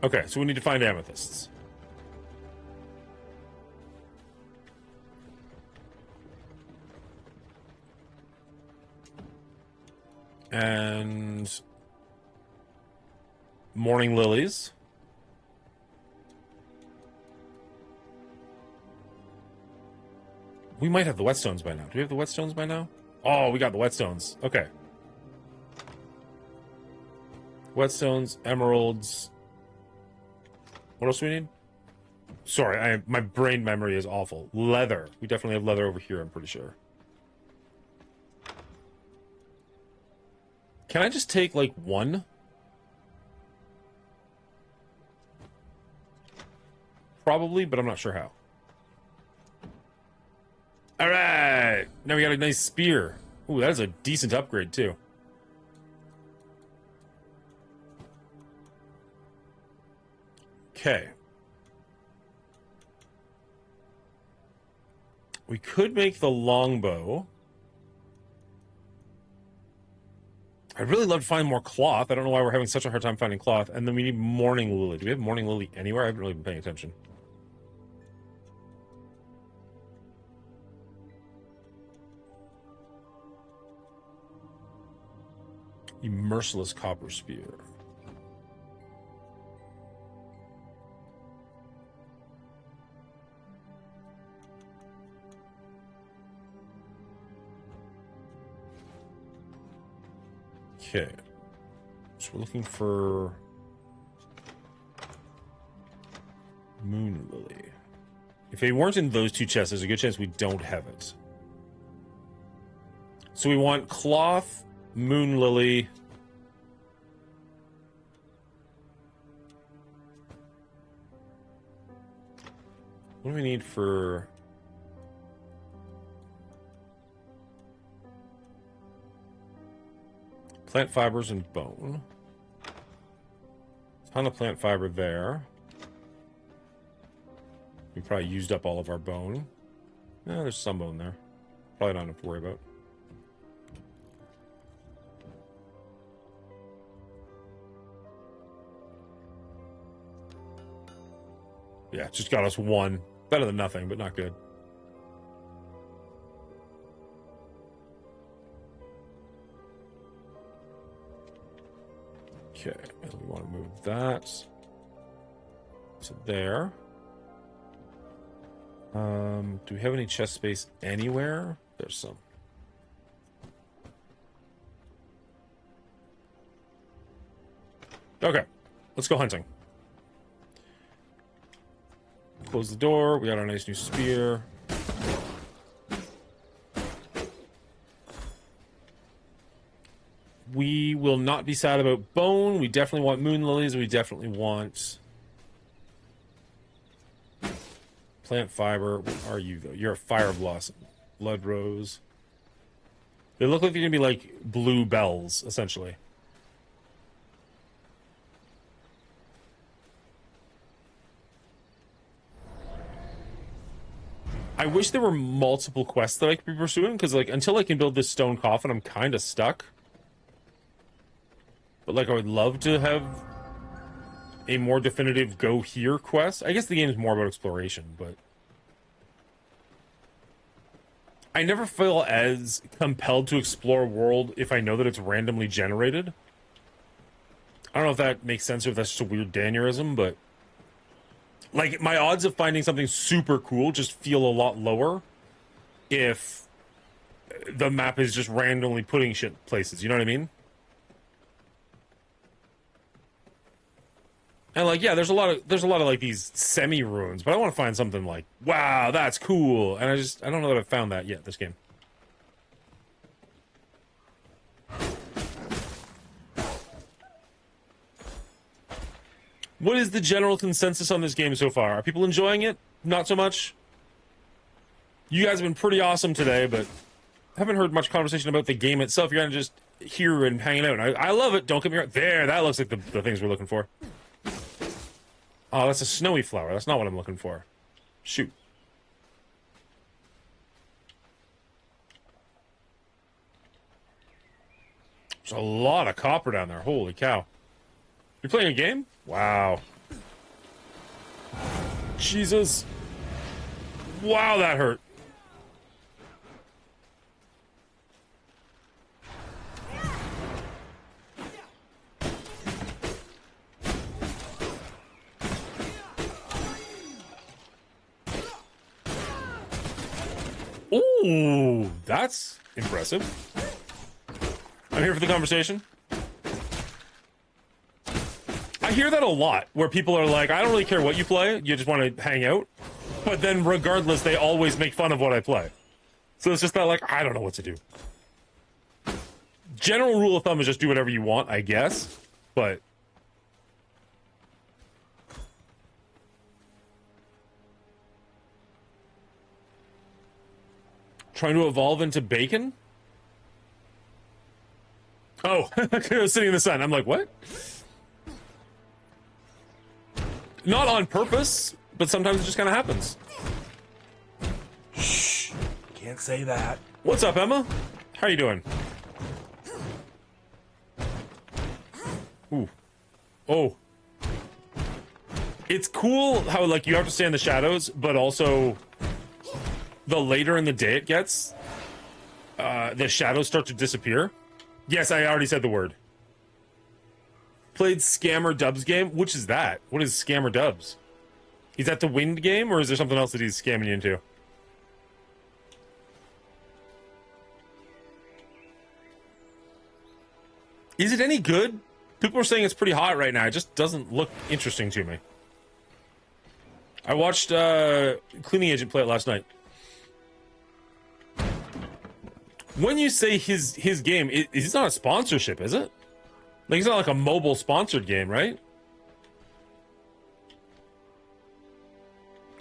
Okay, so we need to find amethysts. And morning lilies. We might have the whetstones by now. Do we have the whetstones by now? Oh, we got the whetstones. Okay. Whetstones, emeralds. What else do we need? Sorry, my brain memory is awful. Leather. We definitely have leather over here, I'm pretty sure. Can I just take, like, 1? Probably, but I'm not sure how. Alright! Now we got a nice spear. Ooh, that is a decent upgrade, too. Okay. We could make the longbow. I'd really love to find more cloth. I don't know why we're having such a hard time finding cloth. And then we need morning lily. Do we have morning lily anywhere? I haven't really been paying attention. A merciless copper spear. Okay. So we're looking for Moon Lily. If they weren't in those two chests, there's a good chance we don't have it. So we want cloth, Moon Lily. What do we need for... Plant fibers and bone. Ton of plant fiber there. We probably used up all of our bone. No, there's some bone there. Probably not enough to worry about. Yeah, it just got us one. Better than nothing, but not good. Okay, and we want to move that to there. Do we have any chest space anywhere? There's some. Okay, let's go hunting. Close the door. We got our nice new spear. We will not be sad about bone. We definitely want moon lilies. We definitely want plant fiber. What are you, though? You're a fire blossom. Blood rose. They look like they're going to be like blue bells, essentially. I wish there were multiple quests that I could be pursuing, because, like, until I can build this stone coffin, I'm kind of stuck. But, like, I would love to have a more definitive go here quest. I guess the game is more about exploration, but I never feel as compelled to explore a world if I know that it's randomly generated. I don't know if that makes sense or if that's just a weird Danierism, but like, my odds of finding something super cool just feel a lot lower if the map is just randomly putting shit places, you know what I mean? And like, yeah, there's a lot of like these semi-ruins, but I want to find something like, wow, that's cool. And I don't know that I've found that yet this game. What is the general consensus on this game so far? Are people enjoying it? Not so much? You guys have been pretty awesome today, but haven't heard much conversation about the game itself. You're kind of just here and hanging out. And I love it. Don't get me wrong. There, that looks like the things we're looking for. Oh, that's a snowy flower. That's not what I'm looking for. Shoot. There's a lot of copper down there. Holy cow. You're playing a game? Wow. Jesus. Wow, that hurt. Ooh, that's impressive. I'm here for the conversation. I hear that a lot, where people are like, I don't really care what you play, you just want to hang out. But then regardless, they always make fun of what I play. So it's just that, like, I don't know what to do. General rule of thumb is just do whatever you want, I guess. But trying to evolve into bacon? Oh, I was sitting in the sun. I'm like, what? Not on purpose, but sometimes it just kind of happens. Shh. Can't say that. What's up, Emma? How you doing? Ooh. Oh. It's cool how, like, you have to stay in the shadows, but also the later in the day it gets, the shadows start to disappear. Yes, I already said the word. Played Scammer Dubs game? Which is that? What is Scammer Dubs? Is that the wind game, or is there something else that he's scamming you into? Is it any good? People are saying it's pretty hot right now. It just doesn't look interesting to me. I watched Cleaning Agent play it last night. When you say his game, it's not a sponsorship, is it? Like, it's not like a mobile sponsored game, right?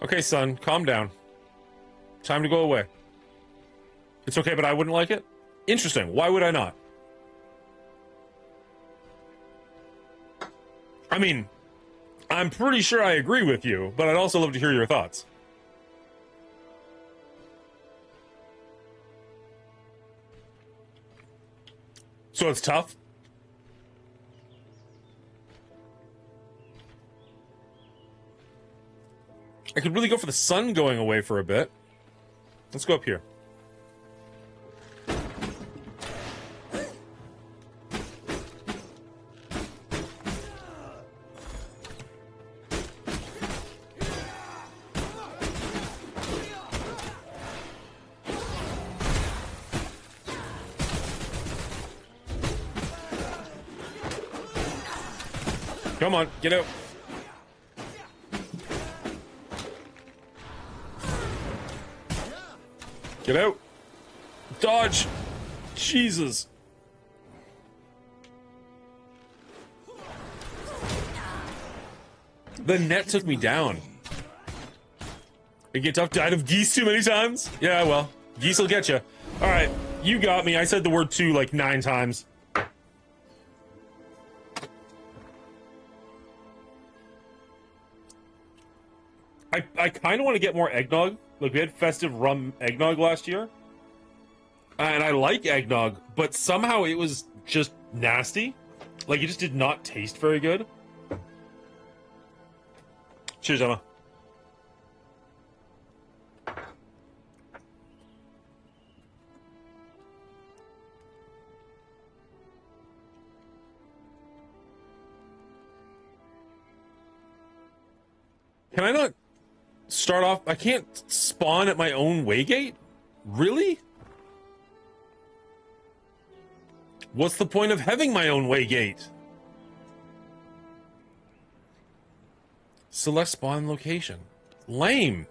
Okay, son, calm down. Time to go away. It's okay, but I wouldn't like it? Interesting. Why would I not? I mean, I'm pretty sure I agree with you, but I'd also love to hear your thoughts. So it's tough? I could really go for the sun going away for a bit. Let's go up here. Come on, get out. Get out. Dodge. Jesus. The net took me down. It get tough. Died of geese too many times? Yeah, well, geese will get you. All right, you got me. I said the word two like 9 times. I kind of want to get more eggnog. Like, we had festive rum eggnog last year. And I like eggnog, but somehow it was just nasty. Like, it just did not taste very good. Cheers, Emma. Can I not start off? I can't spawn at my own waygate? Really? What's the point of having my own waygate? Select spawn location. Lame.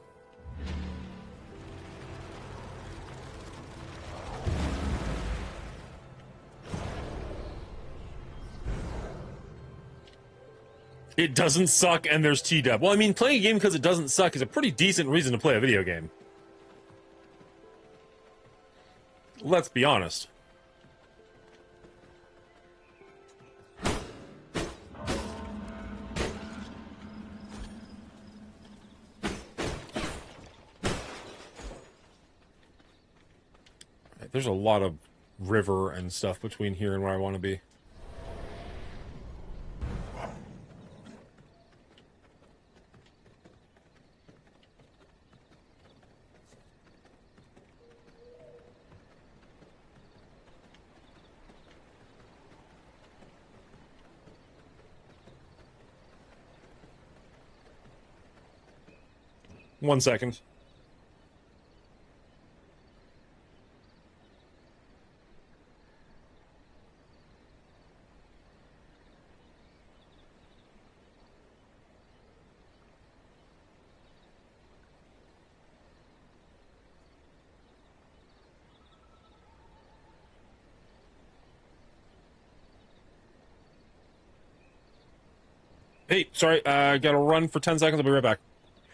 It doesn't suck and there's T-Dub. Well, I mean, playing a game because it doesn't suck is a pretty decent reason to play a video game. Let's be honest. There's a lot of river and stuff between here and where I want to be. One second. Hey, sorry, gotta run for 10 seconds. I'll be right back.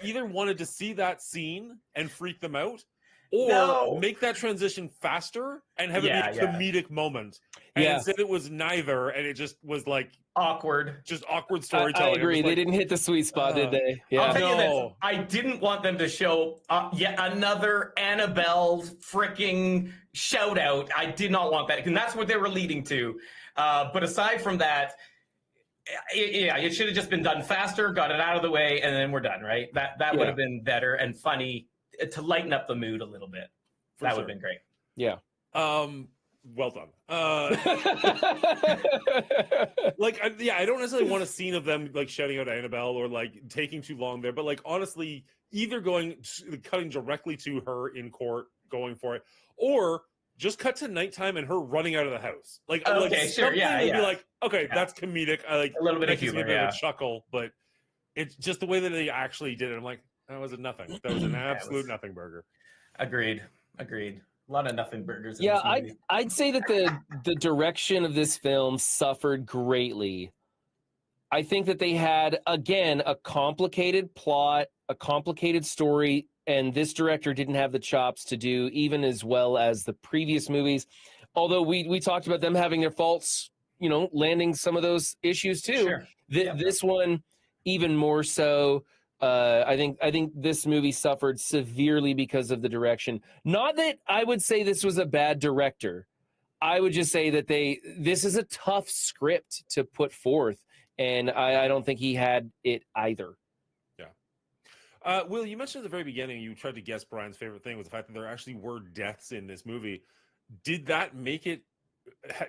Either wanted to see that scene and freak them out, or make that transition faster and have it be a comedic moment. And instead it was neither, and it just was like awkward. Just awkward storytelling. I agree. They didn't hit the sweet spot, did they? Yeah. I'll tell you this. I didn't want them to show yet another Annabelle freaking shout out. I did not want that. And that's what they were leading to. But aside from that, it should have just been done faster, got it out of the way, and then we're done, right? That would have been better and funny to lighten up the mood a little bit. That would have been great. Yeah. Well done. Like, I don't necessarily want a scene of them like shouting out Annabelle or like taking too long there, but like honestly, either cutting directly to her in court, going for it, or just cut to nighttime and her running out of the house. Like, Okay, like sure, something yeah, would yeah. be like, okay, Yeah. that's comedic. I like A little bit that of gives me humor, a bit of yeah. a chuckle, but it's just the way that they actually did it. I'm like, that was a nothing. That was an absolute nothing burger. Agreed. A lot of nothing burgers in Yeah, this movie. I'd say that the direction of this film suffered greatly. I think that they had, again, a complicated plot, a complicated story, and this director didn't have the chops to do even as well as the previous movies. Although we talked about them having their faults, landing some of those issues too. Sure. Yeah. This one, even more so. I think this movie suffered severely because of the direction. Not that I would say this was a bad director. I would just say that this is a tough script to put forth, and I don't think he had it either. Yeah. Will, you mentioned at the very beginning you tried to guess Brian's favorite thing was the fact that there actually were deaths in this movie. Did that make it?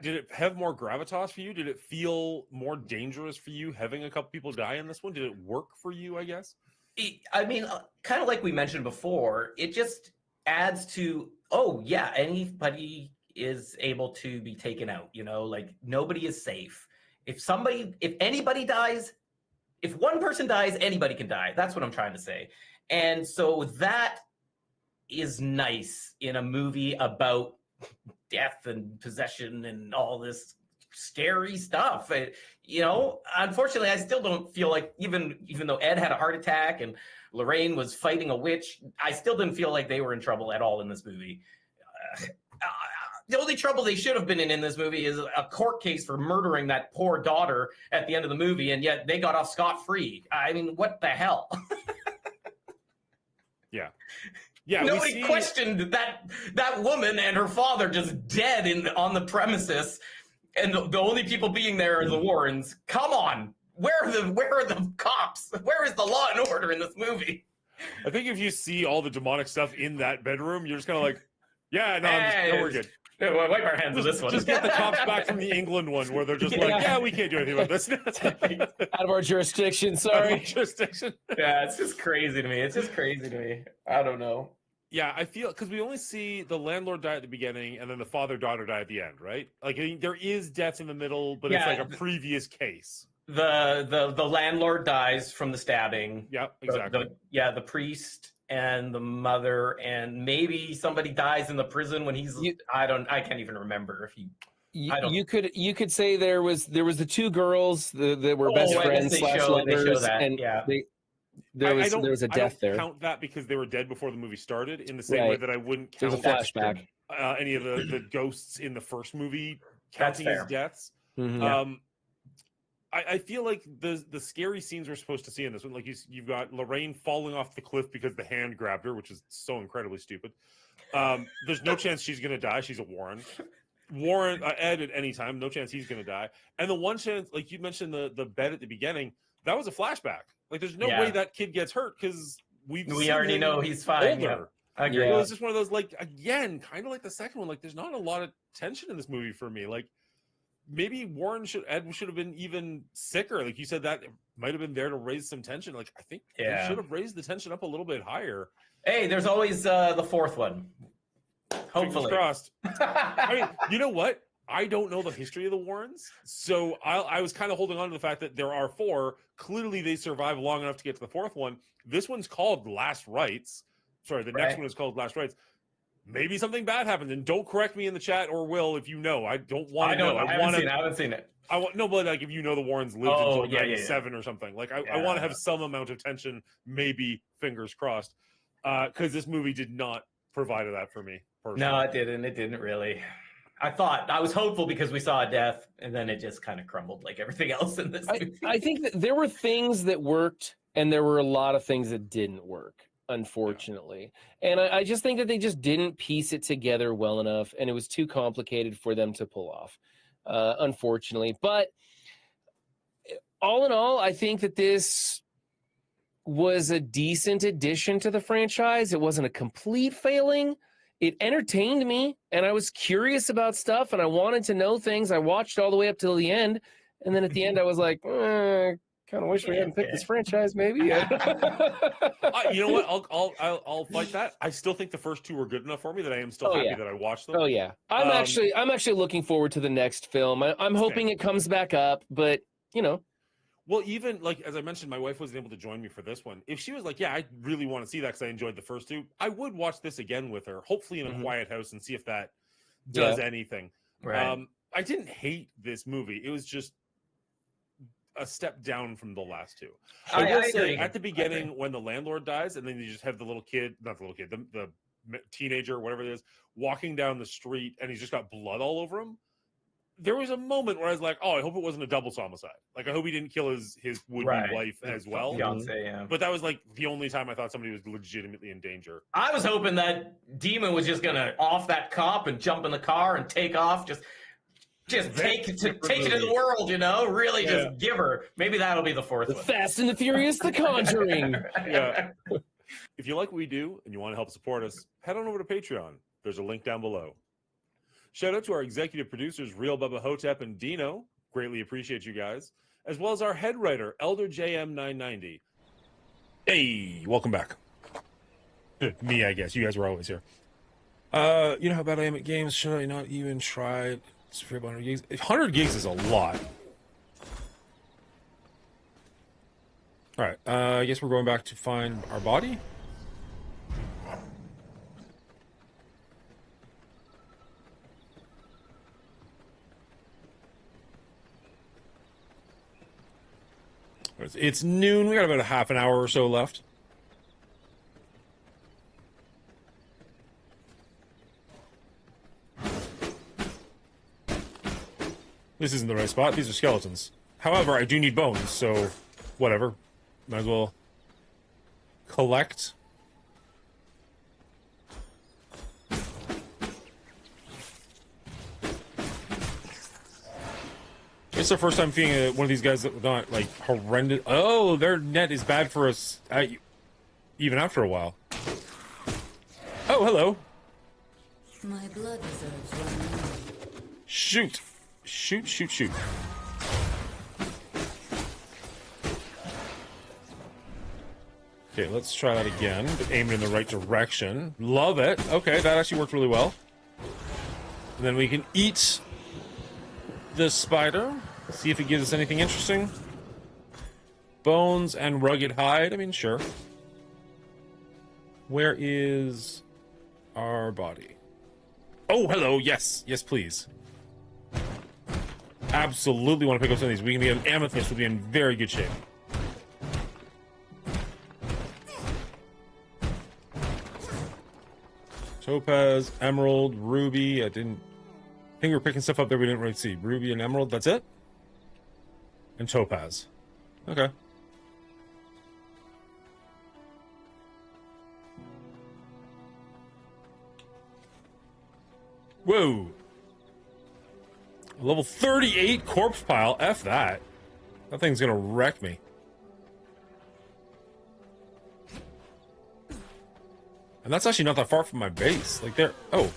Did it have more gravitas for you? Did it feel more dangerous for you having a couple people die in this one? Did it work for you, I guess? I mean, kind of like we mentioned before, it just adds to, oh, yeah, anybody is able to be taken out, like nobody is safe. If anybody dies, if one person dies, anybody can die. That's what I'm trying to say. And so that is nice in a movie about death and possession and all this scary stuff. Unfortunately, I still don't feel like even though Ed had a heart attack and Lorraine was fighting a witch, I still didn't feel like they were in trouble at all in this movie. The only trouble they should have been in this movie is a court case for murdering that poor daughter at the end of the movie, and yet they got off scot-free. I mean, what the hell? Yeah. Yeah, nobody questioned that woman and her father just dead on the premises, and the only people being there are the Warrens. Come on, where are the cops? Where is the law and order in this movie? I think if you see all the demonic stuff in that bedroom, you're just kind of like, yeah, no, we're good. We'll wipe our hands of this one. Just get the cops back from the England one where they're just like, yeah, we can't do anything with this. Out of our jurisdiction, sorry. Jurisdiction. Yeah, it's just crazy to me. I don't know. Yeah, I feel because we only see the landlord die at the beginning and then the father-daughter die at the end, right? Like there is death in the middle, but it's like a previous case. The landlord dies from the stabbing. Yeah, exactly. The priest and the mother, and maybe somebody dies in the prison when he's I can't even remember if he you could say there was the two girls that were best friends / lovers, and there was a death there. I don't count that because they were dead before the movie started, in the same way that I wouldn't count There's a flashback. Any of the ghosts in the first movie counting as deaths. Mm-hmm. I feel like the scary scenes we're supposed to see in this one, like you've got Lorraine falling off the cliff because the hand grabbed her, which is so incredibly stupid. There's no chance she's going to die. She's a Warren. Ed at any time, no chance he's going to die. And the one chance, like you mentioned, the bed at the beginning, that was a flashback. Like there's no way that kid gets hurt because we already know he's fine. Older. I agree. It was just one of those, like, again, kind of like the second one. Like there's not a lot of tension in this movie for me. Like maybe Ed should have been even sicker. Like you said, that might have been there to raise some tension. Like I think they should have raised the tension up a little bit higher. Hey, there's always the fourth one. Hopefully. Fingers crossed. I mean, you know what? I don't know the history of the Warrens, so I was kind of holding on to the fact that there are 4. Clearly, they survived long enough to get to the 4th one. This one's called Last Rites. Sorry, the next one is called Last Rites. Maybe something bad happened, and don't correct me in the chat or Will if you know. I don't want to know. I haven't seen it. But like if you know the Warrens lived until 97 or something. Like I want to have some amount of tension. Maybe fingers crossed, because this movie did not provide that for me personally. No, it didn't. It didn't really. I was hopeful because we saw a death, and then it just kind of crumbled like everything else in this movie. I think that there were things that worked, and there were a lot of things that didn't work, unfortunately. And I just think that they just didn't piece it together well enough, and it was too complicated for them to pull off, unfortunately. But all in all, I think that this was a decent addition to the franchise. It wasn't a complete failing. It entertained me, and I was curious about stuff, and I wanted to know things. I watched all the way up till the end, and then at the end, I was like, kind kind of wish we hadn't picked this franchise. Maybe. You know what? I'll fight that. I still think the first two were good enough for me that I am still happy that I watched them. Oh yeah, I'm actually looking forward to the next film. I'm hoping it comes back up, but you know. Well, even like as I mentioned, my wife wasn't able to join me for this one. If she was like, "Yeah, I really want to see that because I enjoyed the first two," I would watch this again with her, hopefully in a quiet house, and see if that does anything. Right. I didn't hate this movie. It was just a step down from the last two. I will say at the beginning when the landlord dies, and then you just have the little kid, not the little kid, the teenager, whatever it is, walking down the street, and he's just got blood all over him. There was a moment where I was like, "Oh, I hope it wasn't a double homicide. Like, I hope he didn't kill his would-be wife as well." Fiance, yeah. But that was like the only time I thought somebody was legitimately in danger. I was hoping that Demon was just gonna off that cop and jump in the car and take off, just take it to the world, you know. Really, just give her. Maybe that'll be the fourth one. Fast and the Furious, The Conjuring. Yeah. If you like what we do and you want to help support us, head on over to Patreon. There's a link down below. Shout out to our executive producers, Real Bubba Hotep and Dino. Greatly appreciate you guys. As well as our head writer, Elder JM990. Hey, welcome back. Me, I guess. You guys were always here. You know how bad I am at games? Should I not even try it? It's for 100 gigs. 100 gigs is a lot. All right. I guess we're going back to find our body. It's noon. We got about a half an hour or so left. This isn't the right spot. These are skeletons. However, I do need bones, so whatever. Might as well collect. It's the first time seeing one of these guys that not like horrendous. Oh, their net is bad for us, even after a while. Oh, hello. My blood reserves run low. Shoot, shoot, shoot, shoot. Okay, let's try that again. But aim it in the right direction. Love it. Okay, that actually worked really well. And then we can eat the spider. See if it gives us anything interesting. Bones and rugged hide. I mean, sure. Where is our body? Oh, hello. Yes. Yes, please. Absolutely want to pick up some of these. We can be an amethyst. We'll be in very good shape. Topaz, emerald, ruby. I think we're picking stuff up there we didn't really see. Ruby and emerald. That's it? And topaz. Okay. Whoa. Level 38 corpse pile. F that. That thing's gonna wreck me. And that's actually not that far from my base. Like there. Oh.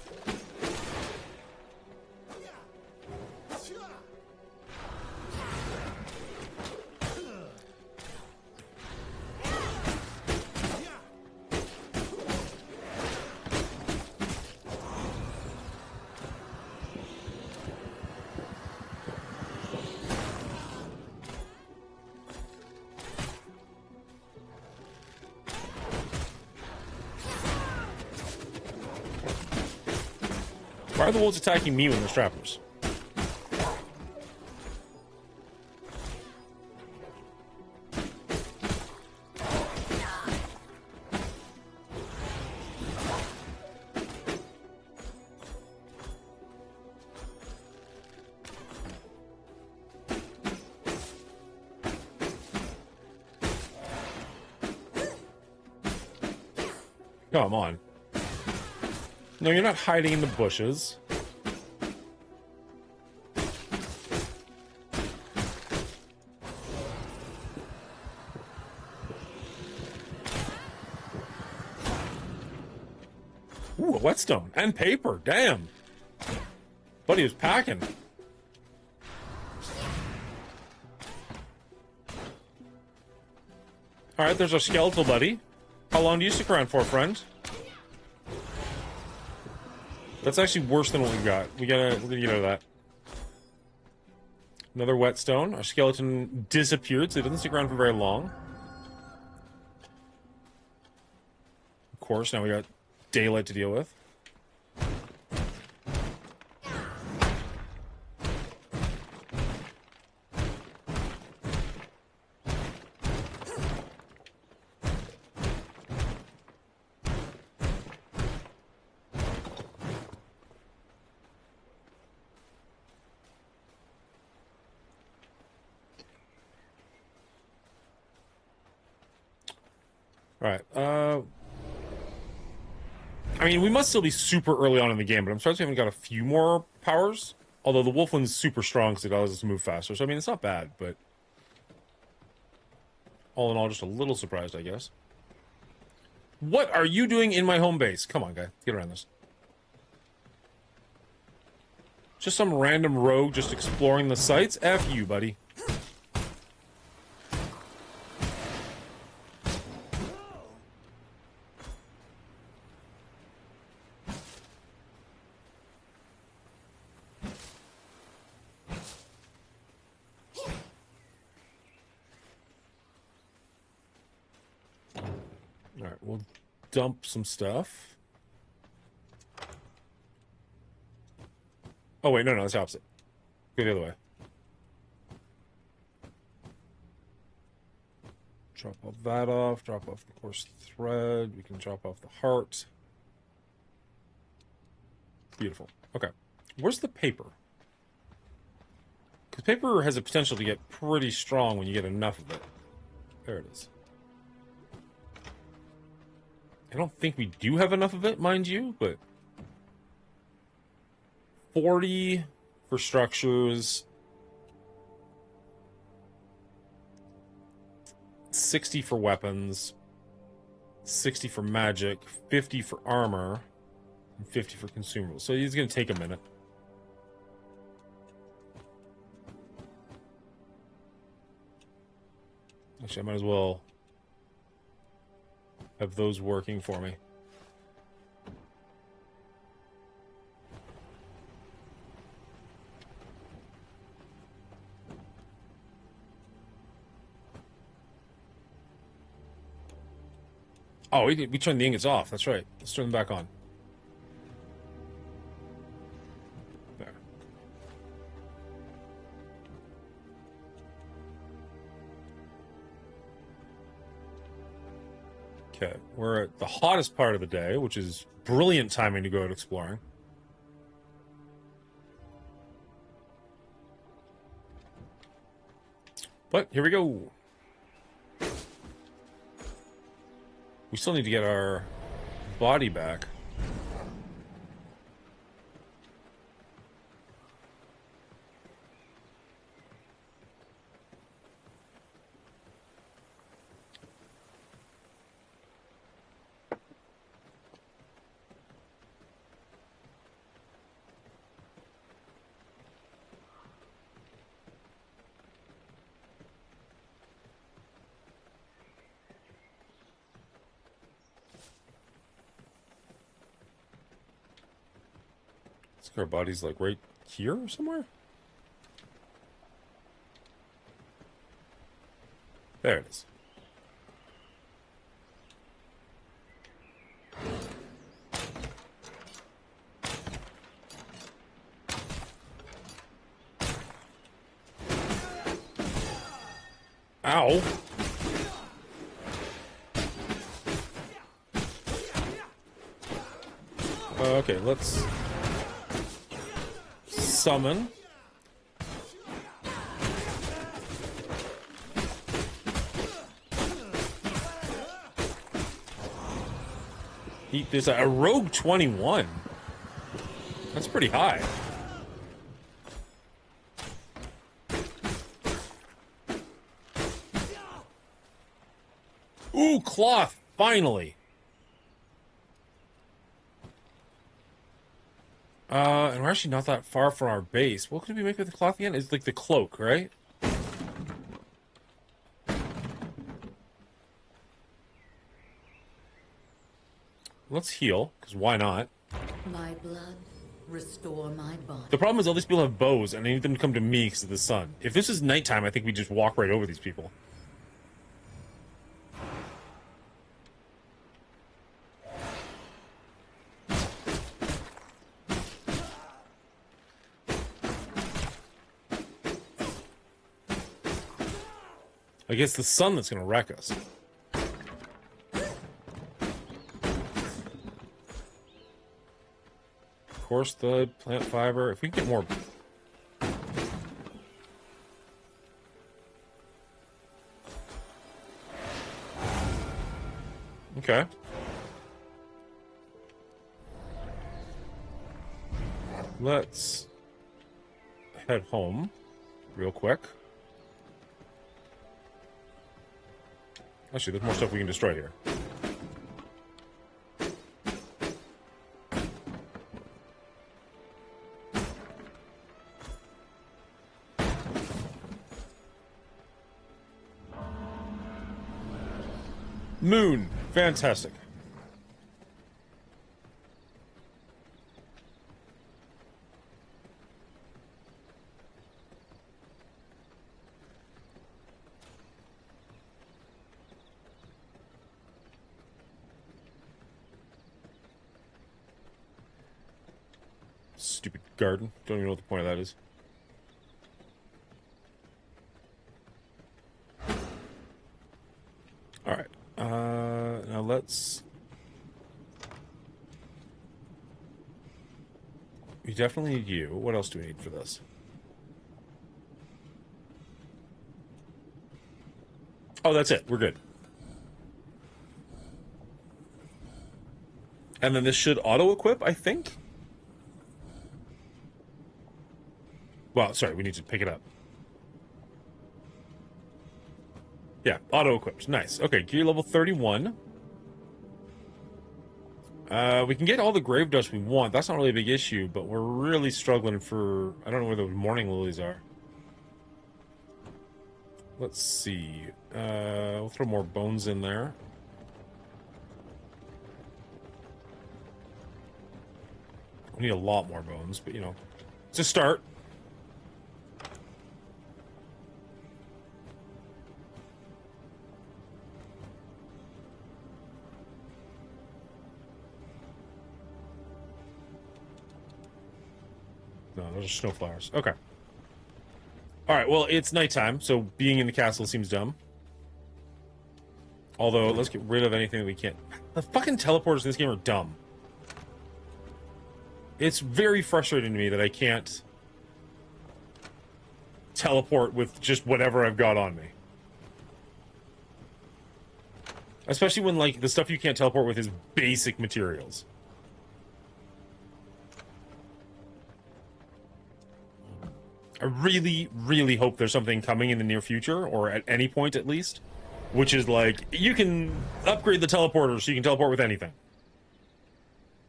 Why are the wolves attacking me when they're strappers? Come on. No, you're not hiding in the bushes. Ooh, a whetstone and paper. Damn. Buddy was packing. Alright, there's our skeletal buddy. How long do you stick around for, friend? That's actually worse than what we got. We're gonna get out of that. Another whetstone. Our skeleton disappeared, so it doesn't stick around for very long. Of course, now we got daylight to deal with. Alright, I mean, we must still be super early on in the game, but I'm surprised we haven't got a few more powers. Although the wolf one's super strong because it allows us to move faster. So, I mean, it's not bad, but... all in all, just a little surprised, I guess. What are you doing in my home base? Come on, guy. Get around this. Just some random rogue just exploring the sites? F you, buddy. Alright, we'll dump some stuff. Oh, wait, no, that's the opposite. Go the other way. Drop all that off. Drop off the coarse thread. We can drop off the heart. Beautiful. Okay. Where's the paper? Because paper has a potential to get pretty strong when you get enough of it. There it is. I don't think we do have enough of it, mind you, but 40 for structures, 60 for weapons, 60 for magic, 50 for armor, and 50 for consumables. So it's going to take a minute. Actually, I might as well have those working for me. Oh, we turned the ingots off. That's right. Let's turn them back on. There. Okay, we're at the hottest part of the day, which is brilliant timing to go out exploring. But here we go. We still need to get our body back. Our body's like right here or somewhere? There it is. Ow. Okay, let's summon. There's a rogue 21. That's pretty high. Ooh, cloth, finally. And we're actually not that far from our base. What could we make with the cloth again? It's like the cloak, right? Let's heal, because why not? My blood, restore my body. The problem is all these people have bows, and I need them to come to me because of the sun. If this is nighttime, I think we just walk right over these people. I guess the sun that's going to wreck us. Coarse thud, plant fiber. If we can get more... Okay. Let's head home real quick. Actually, there's more stuff we can destroy here. Moon. Fantastic. Stupid garden. Don't even know what the point of that is. Alright. Now let's... We definitely need you. What else do we need for this? Oh, that's it. We're good. And then this should auto-equip, I think? Well, sorry, we need to pick it up. Yeah, auto-equipped. Nice. Okay, gear level 31. We can get all the grave dust we want. That's not really a big issue, but we're really struggling for... I don't know where those morning lilies are. Let's see. We'll throw more bones in there. We need a lot more bones, but, you know, it's a start. No, those are snowflowers. Okay. Alright, well, it's nighttime, so being in the castle seems dumb. Although, let's get rid of anything that we can't... The fucking teleporters in this game are dumb. It's very frustrating to me that I can't teleport with just whatever I've got on me. Especially when, like, the stuff you can't teleport with is basic materials. I really, really hope there's something coming in the near future, or at any point at least, which is like, you can upgrade the teleporters so you can teleport with anything.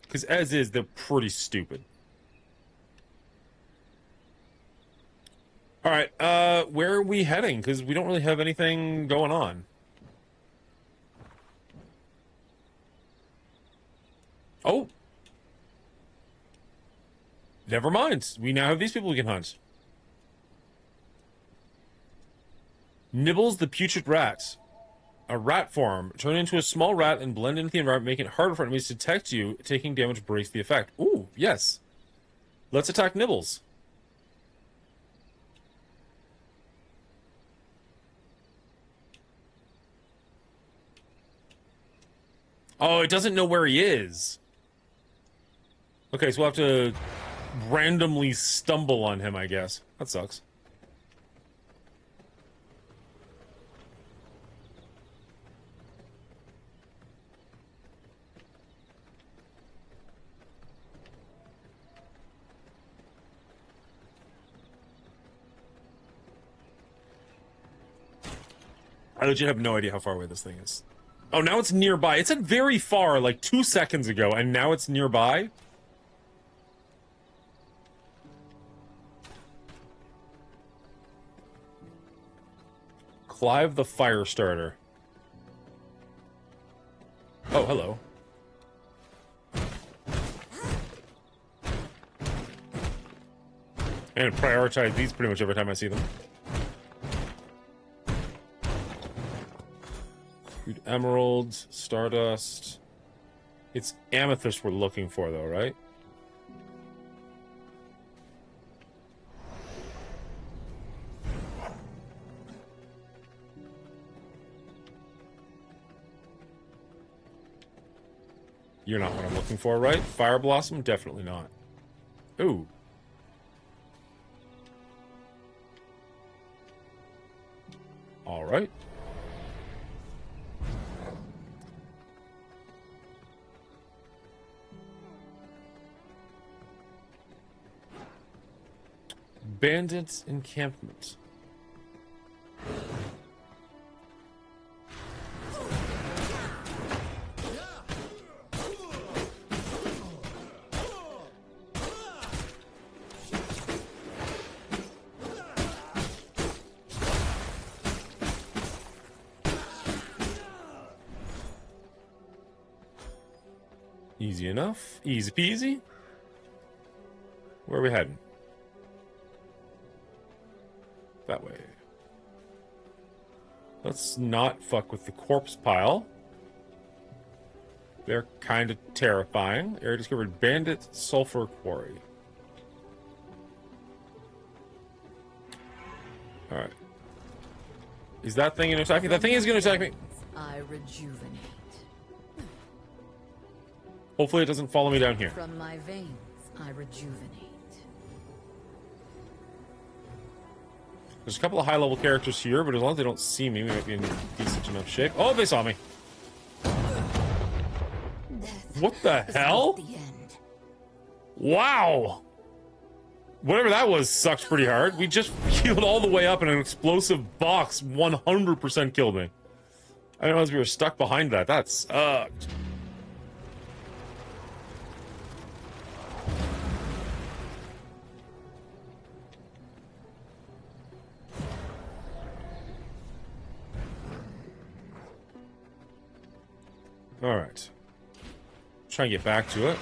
Because as is, they're pretty stupid. Alright, where are we heading? Because we don't really have anything going on. Oh! Never mind. We now have these people we can hunt. Nibbles the putrid rat. A rat form. Turn into a small rat and blend into the environment, making it harder for enemies to detect you. Taking damage breaks the effect. Ooh, yes. Let's attack Nibbles. Oh, it doesn't know where he is. Okay, so we'll have to randomly stumble on him, I guess. That sucks. I legit have no idea how far away this thing is. Oh, now it's nearby. It said very far, like 2 seconds ago, and now it's nearby? Clive the Firestarter. Oh, hello. And prioritize these pretty much every time I see them. Food emeralds, stardust. It's amethyst we're looking for, though, right? You're not what I'm looking for, right? Fire blossom? Definitely not. Ooh. All right. Bandits encampment. Easy enough. Easy peasy. Where are we heading? That way. Let's not fuck with the corpse pile. They're kind of terrifying. Area discovered bandit sulfur quarry. Alright. Is that thing gonna attack me? That thing is gonna attack me. I rejuvenate. Hopefully it doesn't follow me down here. From my veins, I rejuvenate. There's a couple of high-level characters here, but as long as they don't see me, we might be in decent enough shape. Oh, they saw me. What the hell? The end. Wow. Whatever that was sucked pretty hard. We just healed all the way up and an explosive box 100% killed me. I didn't realize we were stuck behind that. That sucked. Alright. Try and get back to it.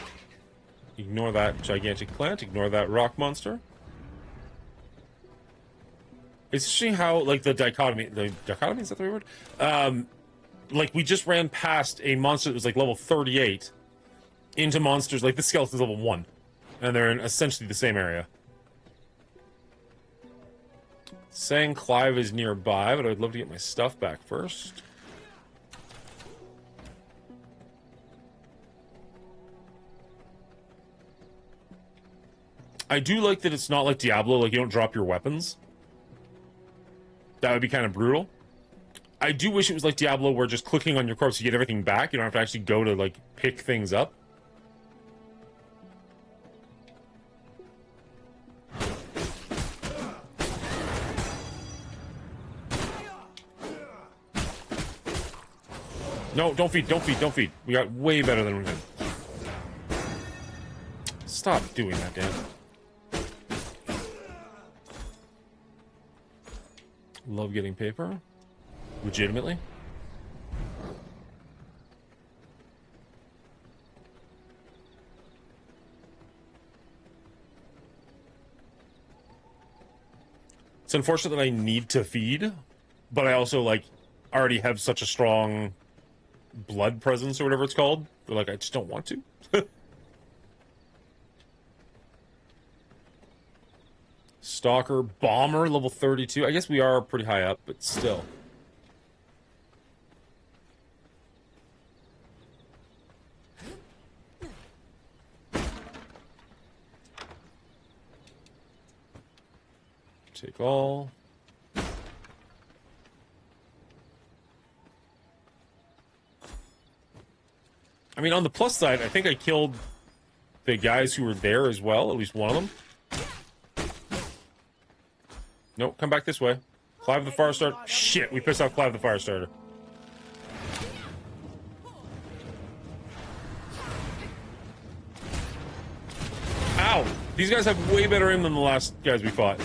Ignore that gigantic plant. Ignore that rock monster. It's interesting how, like, the dichotomy... The dichotomy? Is that the right word? Like, we just ran past a monster that was, like, level 38 into monsters... Like, the skeleton's level 1. And they're in essentially the same area. Saying Clive is nearby, but I'd love to get my stuff back first. I do like that it's not like Diablo, like you don't drop your weapons. That would be kind of brutal. I do wish it was like Diablo where just clicking on your corpse you get everything back. You don't have to actually go to, like, pick things up. No, don't feed, don't feed, don't feed. We got way better than we did. Stop doing that, Dan. Love getting paper. Legitimately. It's unfortunate that I need to feed, but I also, like, already have such a strong blood presence or whatever it's called. But, like, I just don't want to. Stalker, Bomber, level 32. I guess we are pretty high up, but still. Take all. I mean, on the plus side, I think I killed the guys who were there as well, at least one of them. Nope, come back this way. Clive the Firestarter. Shit, we pissed off Clive the Firestarter. Ow! These guys have way better aim than the last guys we fought.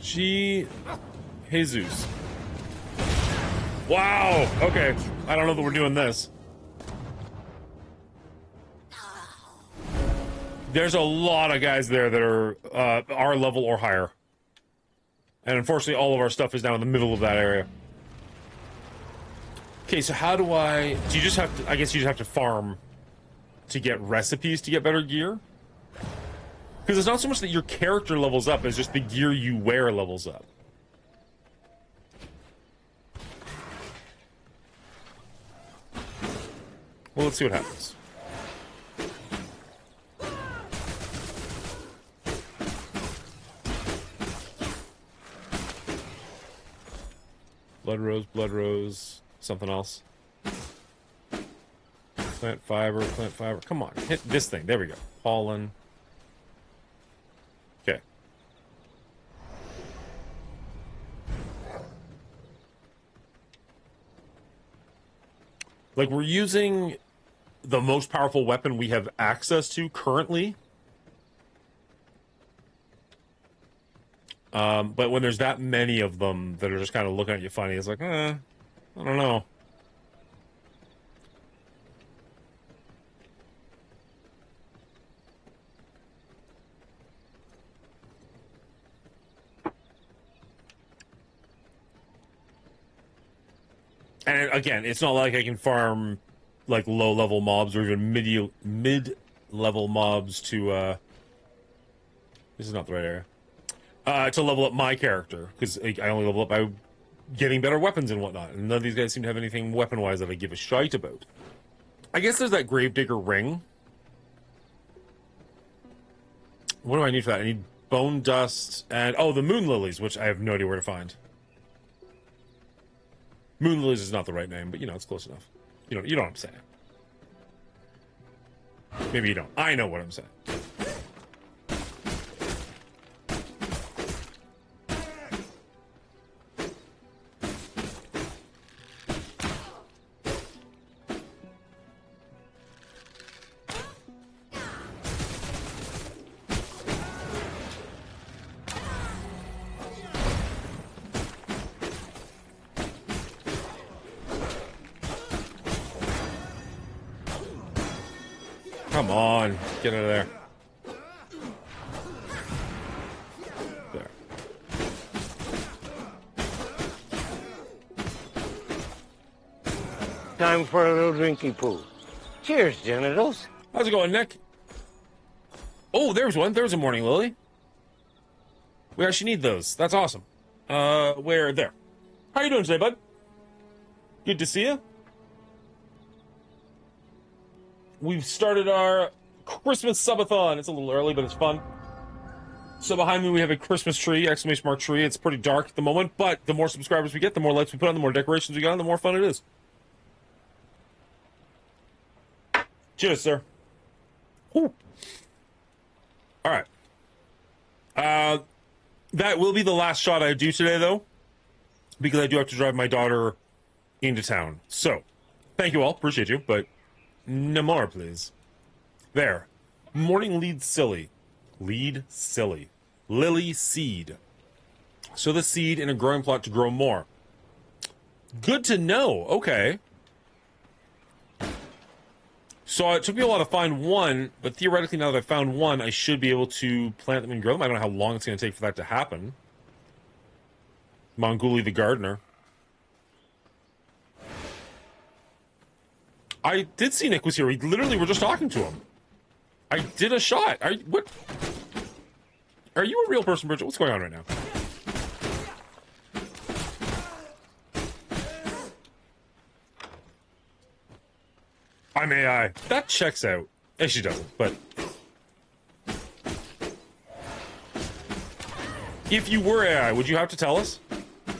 Jesus. Wow, okay. I don't know that we're doing this. There's a lot of guys there that are our level or higher. And unfortunately, all of our stuff is down in the middle of that area. Okay, so how do you just have to, I guess you just have to farm to get recipes to get better gear? Because it's not so much that your character levels up, as just the gear you wear levels up. Well, let's see what happens. Blood rose, something else. Plant fiber. Come on, hit this thing. There we go. Pollen. Okay. Like, we're using the most powerful weapon we have access to currently. But when there's that many of them that are just kind of looking at you funny, it's like, I don't know. And again, it's not like I can farm like low-level mobs or even mid-level mobs to this is not the right area. To level up my character, because I only level up by getting better weapons and whatnot. And none of these guys seem to have anything weapon-wise that I give a shite about. I guess there's that Gravedigger ring. What do I need for that? I need bone dust and the moon lilies, which I have no idea where to find. Moon lilies is not the right name, but you know, it's close enough. You know what I'm saying. Maybe you don't. I know what I'm saying. Come on, get out of there. There. Time for a little drinky poo. Cheers, genitals. How's it going, Nick? Oh, there's one. There's a morning lily. We actually need those. That's awesome. Where? There. How you doing today, bud? Good to see you. We've started our Christmas subathon. It's a little early, but it's fun. So behind me we have a Christmas tree, exclamation mark tree. It's pretty dark at the moment, but the more subscribers we get, the more lights we put on, the more decorations we got on, the more fun it is. Cheers, sir. Ooh. All right. That will be the last shot I do today, though, because I do have to drive my daughter into town. So, thank you all. Appreciate you, but no more, please. There. Morning lead silly. Lead silly. Lily seed. So the seed in a growing plot to grow more. Good to know. Okay. So it took me a while to find one, but theoretically now that I've found one, I should be able to plant them and grow them. I don't know how long it's going to take for that to happen. Mongooli the gardener. I did see Nick was here. We literally were just talking to him. I did a shot. What? Are you a real person, Bridget? What's going on right now? I'm AI. That checks out. And she doesn't, but... If you were AI, would you have to tell us?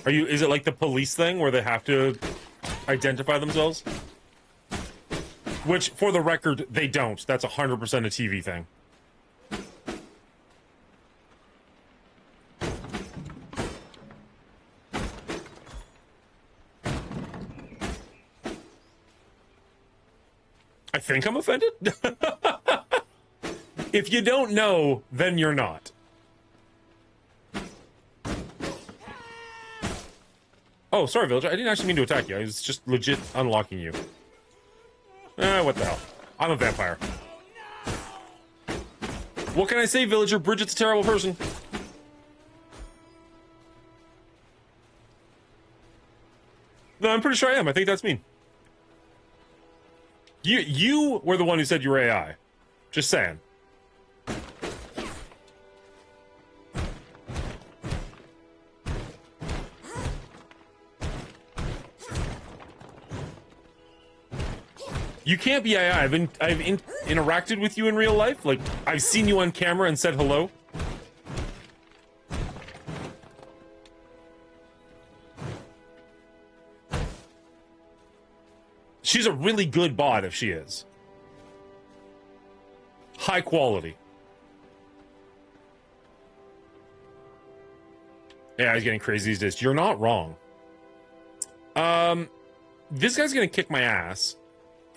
Is it like the police thing where they have to identify themselves? Which, for the record, they don't. That's 100% a TV thing. I think I'm offended? If you don't know, then you're not. Oh, sorry, villager. I didn't actually mean to attack you. I was just legit unlocking you. What the hell? I'm a vampire. What can I say, villager? Bridget's a terrible person. No, I'm pretty sure I am. I think that's mean. You were the one who said you were AI. Just saying. You can't be AI. I've interacted with you in real life. Like, I've seen you on camera and said hello. She's a really good bot if she is. High quality. Yeah, he's getting crazy these days. You're not wrong. This guy's gonna kick my ass.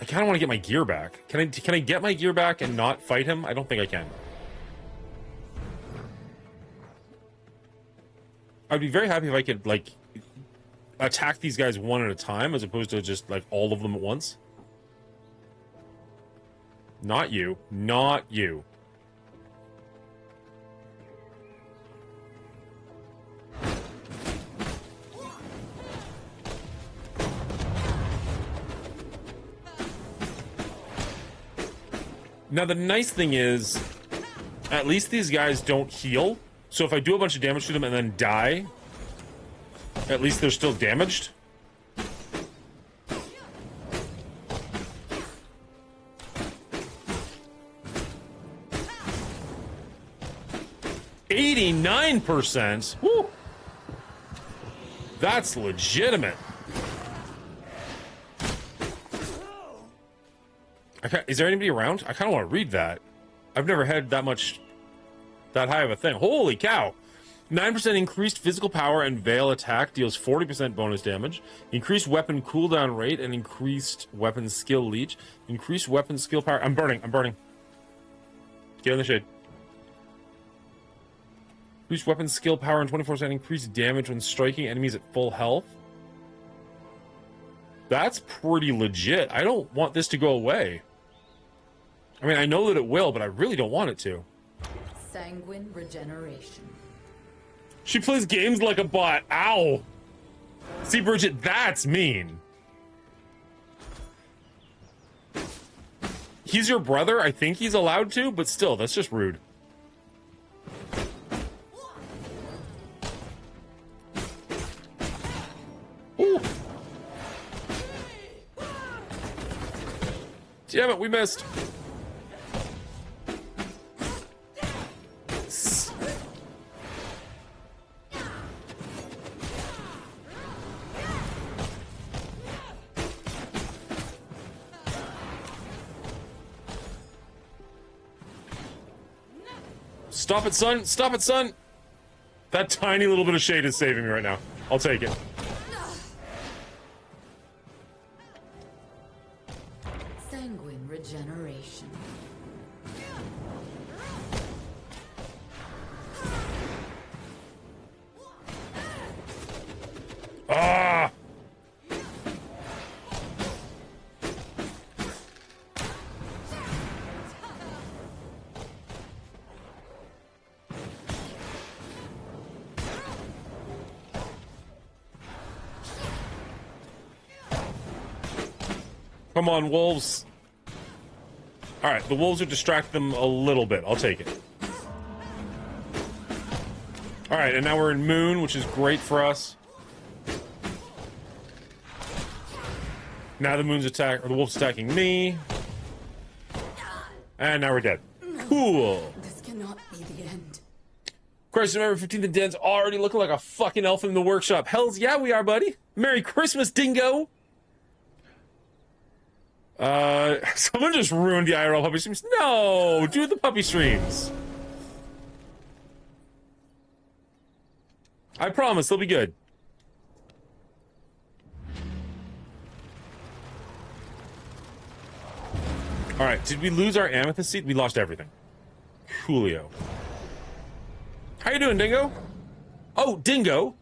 I kind of want to get my gear back. Can I get my gear back and not fight him? I don't think I can. I'd be very happy if I could, like, attack these guys one at a time as opposed to just, like, all of them at once. Not you. Not you. Now, the nice thing is, at least these guys don't heal. So if I do a bunch of damage to them and then die, at least they're still damaged. %. Woo! That's legitimate. Is there anybody around? I kind of want to read that. I've never had that high of a thing. Holy cow. 9% increased physical power and veil attack deals 40% bonus damage. Increased weapon cooldown rate and increased weapon skill leech. Increased weapon skill power. I'm burning. Get in the shade. Increased weapon skill power and 24% increased damage when striking enemies at full health. That's pretty legit. I don't want this to go away. I mean, I know that it will, but I really don't want it to. Sanguine regeneration. She plays games like a bot. Ow! See, Bridget, that's mean. He's your brother. I think he's allowed to, but still, that's just rude. Ooh. Damn it, we missed. Stop it, son! Stop it, son! That tiny little bit of shade is saving me right now. I'll take it. Sanguine regeneration. Ah! Come on, wolves. Alright, the wolves would distract them a little bit. I'll take it. Alright, and now we're in Moon, which is great for us. Now the wolf's attacking me. And now we're dead. Cool. This cannot be the end. Christ, November 15th, and Dan's already looking like a fucking elf in the workshop. Hells yeah, we are, buddy. Merry Christmas, dingo. Someone just ruined the IRL puppy streams. No, do the puppy streams. I promise they'll be good. All right, did we lose our amethyst seed? We lost everything. Julio. How you doing, Dingo? Oh, Dingo.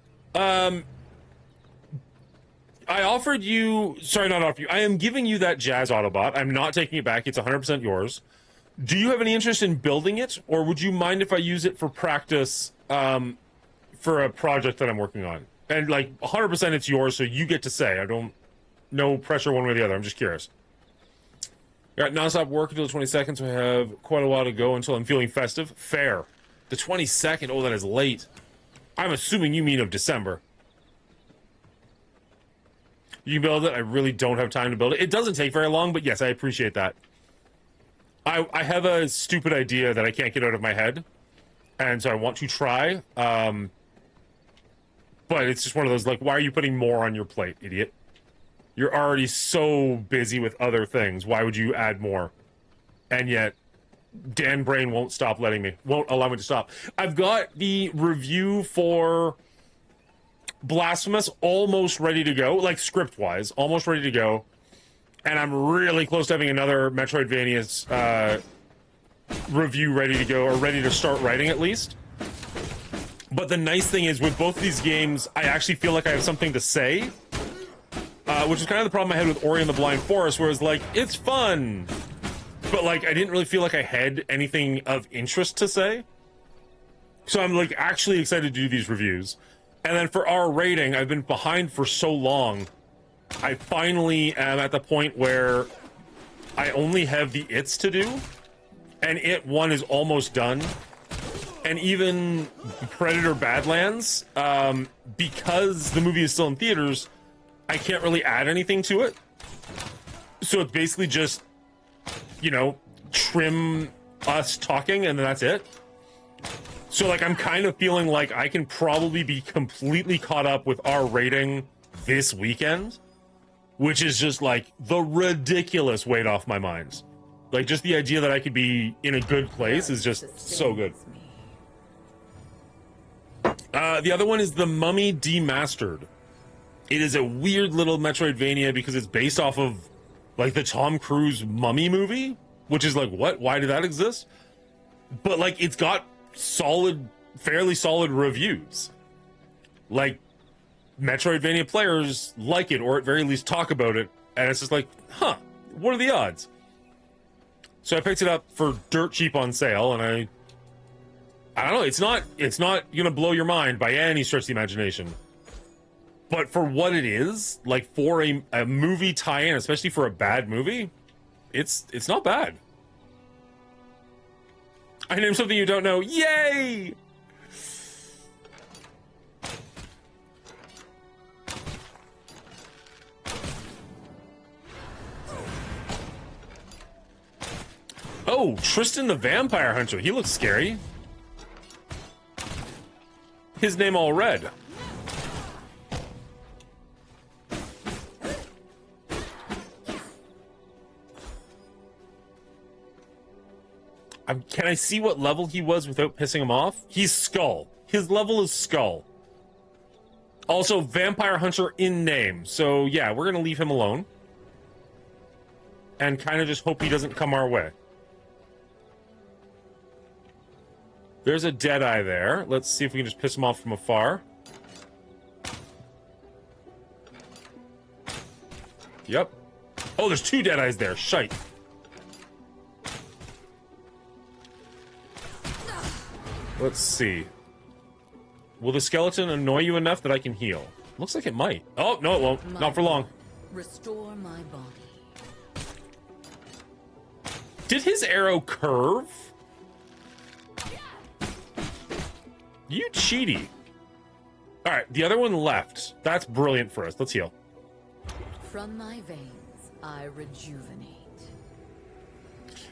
I offered you, sorry, not offer you. I am giving you that Jazz Autobot. I'm not taking it back. It's 100% yours. Do you have any interest in building it, or would you mind if I use it for practice for a project that I'm working on? And like 100% it's yours, so you get to say. I don't, no pressure one way or the other. I'm just curious. Got nonstop work until the 22nd, so I have quite a while to go until I'm feeling festive. Fair. The 22nd, oh, that is late. I'm assuming you mean of December. You can build it. I really don't have time to build it. It doesn't take very long, but yes, I appreciate that. I have a stupid idea that I can't get out of my head, and so I want to try. But it's just one of those, like, why are you putting more on your plate, idiot? You're already so busy with other things. Why would you add more? And yet, Dan Brain won't stop letting me. Won't allow me to stop. I've got the review for Blasphemous almost ready to go, like script-wise, almost ready to go. And I'm really close to having another Metroidvania's review ready to go, or ready to start writing at least. But the nice thing is, with both of these games, I actually feel like I have something to say. Which is kind of the problem I had with Ori and the Blind Forest, where it's like, it's fun! But, like, I didn't really feel like I had anything of interest to say. So I'm, like, actually excited to do these reviews. And then for our rating, I've been behind for so long. I finally am at the point where I only have the It's to do. And It 1 is almost done. And even Predator Badlands, because the movie is still in theaters, I can't really add anything to it. So it's basically just, you know, trim us talking and then that's it. So, like, I'm kind of feeling like I can probably be completely caught up with our rating this weekend, which is just, like, the ridiculous weight off my mind. Like, just the idea that I could be in a good place is just so good. The other one is The Mummy Demastered. It is a weird little Metroidvania because it's based off of, like, the Tom Cruise Mummy movie, which is like, what? Why did that exist? But, like, it's got solid, fairly solid reviews. Like, Metroidvania players like it, or at very least talk about it, and it's just like, huh, what are the odds? So I picked it up for dirt cheap on sale, and I don't know, it's not gonna blow your mind by any stretch of the imagination. But for what it is, like, for a movie tie-in, especially for a bad movie, it's not bad. I named something you don't know. Yay! Oh, Tristan the Vampire Hunter. He looks scary. His name all red. Can I see what level he was without pissing him off? He's Skull. His level is Skull. Also, Vampire Hunter in name. So, yeah, we're going to leave him alone. And kind of just hope he doesn't come our way. There's a Deadeye there. Let's see if we can just piss him off from afar. Yep. Oh, there's two Deadeyes there. Shite. Let's see. Will the skeleton annoy you enough that I can heal? Looks like it might. Oh, no, it won't. Not for long. Restore my body. Did his arrow curve? You cheaty. All right, the other one left. That's brilliant for us. Let's heal. From my veins, I rejuvenate.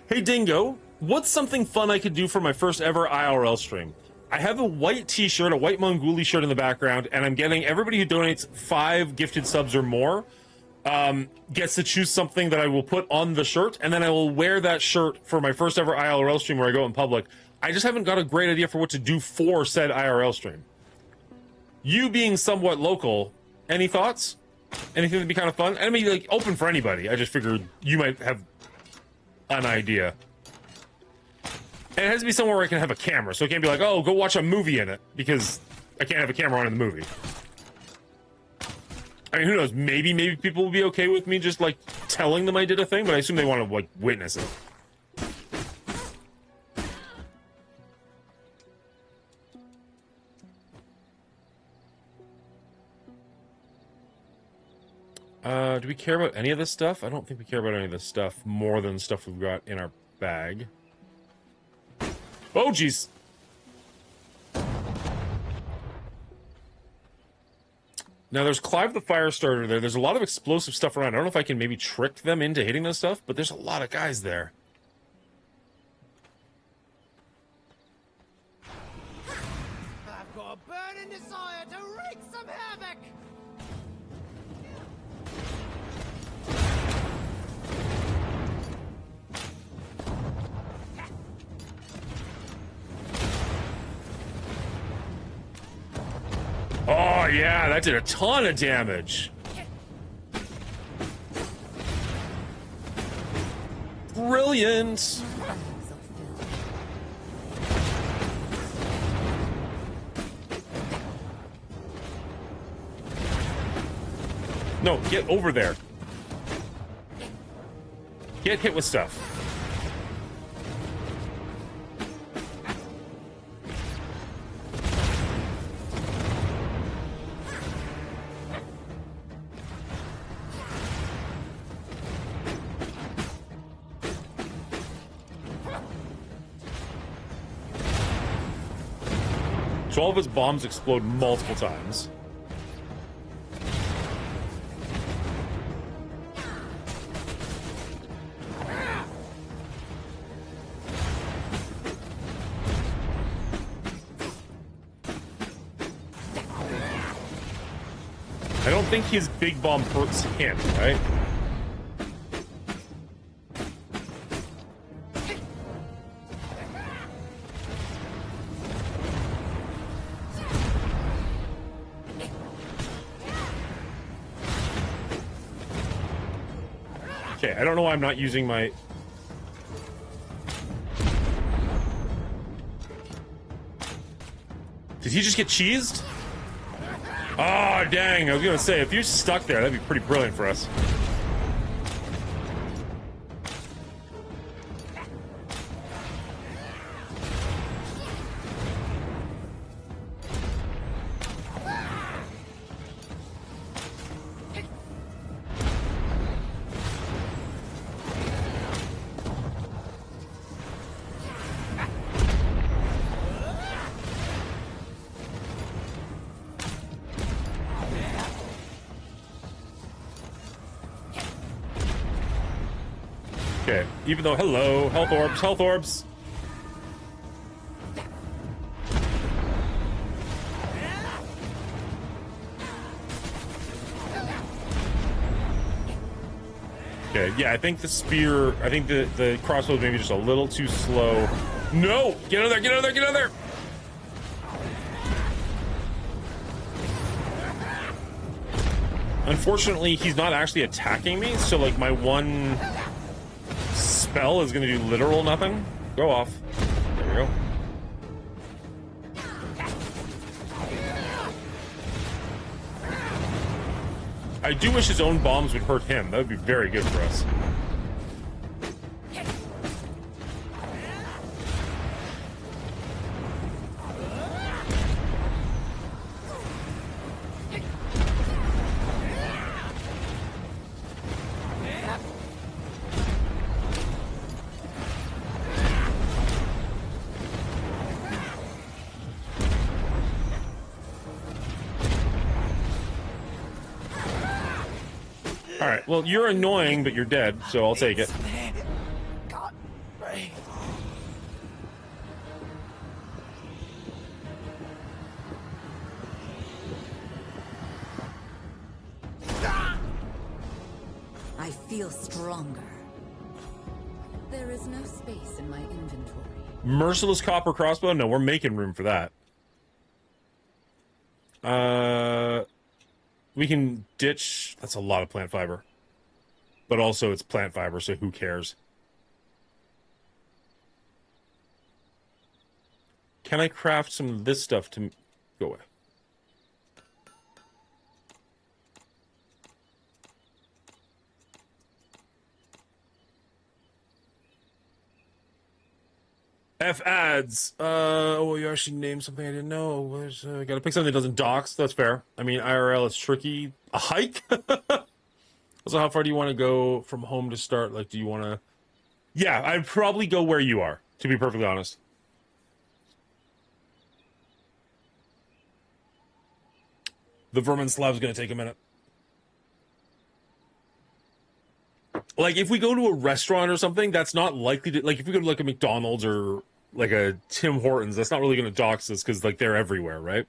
Hey, Dingo. What's something fun I could do for my first ever IRL stream? I have a white t-shirt, a white Mongooli shirt in the background, and I'm getting everybody who donates 5 gifted subs or more gets to choose something that I will put on the shirt, and then I will wear that shirt for my first ever IRL stream where I go in public. I just haven't got a great idea for what to do for said IRL stream. You being somewhat local, any thoughts? Anything that'd be kind of fun? I mean, like, open for anybody. I just figured you might have an idea. And it has to be somewhere where I can have a camera, so it can't be like, oh, go watch a movie in it, because I can't have a camera on in the movie. I mean, who knows? Maybe people will be okay with me just, like, telling them I did a thing, but I assume they want to, like, witness it. Do we care about any of this stuff? I don't think we care about any of this stuff more than stuff we've got in our bag. Oh, jeez. Now, there's Clive the Firestarter there. There's a lot of explosive stuff around. I don't know if I can maybe trick them into hitting this stuff, but there's a lot of guys there. I've got a burning desire to wreak some havoc! Oh, yeah, that did a ton of damage. Brilliant. No, get over there. Get hit with stuff. 12 of his bombs explode multiple times. I don't think his big bomb hurts him, right? Okay, I don't know why I'm not using my... Did he just get cheesed? Oh, dang. I was going to say, if you're stuck there, that'd be pretty brilliant for us. Okay, even though, hello, health orbs, health orbs. Okay, yeah, I think the spear, I think the crossbow is maybe just a little too slow. No! Get out of there, get out of there, get out of there! Unfortunately, he's not actually attacking me, so like my one spell is gonna do literal nothing. Go off. There we go. I do wish his own bombs would hurt him. That would be very good for us. Alright, well, you're annoying, but you're dead, so I'll take it. I feel stronger. There is no space in my inventory. Merciless copper crossbow? No, we're making room for that. We can ditch... That's a lot of plant fiber. But also it's plant fiber, so who cares? Can I craft some of this stuff to... Go away. F ads. Oh, you actually named something I didn't know. I gotta pick something that doesn't dox. That's fair. I mean, IRL is tricky. A hike? So how far do you want to go from home to start? Like, do you want to... Yeah, I'd probably go where you are, to be perfectly honest. The vermin slab's gonna take a minute. Like, if we go to a restaurant or something, that's not likely to... Like, if we go to, like, a McDonald's or, like, a Tim Hortons, that's not really going to dox us because, like, they're everywhere, right?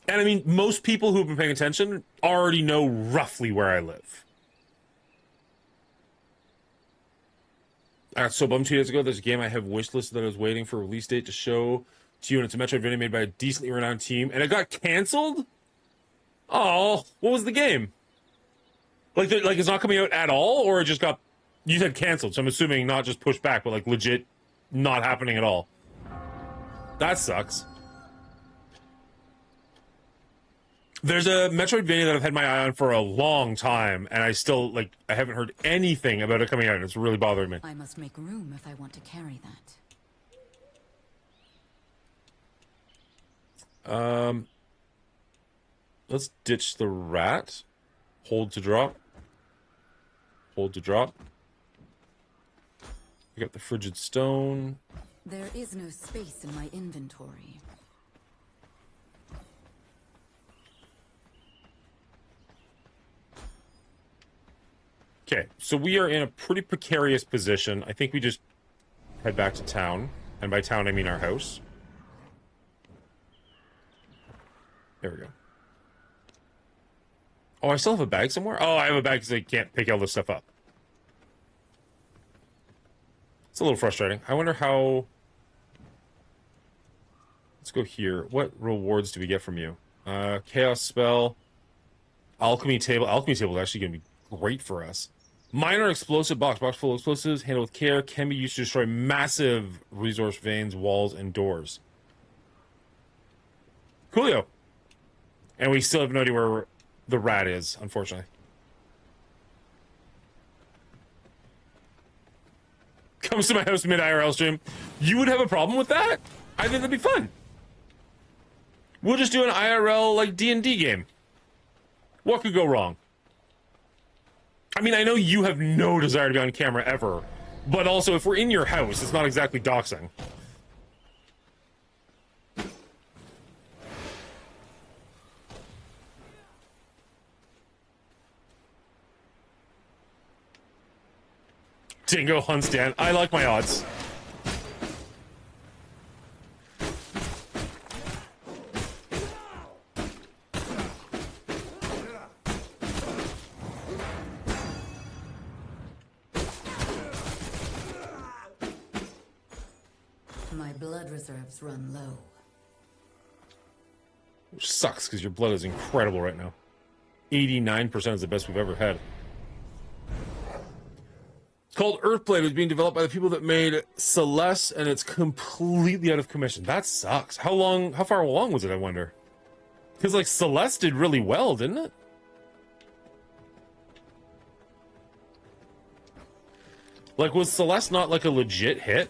And, I mean, most people who've been paying attention already know roughly where I live. I got so bummed 2 days ago. There's a game I have wishlisted that I was waiting for a release date to show to you, and it's a Metroidvania made by a decently renowned team, and it got canceled? Oh, what was the game? Like it's not coming out at all, or it just got... You said canceled, so I'm assuming not just pushed back, but, like, legit not happening at all. That sucks. There's a Metroidvania that I've had my eye on for a long time, and I still, like, I haven't heard anything about it coming out, and it's really bothering me. I must make room if I want to carry that. Let's ditch the rat. Hold to drop. Hold to drop. We got the frigid stone. There is no space in my inventory. Okay, so we are in a pretty precarious position. I think we just head back to town. And by town, I mean our house. There we go. Oh, I still have a bag somewhere? Oh, I have a bag because I can't pick all this stuff up. It's a little frustrating. I wonder how... Let's go here. What rewards do we get from you? Chaos spell. Alchemy table. Alchemy table is actually going to be great for us. Minor explosive box. Box full of explosives. Handled with care. Can be used to destroy massive resource veins, walls, and doors. Coolio. And we still have no idea where the rat is, unfortunately. Comes to my house mid-IRL stream. You would have a problem with that? I think that'd be fun. We'll just do an IRL, like, D&D game. What could go wrong? I mean, I know you have no desire to be on camera ever, but also, if we're in your house, it's not exactly doxing. Dingo hunts Dan. I like my odds. My blood reserves run low. Which sucks, because your blood is incredible right now. 89% is the best we've ever had. It's called Earthblade. It was being developed by the people that made Celeste, and it's completely out of commission. That sucks. How far along was it, I wonder? Because, like, Celeste did really well, didn't it? Like, was Celeste not, like, a legit hit?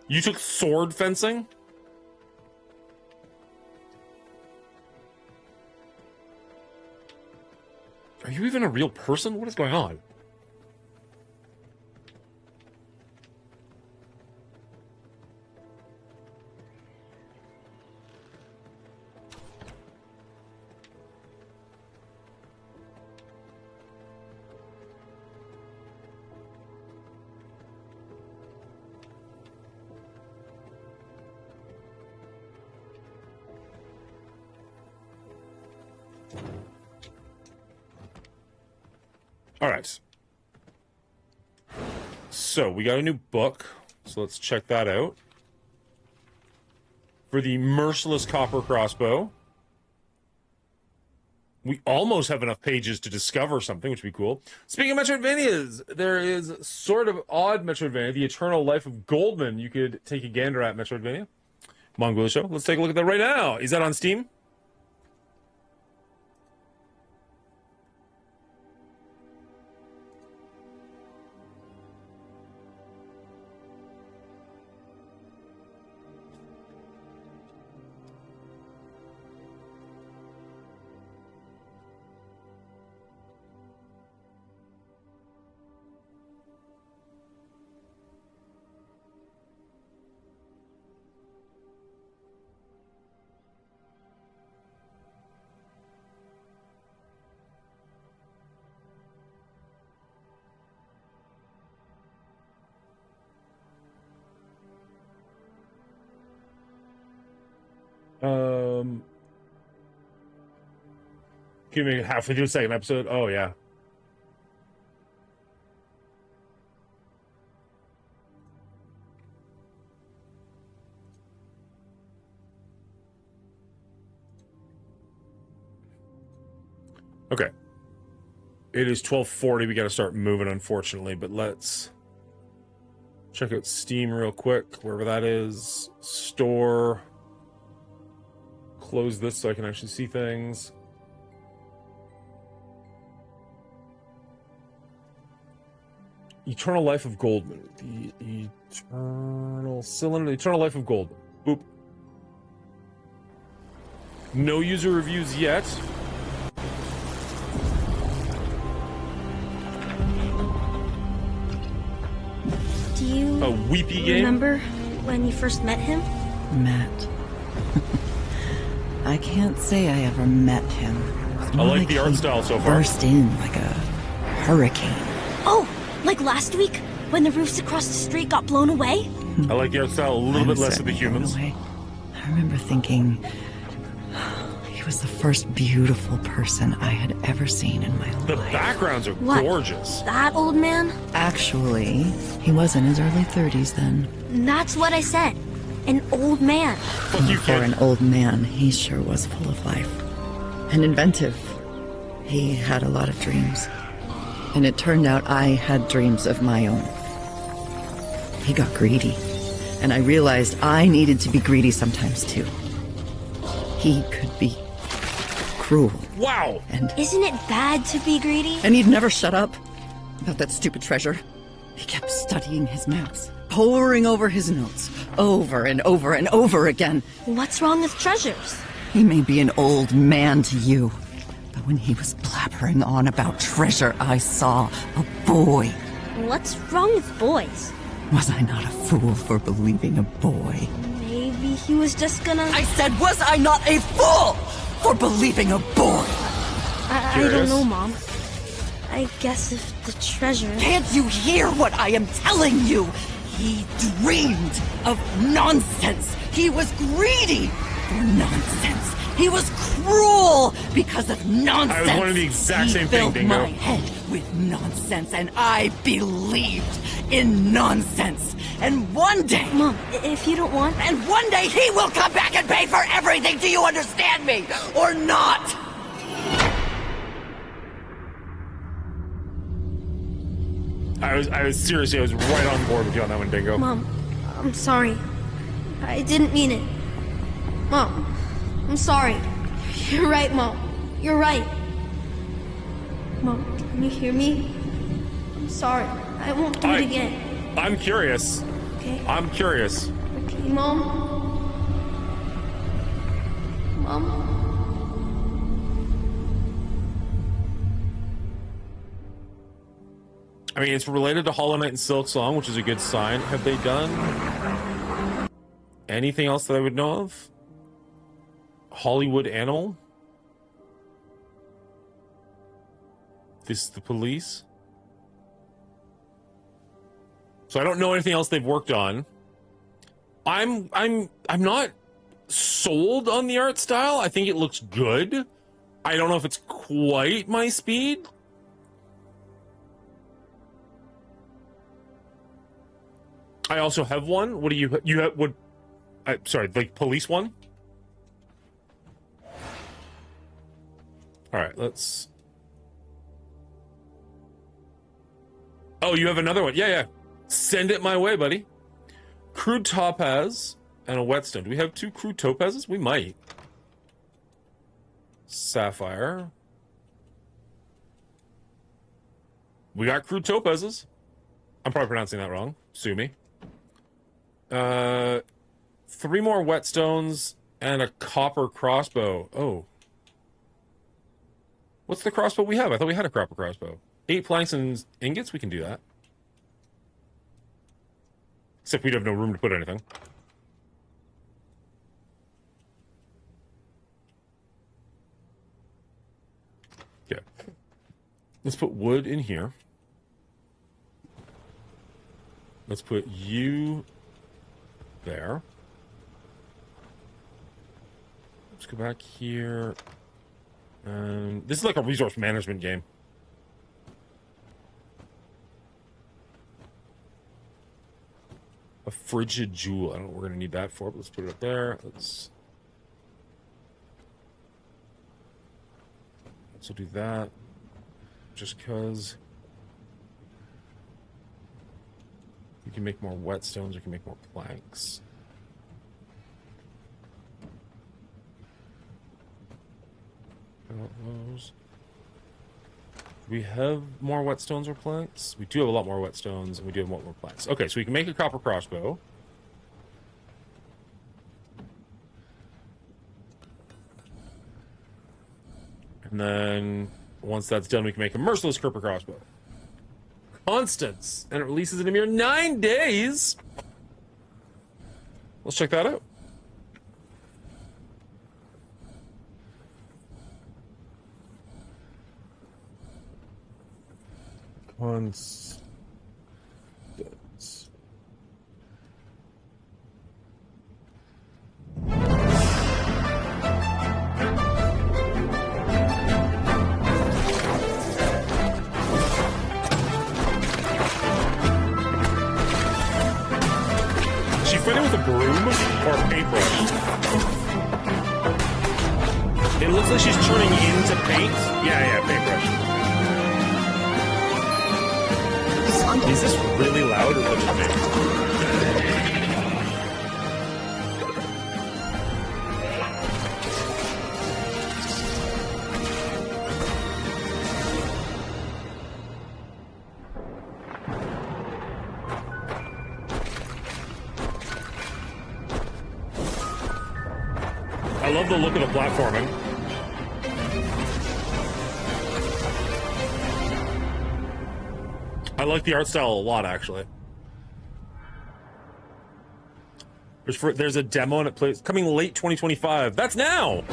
You took sword fencing? Are you even a real person? What is going on? All right. So we got a new book. So let's check that out. For the Merciless Copper Crossbow. We almost have enough pages to discover something, which would be cool. Speaking of Metroidvanias, there is sort of odd Metroidvania, The Eternal Life of Goldman. You could take a gander at Metroidvania. Mongooli Show. Let's take a look at that right now. Is that on Steam? Can you make it halfway through the second episode? Oh, yeah. Okay. It is 12:40. We got to start moving, unfortunately, but let's check out Steam real quick, wherever that is. Store. Close this so I can actually see things. Eternal Life of Goldman. The Eternal Cylinder. Eternal Life of Goldman. Boop. No user reviews yet. Do you A weepy game? remember when you first met him? Met. I can't say I ever met him. I like the art style so far. Burst in like a hurricane. Oh, like last week when the roofs across the street got blown away? I like the art style a little bit less of the humans. I remember thinking he was the first beautiful person I had ever seen in my life. The backgrounds are What? gorgeous. That old man? Actually, he was in his early 30s then. That's what I said. An old man. Fuck you, For an kid. old man, he sure was full of life. And inventive. He had a lot of dreams. And it turned out I had dreams of my own. He got greedy. And I realized I needed to be greedy sometimes too. He could be cruel. Wow. And Isn't it bad to be greedy? he'd never shut up about that stupid treasure. He kept studying his maps, poring over his notes, over and over and over again. What's wrong with treasures? He may be an old man to you, but when he was blabbering on about treasure, I saw a boy. What's wrong with boys? Was I not a fool for believing a boy? Maybe he was just gonna... I said, was I not a fool for believing a boy? I don't Curious. know, Mom. I guess if the treasure... Can't you hear what I am telling you? He dreamed of nonsense. He was greedy for nonsense. He was cruel because of nonsense. I was wondering the exact He same thing, filled Dingo. my head with nonsense, and I believed in nonsense. And one day... Mom, if you don't want... And one day he will come back and pay for everything. Do you understand me? Or not? I was seriously, I was right on board with you on that one, Dingo. Mom, I'm sorry. I didn't mean it. Mom, I'm sorry. You're right, Mom. You're right. Mom, can you hear me? I'm sorry. I won't do it again. I'm curious. Okay? I'm curious. Okay, Mom? Mom? I mean, it's related to Hollow Knight and Silk Song, which is a good sign. Have they done anything else that I would know of? Hollywood Animal? This is the police? So I don't know anything else they've worked on. I'm not sold on the art style. I think it looks good. I don't know if it's quite my speed. I also have one. What do you have? What? Sorry, like police one. All right, let's. Oh, you have another one? Yeah, yeah. Send it my way, buddy. Crude topaz and a whetstone. Do we have two crude topazes? We might. Sapphire. We got crude topazes. I'm probably pronouncing that wrong. Sue me. 3 more whetstones and a copper crossbow. Oh. What's the crossbow we have? I thought we had a copper crossbow. 8 planks and ingots? We can do that. Except we'd have no room to put anything. Okay. Let's put wood in here. Let's put you there. go back here. And this is like a resource management game. A frigid jewel. I don't know what we're going to need that for, but let's put it up there. Let's do that. Just because we can make more whetstones, we can make more planks. Those. We have more whetstones or planks? We do have a lot more whetstones, and we do have a lot more planks. Okay, so we can make a copper crossbow. And then, once that's done, we can make a merciless copper crossbow. Constance! And it releases in a mere 9 days! Let's check that out. Constance. She fighting with a broom or a paintbrush? It looks like she's turning into paint. Yeah, paintbrush. Is this really loud or just me? I love the look of the platforming. I like the art style a lot, actually. There's a demo and it plays coming late 2025. That's now.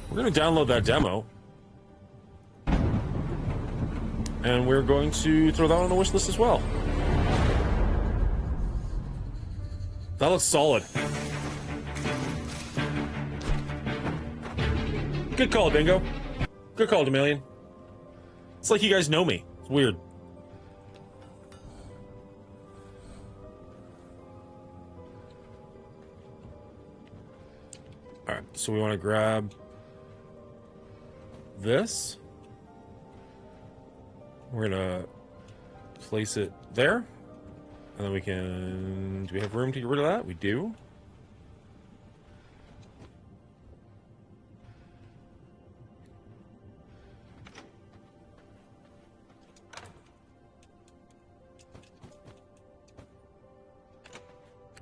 We're going to download that demo. And we're going to throw that on the wish list as well. That looks solid. Good call, Dingo. Good call, Demillion. It's like you guys know me. It's weird. Alright, so we want to grab this. We're gonna place it there. And then we can... Do we have room to get rid of that? We do.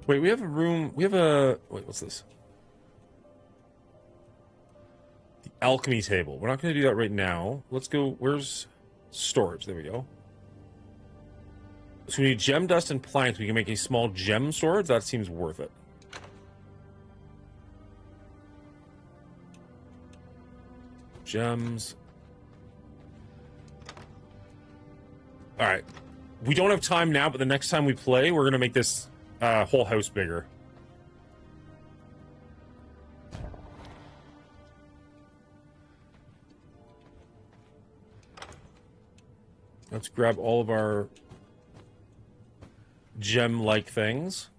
Wait, we have a room... We have a... Wait, what's this? The alchemy table. We're not going to do that right now. Let's go... Where's storage? There we go. So we need gem dust and planks. We can make a small gem storage. That seems worth it. Gems. All right. We don't have time now, but the next time we play, we're going to make this whole house bigger. Let's grab all of our gem-like things.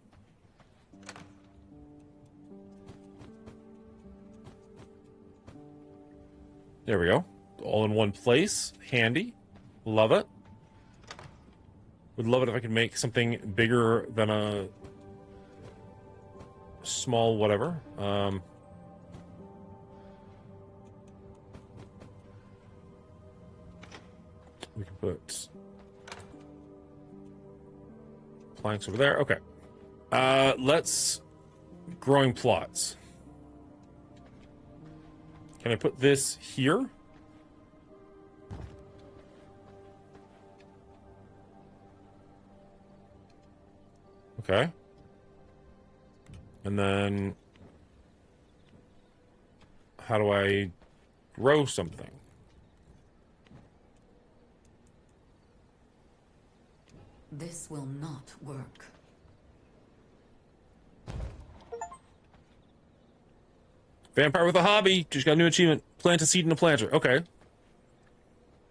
There we go. All in one place. Handy. Love it. Would love it if I could make something bigger than a small whatever. We can put planks over there. Okay. Let's growing plots. Can I put this here? Okay. And then how do I grow something? This will not work. Vampire with a hobby. Just got a new achievement. Plant a seed in a planter. Okay.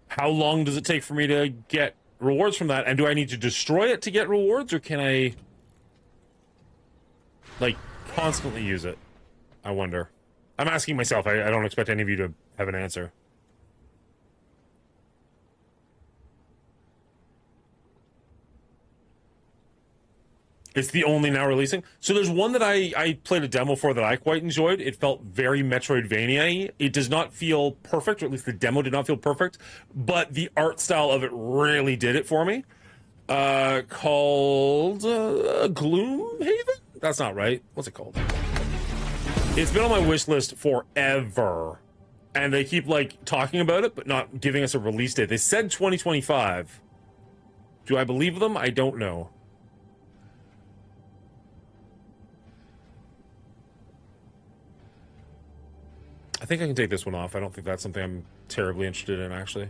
How long does it take for me to get rewards from that? And do I need to destroy it to get rewards, or can I, like, constantly use it? I wonder. I'm asking myself. I don't expect any of you to have an answer. It's the only now releasing. So there's one that I played a demo for that I quite enjoyed. It felt very Metroidvania-y. It does not feel perfect, or at least the demo did not feel perfect, but the art style of it really did it for me. Called Gloomhaven? That's not right. What's it called? It's been on my wish list forever. And they keep, like, talking about it, but not giving us a release date. They said 2025. Do I believe them? I don't know. I think I can take this one off. I don't think that's something I'm terribly interested in, actually.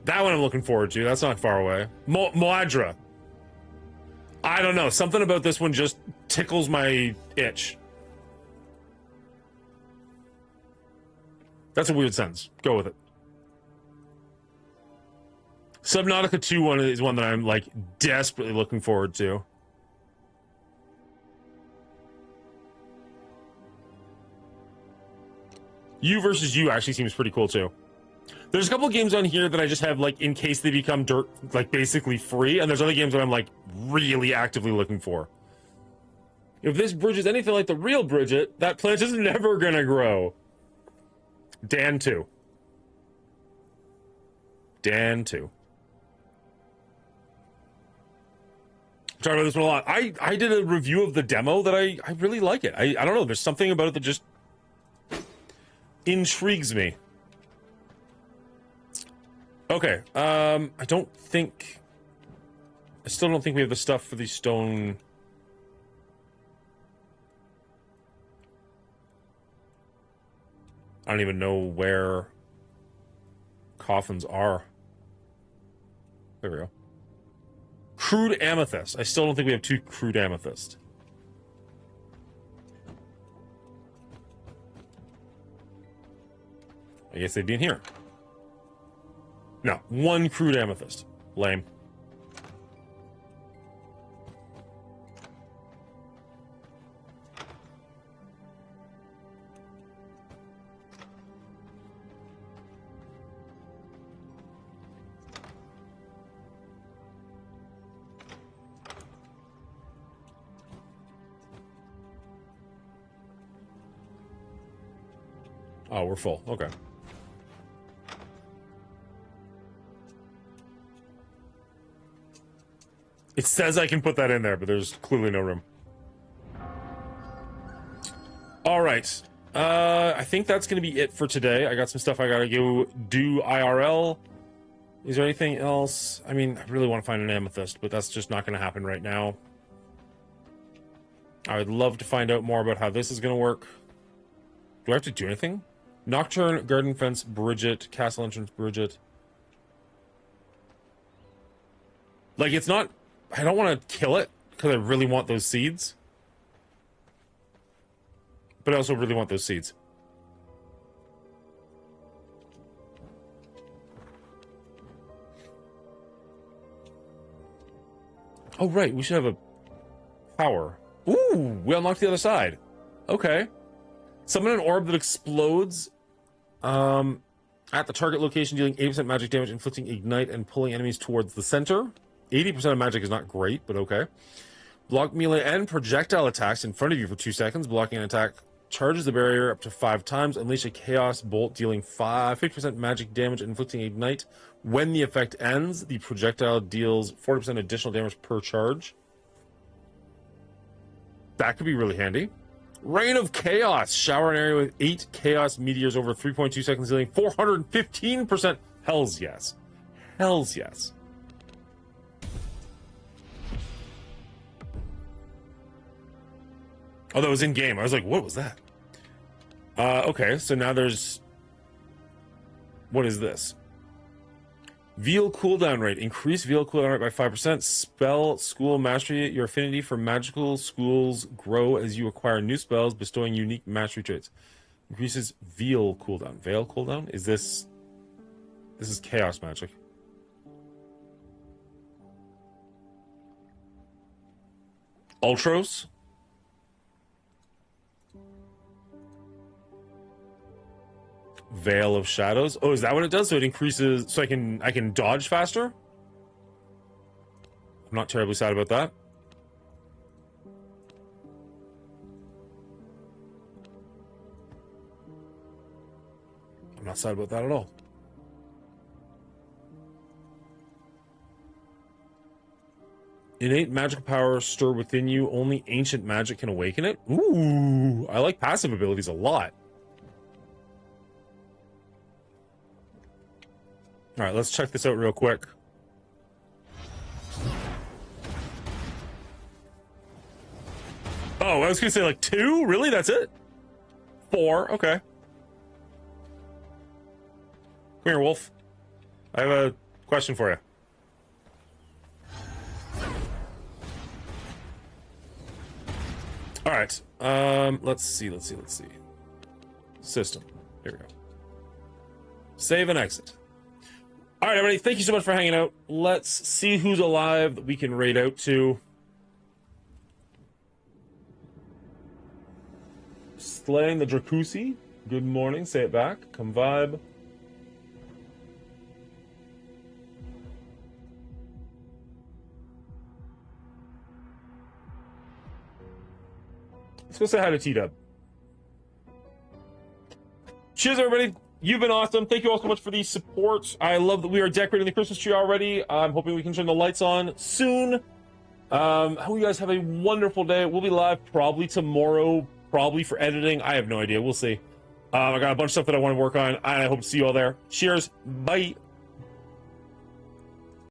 That one I'm looking forward to. That's not far away. Moadra. I don't know. Something about this one just tickles my itch. That's a weird sentence. Go with it. Subnautica 2 one is one that I'm, like, desperately looking forward to. You versus You actually seems pretty cool, too. There's a couple of games on here that I just have, like, in case they become like, basically free, and there's other games that I'm, like, really actively looking for. If this bridge is anything like the real Bridget, that plant is never gonna grow. Dan 2. Dan 2. I'm talking about this one a lot. I did a review of the demo that I really like it. I don't know, there's something about it that just intrigues me. Okay, I still don't think we have the stuff for these stone. I don't even know where coffins are. There we go. Crude amethyst. I still don't think we have 2 crude amethyst. I guess they'd be in here. No, 1 crude amethyst. Lame. Oh, we're full. Okay. It says I can put that in there, but there's clearly no room. All right. I think that's going to be it for today. I got some stuff I got to go do IRL. Is there anything else? I mean, I really want to find an amethyst, but that's just not going to happen right now. I would love to find out more about how this is going to work. Do I have to do anything? Nocturne, garden fence, Bridget, castle entrance, Bridget. Like, it's not... I don't want to kill it, because I really want those seeds. But I also really want those seeds. Oh, right, we should have a power. Ooh, we unlocked the other side. Okay. Summon an orb that explodes at the target location, dealing 80% magic damage, inflicting ignite, and pulling enemies towards the center. 80% of magic is not great, but okay. Block melee and projectile attacks in front of you for 2 seconds. Blocking an attack charges the barrier up to 5 times. Unleash a chaos bolt, dealing 50% magic damage, inflicting ignite. When the effect ends, the projectile deals 40% additional damage per charge. That could be really handy. Rain of Chaos. Shower an area with 8 chaos meteors over 3.2 seconds, dealing 415%. Hells yes. Hells yes. Oh, that was in game. I was like, what was that? Okay, so now there's... What is this? Veal cooldown rate. Increase Veal cooldown rate by 5%. Spell school mastery. Your affinity for magical schools grow as you acquire new spells, bestowing unique mastery traits. Increases Veal cooldown. Veil cooldown? Is this... This is chaos magic. Ultros? Veil of Shadows. Oh, is that what it does? So it increases, so I can dodge faster? I'm not terribly sad about that. I'm not sad about that at all. Innate magical power stir within you. Only ancient magic can awaken it. Ooh, I like passive abilities a lot. All right, let's check this out real quick. Oh, I was gonna say like 2? Really? That's it? 4? Okay. Come here, Wolf. I have a question for you. All right. Let's see. System. Here we go. Save and exit. All right, everybody. Thank you so much for hanging out. Let's see who's alive that we can raid out to. Slaying the Dracusi. Good morning. Say it back. Come vibe. Let's go say hi to T-Dub. Cheers, everybody. You've been awesome. Thank you all so much for the support. I love that we are decorating the Christmas tree already. I'm hoping we can turn the lights on soon. Hope you guys have a wonderful day. We'll be live probably tomorrow, probably for editing. I have no idea. We'll see. I got a bunch of stuff that I want to work on. I hope to see you all there. Cheers. Bye.